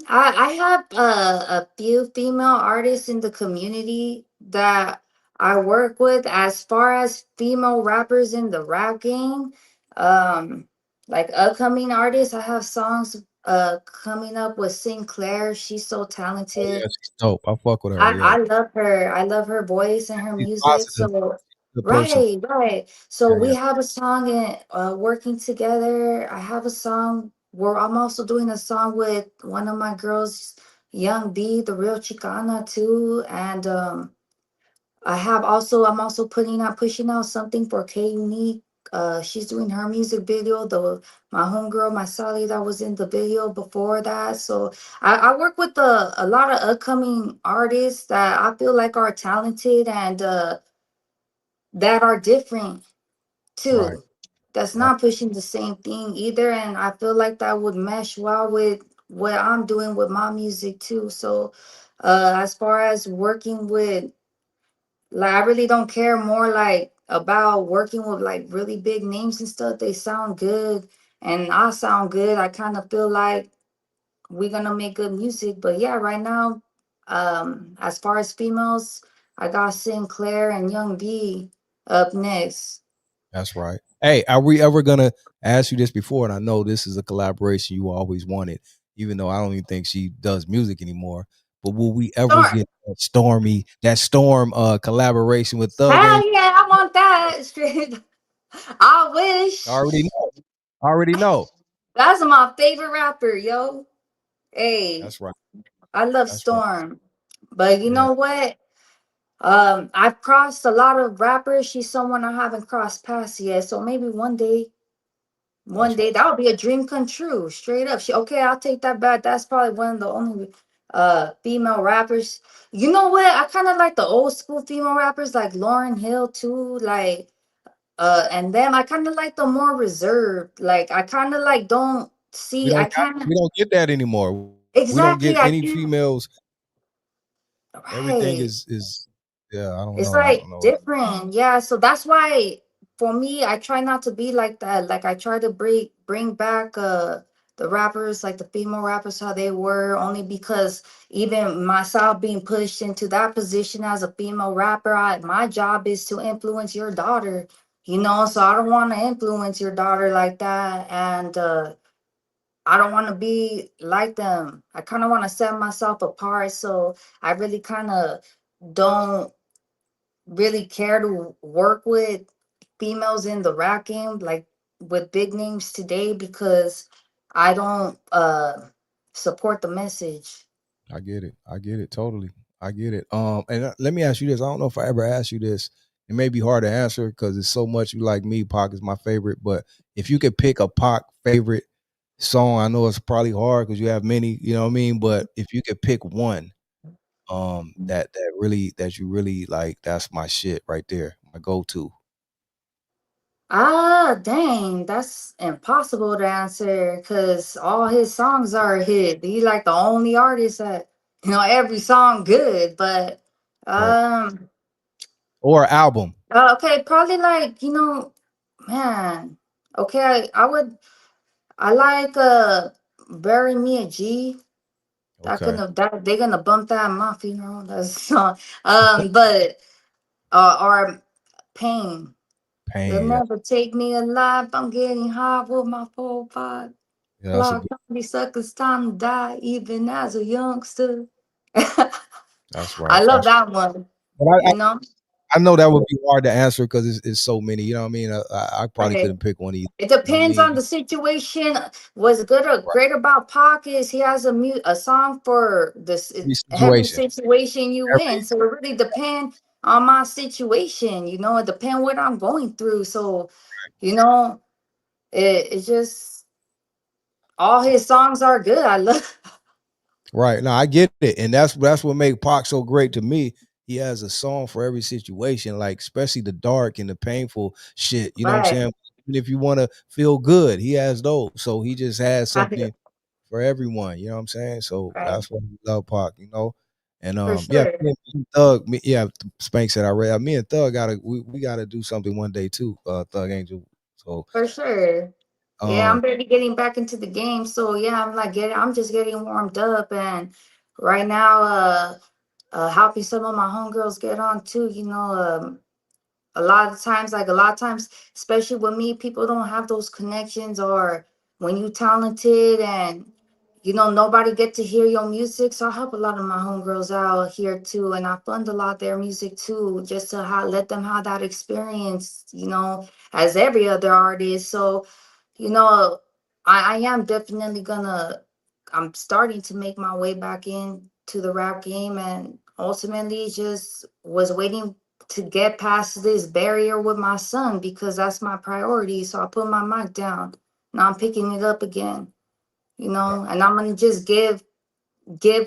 Speaker 4: I have a few female artists in the community that I work with. As far as female rappers in the rap game, um, like upcoming artists, I have songs coming up with Sinclair. She's so
Speaker 1: Oh yeah,
Speaker 4: talented.
Speaker 1: she's dope. I fuck with her.
Speaker 4: I
Speaker 1: Yeah,
Speaker 4: love her. I love her voice and her
Speaker 1: she's
Speaker 4: music.
Speaker 1: positive.
Speaker 4: So
Speaker 1: Good person.
Speaker 4: right, right. So
Speaker 1: Yeah,
Speaker 4: we
Speaker 1: yeah.
Speaker 4: have a song in working together. I have a song where I'm also doing a song with one of my girls, Young B, the real Chicana too. And I'm also pushing out something for K Unique. She's doing her music video. The My homegirl, my Sally, that was in the video before that. So I work with a lot of upcoming artists that I feel like are talented and that are different
Speaker 1: Right,
Speaker 4: too. That's
Speaker 1: right.
Speaker 4: not pushing the same thing either. And I feel like that would mesh well with what I'm doing with my music too. So as far as working with, like, I really don't care more like about working with like really big names and stuff. They sound good and I sound good. I kind of feel like we're gonna make good music. But yeah, right now, as far as females, I got Sinclair and Young B up next.
Speaker 1: That's right. Hey, are we ever gonna ask you this before? And I know this is a collaboration you always wanted, even though I don't even think she does music anymore. But will we ever
Speaker 4: Sure.
Speaker 1: get that storm collaboration with Thug?
Speaker 4: Hell yeah, I want that. Straight. I
Speaker 1: I
Speaker 4: wish.
Speaker 1: already know. I already know.
Speaker 4: That's my favorite rapper, yo. Hey,
Speaker 1: That's right.
Speaker 4: I love
Speaker 1: That's right.
Speaker 4: Storm. But you
Speaker 1: Yeah,
Speaker 4: know what? I've crossed a lot of rappers. She's someone I haven't crossed paths yet. So maybe one
Speaker 1: that's right.
Speaker 4: day that would be a dream come true. Straight up. Okay, I'll take that back. That's probably one of the only female rappers. You know what? I kind of like the old school female rappers like Lauryn Hill too. Like and then I kind of like the more reserved. Like I kind of like don't see. I kind of
Speaker 1: We don't get that anymore. We don't
Speaker 4: exactly.
Speaker 1: get
Speaker 4: I
Speaker 1: any
Speaker 4: do.
Speaker 1: females. Everything
Speaker 4: Right.
Speaker 1: is yeah, I don't
Speaker 4: It's
Speaker 1: know. I
Speaker 4: like
Speaker 1: don't know.
Speaker 4: different. Yeah. So that's why for me, I try not to be like that. Like I try to bring back the rappers, like the female rappers, how they were, only because even myself being pushed into that position as a female rapper, my job is to influence your daughter, so I don't want to influence your daughter like that. And I don't want to be like them. I kind of want to set myself apart. So I really kind of don't really care to work with females in the rap game, like with big names today, because I don't support the message.
Speaker 1: I get it. I get it totally. I get it. And let me ask you this. I don't know if I ever asked you this. It may be hard to answer because it's so much you like me. Pac is my favorite. But if you could pick a Pac favorite song, I know it's probably hard because you have many. You know what I mean? But if you could pick one, that you really like, that's my shit right there, my go to.
Speaker 4: Ah, dang, that's impossible to answer because all his songs are a hit. He like the only artist that every song good, but
Speaker 1: Right.
Speaker 4: um,
Speaker 1: Or album.
Speaker 4: okay, probably like man. Okay, I like Bury Me a G. That
Speaker 1: Okay.
Speaker 4: couldn't that they're gonna bump that at my funeral. That's but or Pain. They'll
Speaker 1: Pain. Yeah.
Speaker 4: never take me alive. I'm getting high with my 4-5.
Speaker 1: Yeah. That's a
Speaker 4: Block
Speaker 1: good.
Speaker 4: me suckers time to die, even as a youngster.
Speaker 1: That's
Speaker 4: I
Speaker 1: right.
Speaker 4: love
Speaker 1: That's.
Speaker 4: that one.
Speaker 1: But
Speaker 4: You know,
Speaker 1: I know that would be hard to answer because it's so many. You know what I mean? I probably
Speaker 4: right?
Speaker 1: couldn't pick one either.
Speaker 4: It
Speaker 1: You know what I
Speaker 4: depends on
Speaker 1: mean?
Speaker 4: the situation. What's good or
Speaker 1: Right.
Speaker 4: great about Pac is he has a song for this
Speaker 1: Every
Speaker 4: every
Speaker 1: situation.
Speaker 4: situation you
Speaker 1: Every
Speaker 4: in. So it really depends on my situation. It depends what I'm going through. So, you know, it's just all his songs are good. I love.
Speaker 1: Right. Now I get it. And that's what make Pac so great to me. He has a song for every situation, like especially the dark and the painful shit. You know what I'm
Speaker 4: Right.
Speaker 1: saying? Even if you want to feel good, he has those. So he just has
Speaker 4: I feel-
Speaker 1: something for everyone. You know what I'm saying? So
Speaker 4: right.
Speaker 1: that's why we love Pac, you know. And
Speaker 4: For
Speaker 1: yeah,
Speaker 4: sure.
Speaker 1: me and Thug, yeah, Spank said I read. Me and Thug we gotta do something one day too, Thug Angel. So
Speaker 4: For sure. Yeah, I'm
Speaker 1: um
Speaker 4: barely getting back into the game. So yeah, I'm just getting warmed up, and right now, helping some of my homegirls get on too. A lot of times, especially with me, people don't have those connections, or when you talented and nobody get to hear your music. So I help a lot of my homegirls out here too, and I fund a lot their music too, just to let them have that experience, as every other artist. So you know, I am definitely gonna. I'm starting to make my way back into the rap game, and ultimately just was waiting to get past this barrier with my son because that's my priority. So I put my mic down. Now I'm picking it up again, and I'm gonna just give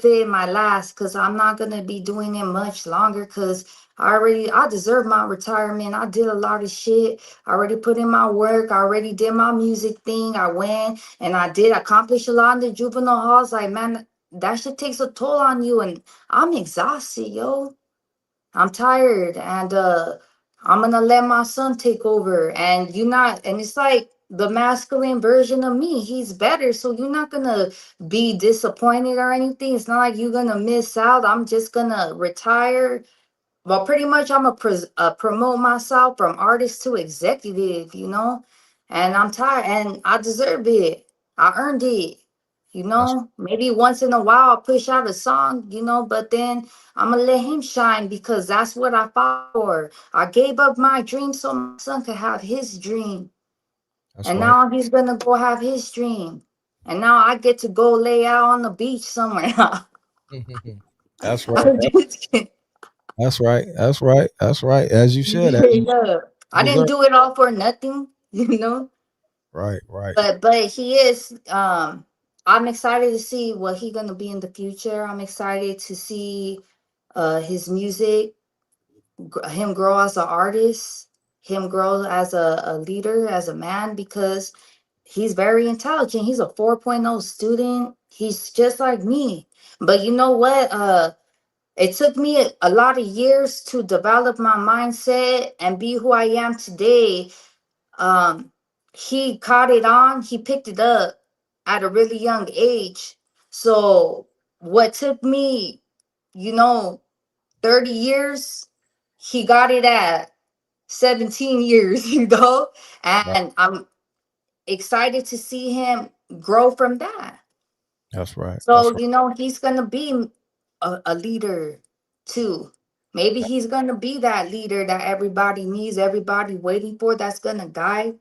Speaker 4: it my last because I'm not gonna be doing it much longer because I deserve my retirement. I did a lot of shit. I already put in my work. I already did my music thing. I went and I did accomplish a lot in the juvenile halls. Like, man, that shit takes a toll on you, and I'm exhausted, yo. I'm tired, and I'm gonna let my son take over. And it's like the masculine version of me. He's better, so you're not gonna be disappointed or anything. It's not like you're gonna miss out. I'm just gonna retire. Well, pretty much, I'm gonna promote myself from artist to executive, and I'm tired, and I deserve it. I earned it,
Speaker 1: that's
Speaker 4: Maybe once in a while I'll push out a song, but then I'm gonna let him shine because that's what I fought for. I gave up my dream so my son could have his dream,
Speaker 1: that's
Speaker 4: and
Speaker 1: right.
Speaker 4: now he's gonna go have his dream, and now I get to go lay out on the beach somewhere.
Speaker 1: That's right.
Speaker 4: I'm just kidding.
Speaker 1: That's right. That's right. That's right. As you said, as you
Speaker 4: Straight up. I didn't
Speaker 1: deserve.
Speaker 4: do it all for nothing, you know.
Speaker 1: Right. Right.
Speaker 4: But he is. I'm excited to see what he gonna be in the future. I'm excited to see his music, him grow as an artist, him grow as a leader, as a man, because he's very intelligent. He's a 4.0 student. He's just like me. But you know what? It took me a lot of years to develop my mindset and be who I am today. um he caught it on, he picked it up at a really young age. So what took me, you know 30 years, he got it at 17 years.
Speaker 1: Right.
Speaker 4: And I'm excited to see him grow from that.
Speaker 1: That's right. That's
Speaker 4: So
Speaker 1: right.
Speaker 4: he's gonna be a leader too. Maybe he's gonna be that leader that everybody needs, everybody waiting for, that's gonna guide.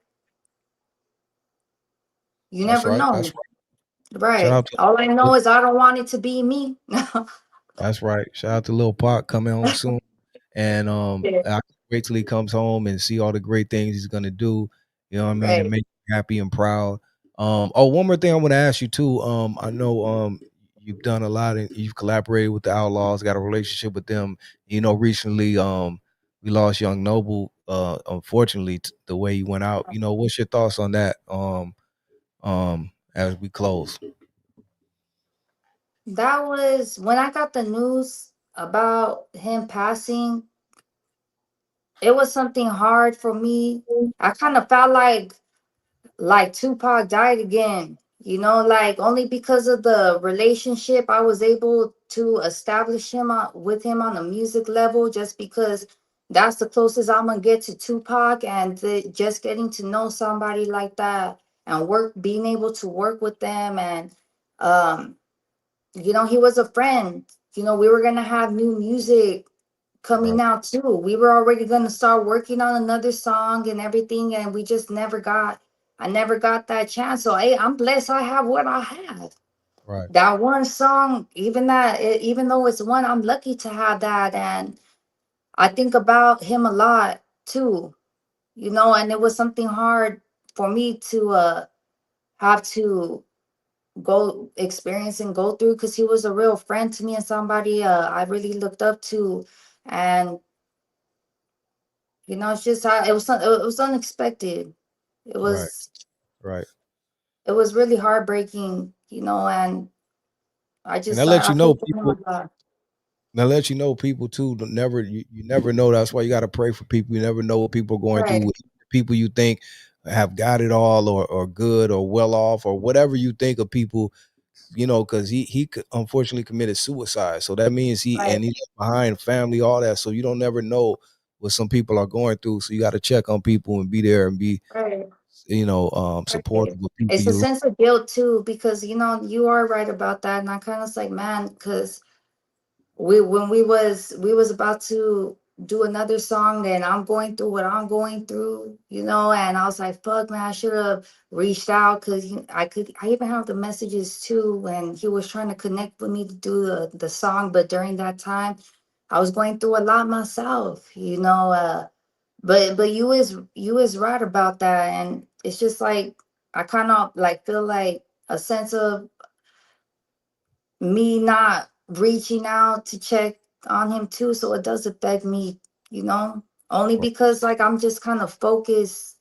Speaker 4: You
Speaker 1: That's
Speaker 4: never
Speaker 1: right. That's
Speaker 4: know.
Speaker 1: right. Shout
Speaker 4: Right.
Speaker 1: out to
Speaker 4: All I know is I don't want it to be me.
Speaker 1: that's right. Shout out to Lil Pac coming home soon. And
Speaker 4: Yeah,
Speaker 1: I can't wait till he comes home and see all the great things he's gonna do. You know what I mean? And
Speaker 4: right.
Speaker 1: make you happy and proud. Oh, one more thing I want to ask you too. I know you've done a lot and you've collaborated with the Outlaws, got a relationship with them. You know, recently we lost Young Noble, unfortunately, the way he went out. You know, what's your thoughts on that? As we close.
Speaker 4: That was when I got the news about him passing. It was something hard for me. I kind of felt like Tupac died again. Like only because of the relationship I was able to establish with him on a music level, just because that's the closest I'm gonna get to Tupac, and just getting to know somebody like that and being able to work with them, and um, he was a friend. We were gonna have new music
Speaker 1: Right,
Speaker 4: coming out too. We were already going to start working on another song and everything, and we just I never got that chance. So hey, I'm blessed I have what I have.
Speaker 1: right,
Speaker 4: That one song, even though it's one, I'm lucky to have that. And I think about him a lot too, and it was something hard for me to have to. go experience and go through, because he was a real friend to me and somebody I really looked up to. And it's just how it was unexpected. It
Speaker 1: Right.
Speaker 4: was
Speaker 1: Right.
Speaker 4: it was really heartbreaking, and
Speaker 1: And that lets
Speaker 4: I
Speaker 1: you know
Speaker 4: pray for him a
Speaker 1: people.
Speaker 4: lot.
Speaker 1: That lets you know people too. Never you never know. That's why you got to pray for people. You never know what people are going through.
Speaker 4: Right,
Speaker 1: With people you think have got it all, or good, or well off, or whatever you think of people. Because he unfortunately committed suicide. So that means he
Speaker 4: right,
Speaker 1: left behind family, all that. So you don't never know what some people are going through. So you got to check on people and be there and be
Speaker 4: right,
Speaker 1: supportive
Speaker 4: right.
Speaker 1: of people
Speaker 4: It's a
Speaker 1: you.
Speaker 4: sense of guilt too, because you are right about that, and I kind of was like, man, because we was about to do another song, and I'm going through what I'm going through, and I was like, fuck, man, I should have reached out, because I even have the messages too when he was trying to connect with me to do the song. But during that time I was going through a lot myself, but you is right about that. And it's just like I kind of like feel like a sense of me not reaching out to check on him too, so it does affect me, only because like I'm just kind of focused.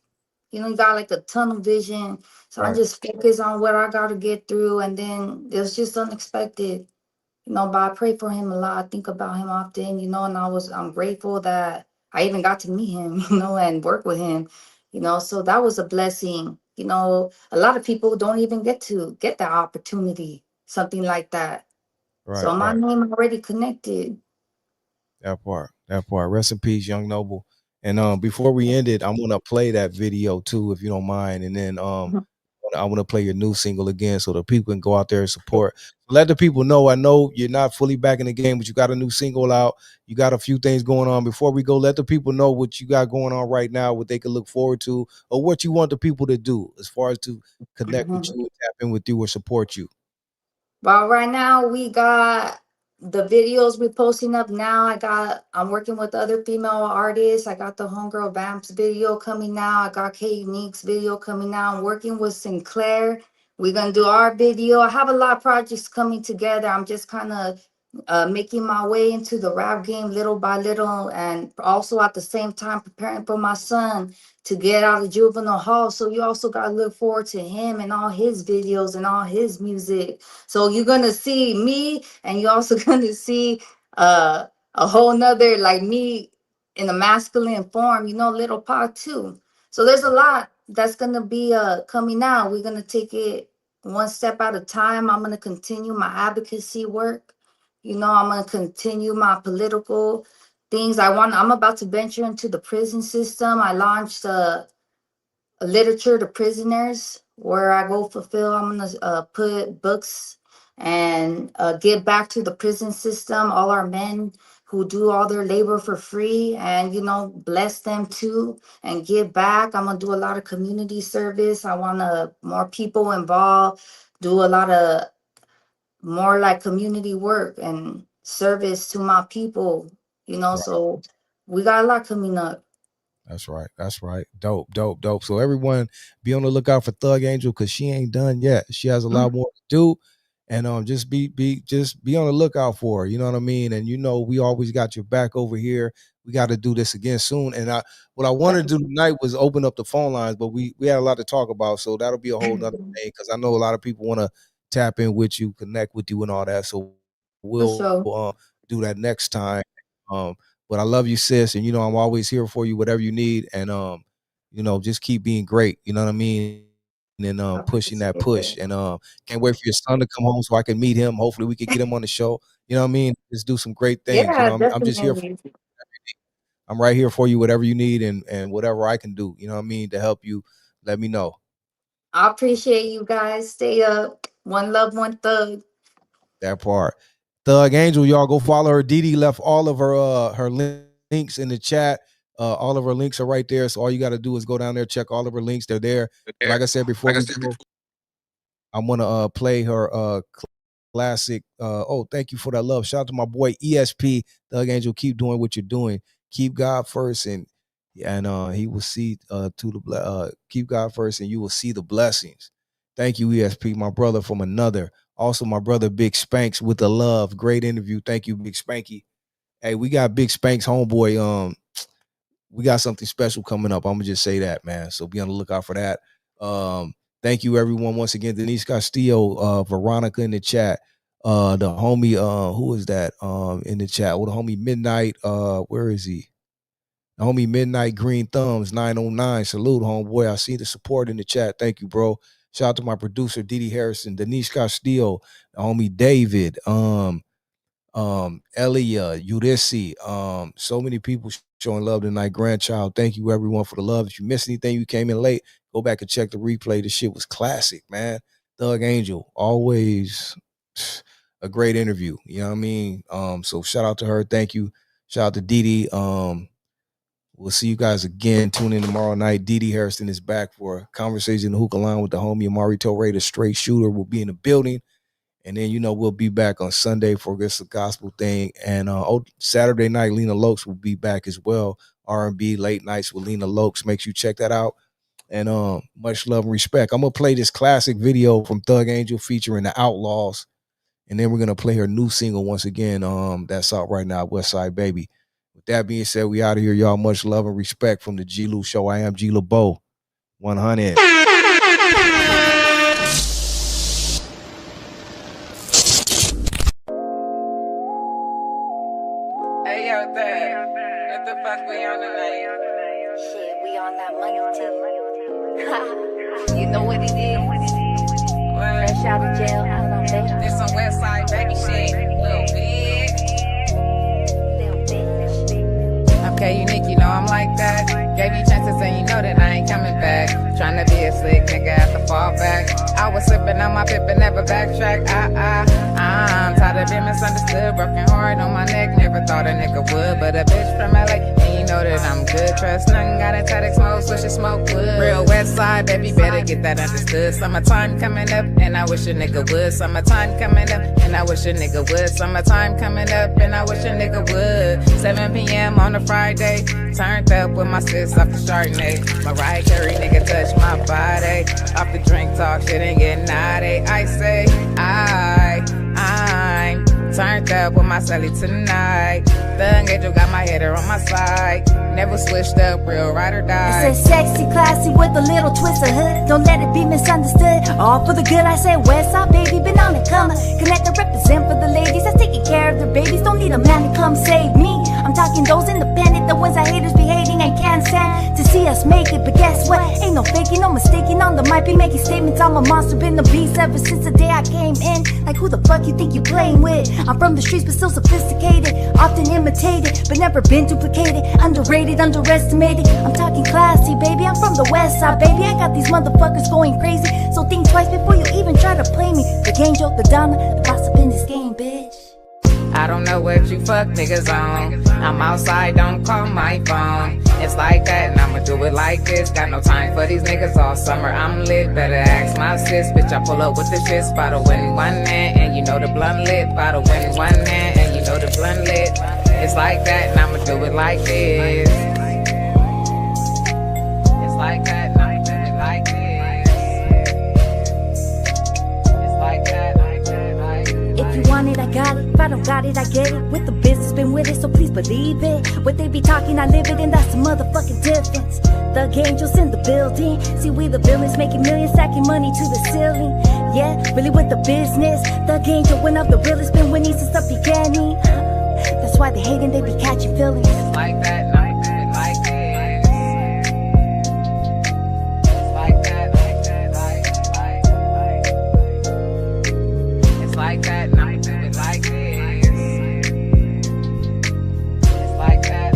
Speaker 4: You got like a tunnel vision, so I
Speaker 1: Right.
Speaker 4: just focus on what I got to get through, and then it was just unexpected. But I pray for him a lot. I think about him often, and I'm grateful that I even got to meet him, and work with him, so that was a blessing. A lot of people don't even get that opportunity, something like that.
Speaker 1: Right.
Speaker 4: So my
Speaker 1: Right.
Speaker 4: name already connected.
Speaker 1: That part. That part. Rest in peace, young noble. And before we end it, I'm gonna play that video too, if you don't mind. And then
Speaker 4: Mhm.
Speaker 1: I want to play your new single again so the people can go out there and support. Let the people know. I know you're not fully back in the game, but you got a new single out. You got a few things going on. Before we go, let the people know what you got going on right now, what they can look forward to, or what you want the people to do as far as to connect with
Speaker 4: Mhm.
Speaker 1: you, tap in with you, or support you.
Speaker 4: Well, right now we got the videos we posting up now. I'm working with other female artists. I got the Homegirl Vamps video coming now. I got K Unique's video coming now. I'm working with Sinclair. We're gonna do our video. I have a lot of projects coming together. I'm just kind of making my way into the rap game little by little, and also at the same time preparing for my son to get out of juvenile hall. So you also got to look forward to him and all his videos and all his music. So you're gonna see me, and you're also gonna see uh a whole nother like me in a masculine form, little part too. So there's a lot that's gonna be coming out. We're gonna take it one step at a time. I'm gonna continue my advocacy work. I'm gonna continue my political things. I'm about to venture into the prison system. I launched a literature to prisoners where I go fulfill. I'm gonna put books and give back to the prison system, all our men who do all their labor for free, and bless them too and give back. I'm gonna do a lot of community service. I want to more people involved, do a lot of more like community work and service to my people. So we got a lot coming up.
Speaker 1: That's right. That's right. Dope, dope, dope. So everyone be on the lookout for Thug Angel because she ain't done yet. She has a lot more to do. And just be on the lookout for her. You know what I mean? And we always got your back over here. We got to do this again soon. And what I wanted to do tonight was open up the phone lines, but we had a lot to talk about. So that'll be a whole nother thing because I know a lot of people want to tap in with you, connect with you and all that. So
Speaker 4: For
Speaker 1: we'll
Speaker 4: sure.
Speaker 1: do that next time. Um, but I love you, sis, and I'm always here for you, whatever you need, and just keep being great. You know what I mean? And
Speaker 4: I
Speaker 1: pushing that
Speaker 4: appreciate
Speaker 1: push,
Speaker 4: it.
Speaker 1: and can't wait for your son to come home so I can meet him. Hopefully, we could get him on the show. You know what I mean? Just do some great things.
Speaker 4: Yeah,
Speaker 1: I'm just here.
Speaker 4: definitely.
Speaker 1: I'm right here for you, whatever you need, and whatever I can do. You know what I mean to help you. Let me know.
Speaker 4: I appreciate you guys. Stay up. One love, one thug.
Speaker 1: That part. Thug Angel, y'all go follow her. DD left all of her links in the chat. All of her links are right there. So all you got to do is go down there, check all of her links. They're there. And like I said before we go, I'm gonna play her classic. Oh, thank you for that love. Shout out to my boy ESP, Thug Angel. Keep doing what you're doing. Keep God first, and he will see to the keep God first, and you will see the blessings. Thank you, ESP, my brother from another. Also, my brother Big Spanks with the love. Great interview. Thank you, Big Spanky. Hey, we got Big Spanks homeboy. We got something special coming up. I'm gonna just say that, man. So be on the lookout for that. Thank you, everyone, once again. Denise Castillo, Veronica in the chat. The homie, who is that? In the chat. Well, the homie Midnight. Where is he? The homie Midnight Green Thumbs 909. Salute, homeboy. I see the support in the chat. Thank you, bro. Shout out to my producer, DD Hairston, Denise Castillo, the homie David, Elia, Udisi, so many people showing love tonight. Grandchild, thank you everyone for the love. If you missed anything, you came in late, go back and check the replay. The shit was classic, man. Thug Angel, always a great interview. You know what I mean? So shout out to her. Thank you. Shout out to DD. We'll see you guys again. Tune in tomorrow night. DD Hairston is back for a conversation in the hookah line with the homie Amari Torre, the straight shooter, will be in the building. And then, we'll be back on Sunday for this gospel thing. And Saturday night, Lena Lokes will be back as well. R&B late nights with Lena Lokes. Make sure you check that out. And much love and respect. I'm going to play this classic video from Thug Angel featuring the Outlaws. And then we're going to play her new single once again. That's out right now, Westside Baby. With that being said, we out of here, y'all. Much love and respect from the G-Lew Show. I am G-Lew 100.
Speaker 2: Hey, yo, Dad. What the fuck we on tonight?
Speaker 3: Shit, we on that money too. You know what it is? Fresh out of jail, I don't know.
Speaker 2: This some Westside Baby shit. Little bitch. Okay, unique, I'm like that. Gave you chances and you know that I ain't coming back. Tryna be a slick nigga at the fall back. I was slipping on my pip and never backtrack. I'm tired of being misunderstood. Broken heart on my neck. Never thought a nigga would, but a bitch from LA. And you know that I'm good. Trust nothing, got a TEDx mode, so she smoke wood. Real west side, baby, better get that understood. Summertime coming up, and I wish a nigga would. Summertime coming up, and I wish a nigga would. Summertime coming up, and I wish a nigga would. 7 p.m. on a Friday. Turned up with my sis off the Chardonnay. Mariah Carey nigga touch my body. Off the drink talk, shit ain't getting naughty. I say, I'm turned up with my celly tonight. Thug Angel got my header on my side. Never switched up, real ride or die.
Speaker 3: I said sexy, classy with a little twist of hood. Don't let it be misunderstood. All for the good, I said Westside baby, been on the come. Connect and represent for the ladies that's taking care of their babies. Don't need a man to come save me. I'm talking those independent, the ones that haters be hating and can't stand to see us make it. But guess what? Ain't no faking, no mistaking. On the mic be making statements. I'm a monster, been the beast ever since the day I came in. Like who the fuck you think you playing with? I'm from the streets but still sophisticated. Often imitated, but never been duplicated. Underrated, underestimated. I'm talking classy, baby. I'm from the west side, baby. I got these motherfuckers going crazy. So think twice before you even try to play me. The Angel, the Donna, the boss up in this game, bitch.
Speaker 2: I don't know what you fuck niggas on. I'm outside, don't call my phone. It's like that, and I'ma do it like this. Got no time for these niggas all summer. I'm lit, better ask my sis. Bitch, I pull up with the shit. Bottle in one hand, and you know the blunt lit. Bottle in one hand, and you know the blunt lit. It's like that, and I'ma do it like this. It's like that, and I'ma do it like this. It's like that, and I'ma do it like this.
Speaker 3: If you want it, I got it. If I don't got it, I get it. With the business, been with it, so please believe it. What they be talking, I live it, and that's the motherfucking difference. Thug Angels in the building. See, we the villains, making millions, stacking money to the ceiling. Yeah, really with the business. Thug Angel, one of the realest, been winning since the beginning. That's why they hating, they be catching feelings.
Speaker 2: It's like that, and I'ma do it like this. It's like that, It's like that, and I'ma do it like this. It's like that,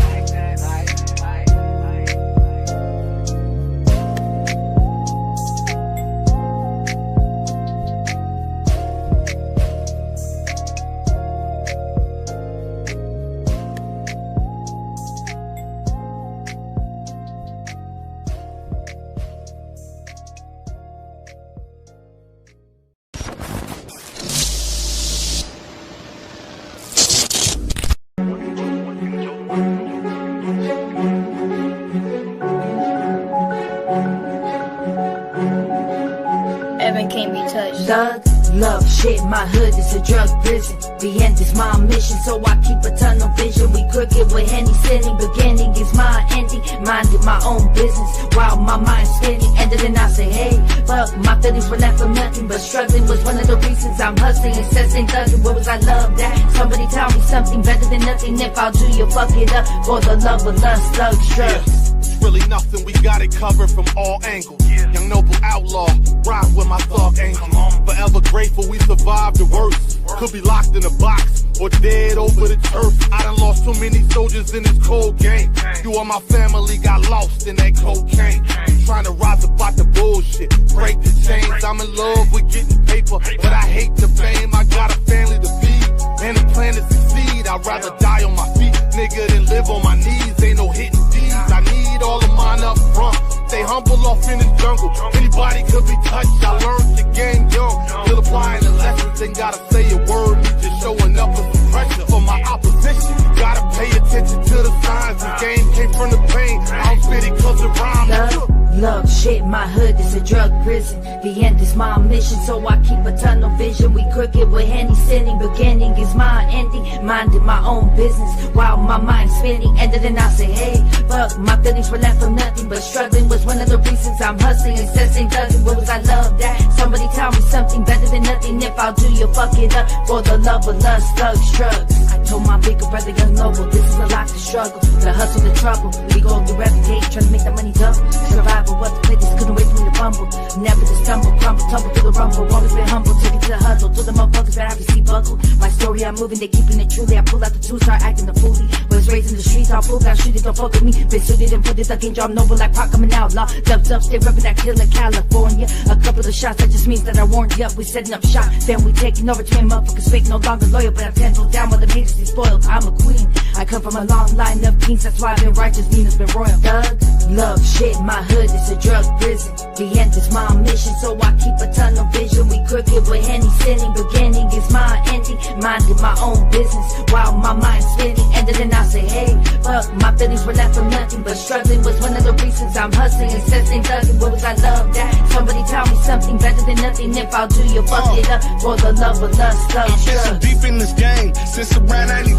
Speaker 3: can't be touched.
Speaker 5: Thug, love, shit, my hood is a drug prison. The end is my mission, so I keep a tunnel vision. We crooked with Henny sinning, beginning is my ending. Minding my own business while my mind's spinning. And then I say, hey, fuck, my feelings were left for nothing. But struggling was one of the reasons I'm hustling, incessant thugging. What was I love that? Somebody tell me something better than nothing. If I'll do you, fuck it up for the love of lust, thugs, drugs.
Speaker 6: Really nothing, we got it covered from all angles. Young noble outlaw, rock with my thug angel. Forever grateful we survived the worst. Could be locked in a box or dead over the turf. I done lost too many soldiers in this cold game. You and my family got lost in that cocaine. Trying to rise up out the bullshit, break the chains. I'm in love with getting paper, but I hate the fame. I got a family to feed and a plan to succeed. I'd rather die on my feet, nigga, than live on my knees. Ain't no hitting D's. I need all of mine up front. Stay humble off in the jungle. Anybody could be touched. I learned the game young. Still applying the lessons. Ain't gotta say a word. Me just showing up with some pressure for my opposition. Gotta pay attention to the signs. The game came from the pain. I'm spitting cause it rhymes.
Speaker 5: Love, shit, my hood is a drug prison. The end is my mission, so I keep a tunnel vision. We crooked with Henny sinning, beginning is my ending. Minding my own business while my mind's spinning. And then I say, hey, fuck, my feelings were left for nothing. But struggling was one of the reasons I'm hustling, incessant thugging. What was I love that? Somebody tell me something better than nothing. If I'll do you, fuck it up for the love of lust, thugs, drugs. I told my bigger brother, young noble, this is a lot to struggle. The hustle, the trouble, we go through every day trying to make that money double. Survival was the play, this couldn't wait for me to fumble. Never to stumble, crumble, tumble through the rumble. Always been humble, took it to the hustle. Told the motherfuckers that I have to see buckle. My story, I'm moving, they keeping it truly. I pull out the two, start acting the foolie. Was raised in the streets, all fool, got shooting, don't fuck with me. Been suited and put it again, job noble like Pac, I'm an outlaw. Dubs up, stay rubbing that killer California. A couple of shots, that just means that I warned you up. We setting up shop, then we taking over. 20 motherfuckers fake, no longer loyal, but I'm 10 toes down while the haters be spoiled. I'm a queen, I come from a long line of kings, that's why I've been righteous, Venus been royal. Thug, love, shit, my hood is a drug prison. The end is my mission, so I keep a tunnel vision. We crooked with Henny sinning, beginning is my ending. Minding my own business while my mind's spinning. And then I say, hey, fuck, my feelings were left for nothing. But struggling was one of the reasons I'm hustling, incessant thugging. What was I love that? Somebody tell me something better than nothing. If I'll do you, fuck it up for the love of lust, love,
Speaker 7: I've been so deep in this game since around 92.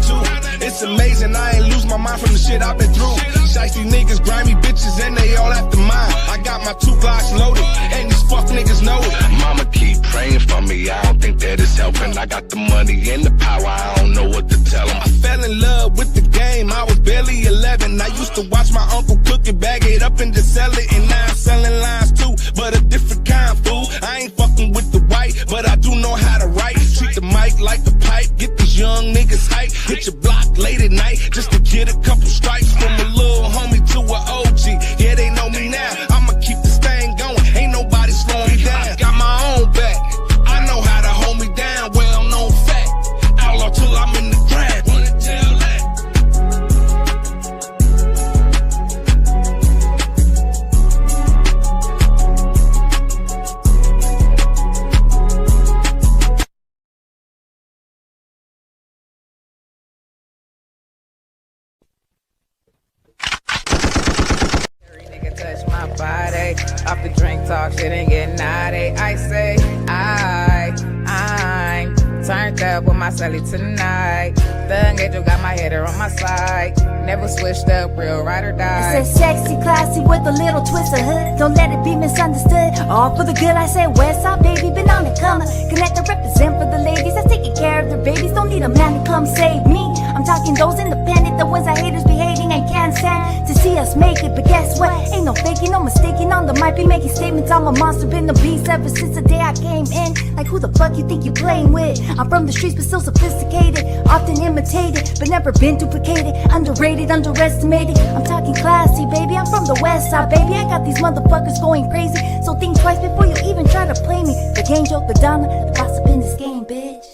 Speaker 7: It's amazing, I ain't lose my mind from the shit I've been through. Shiesty niggas, grimy bitches, and they all after mine. I got my 2 Glocks loaded, and these fuck niggas know it. Mama keep praying for me, I don't think that it's helping. I got the money and the power, I don't know what to tell them. I fell in love with the game, I was barely 11. I used to watch my uncle cook it, bag it up and just sell it. And now I'm selling lines too, but a different kind, fool. I ain't fucking with the white, but I do know how to write. Treat the mic like a pipe, get these young niggas hype. Hit your block late at night, just to get a couple stripes. From a little homie to an OG, yeah, they know me now. I'ma keep this thing going, ain't nobody slowing me down. I got my own back, I know how to hold me down. Well known fact, outlaw till I'm in the ground. Wanna tell that?
Speaker 2: Touch my body, off the drink talk, shit and get naughty. I say, I'm turned up with my celly tonight. Thug angel got my header on my side. Never switched up, real ride or die.
Speaker 3: I said sexy, classy with a little twist of hood. Don't let it be misunderstood. All for the good, I said west side, baby, been on the come. Connect to represent for the ladies that's taking care of their babies. Don't need a man to come save me. I'm talking those independent, the ones that haters be hating and can't stand to see us make it. But guess what? Ain't no faking, no mistaking. On the mic be making statements. I'm a monster, been a beast ever since the day I came in. Like who the fuck you think you playing with? I'm from the streets but still sophisticated, often imitated but never been duplicated. Underrated, underestimated. I'm talking classy, baby. I'm from the west side, baby. I got these motherfuckers going crazy, so think twice before you even try to play me. The game joke, the Donna, the boss up in this game, bitch.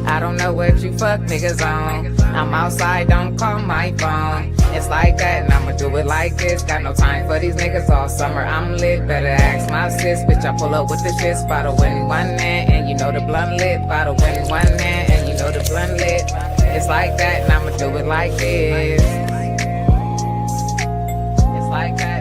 Speaker 2: I don't know what you fuck niggas on. I'm outside, don't call my phone. It's like that and I'ma do it like this. Got no time for these niggas all summer. I'm lit, better ask my sis. Bitch, I pull up with the shit. Bottle in one hand and you know the blunt lit. Bottle in one hand and you know the blunt lit. It's like that and I'ma do it like this. It's like that.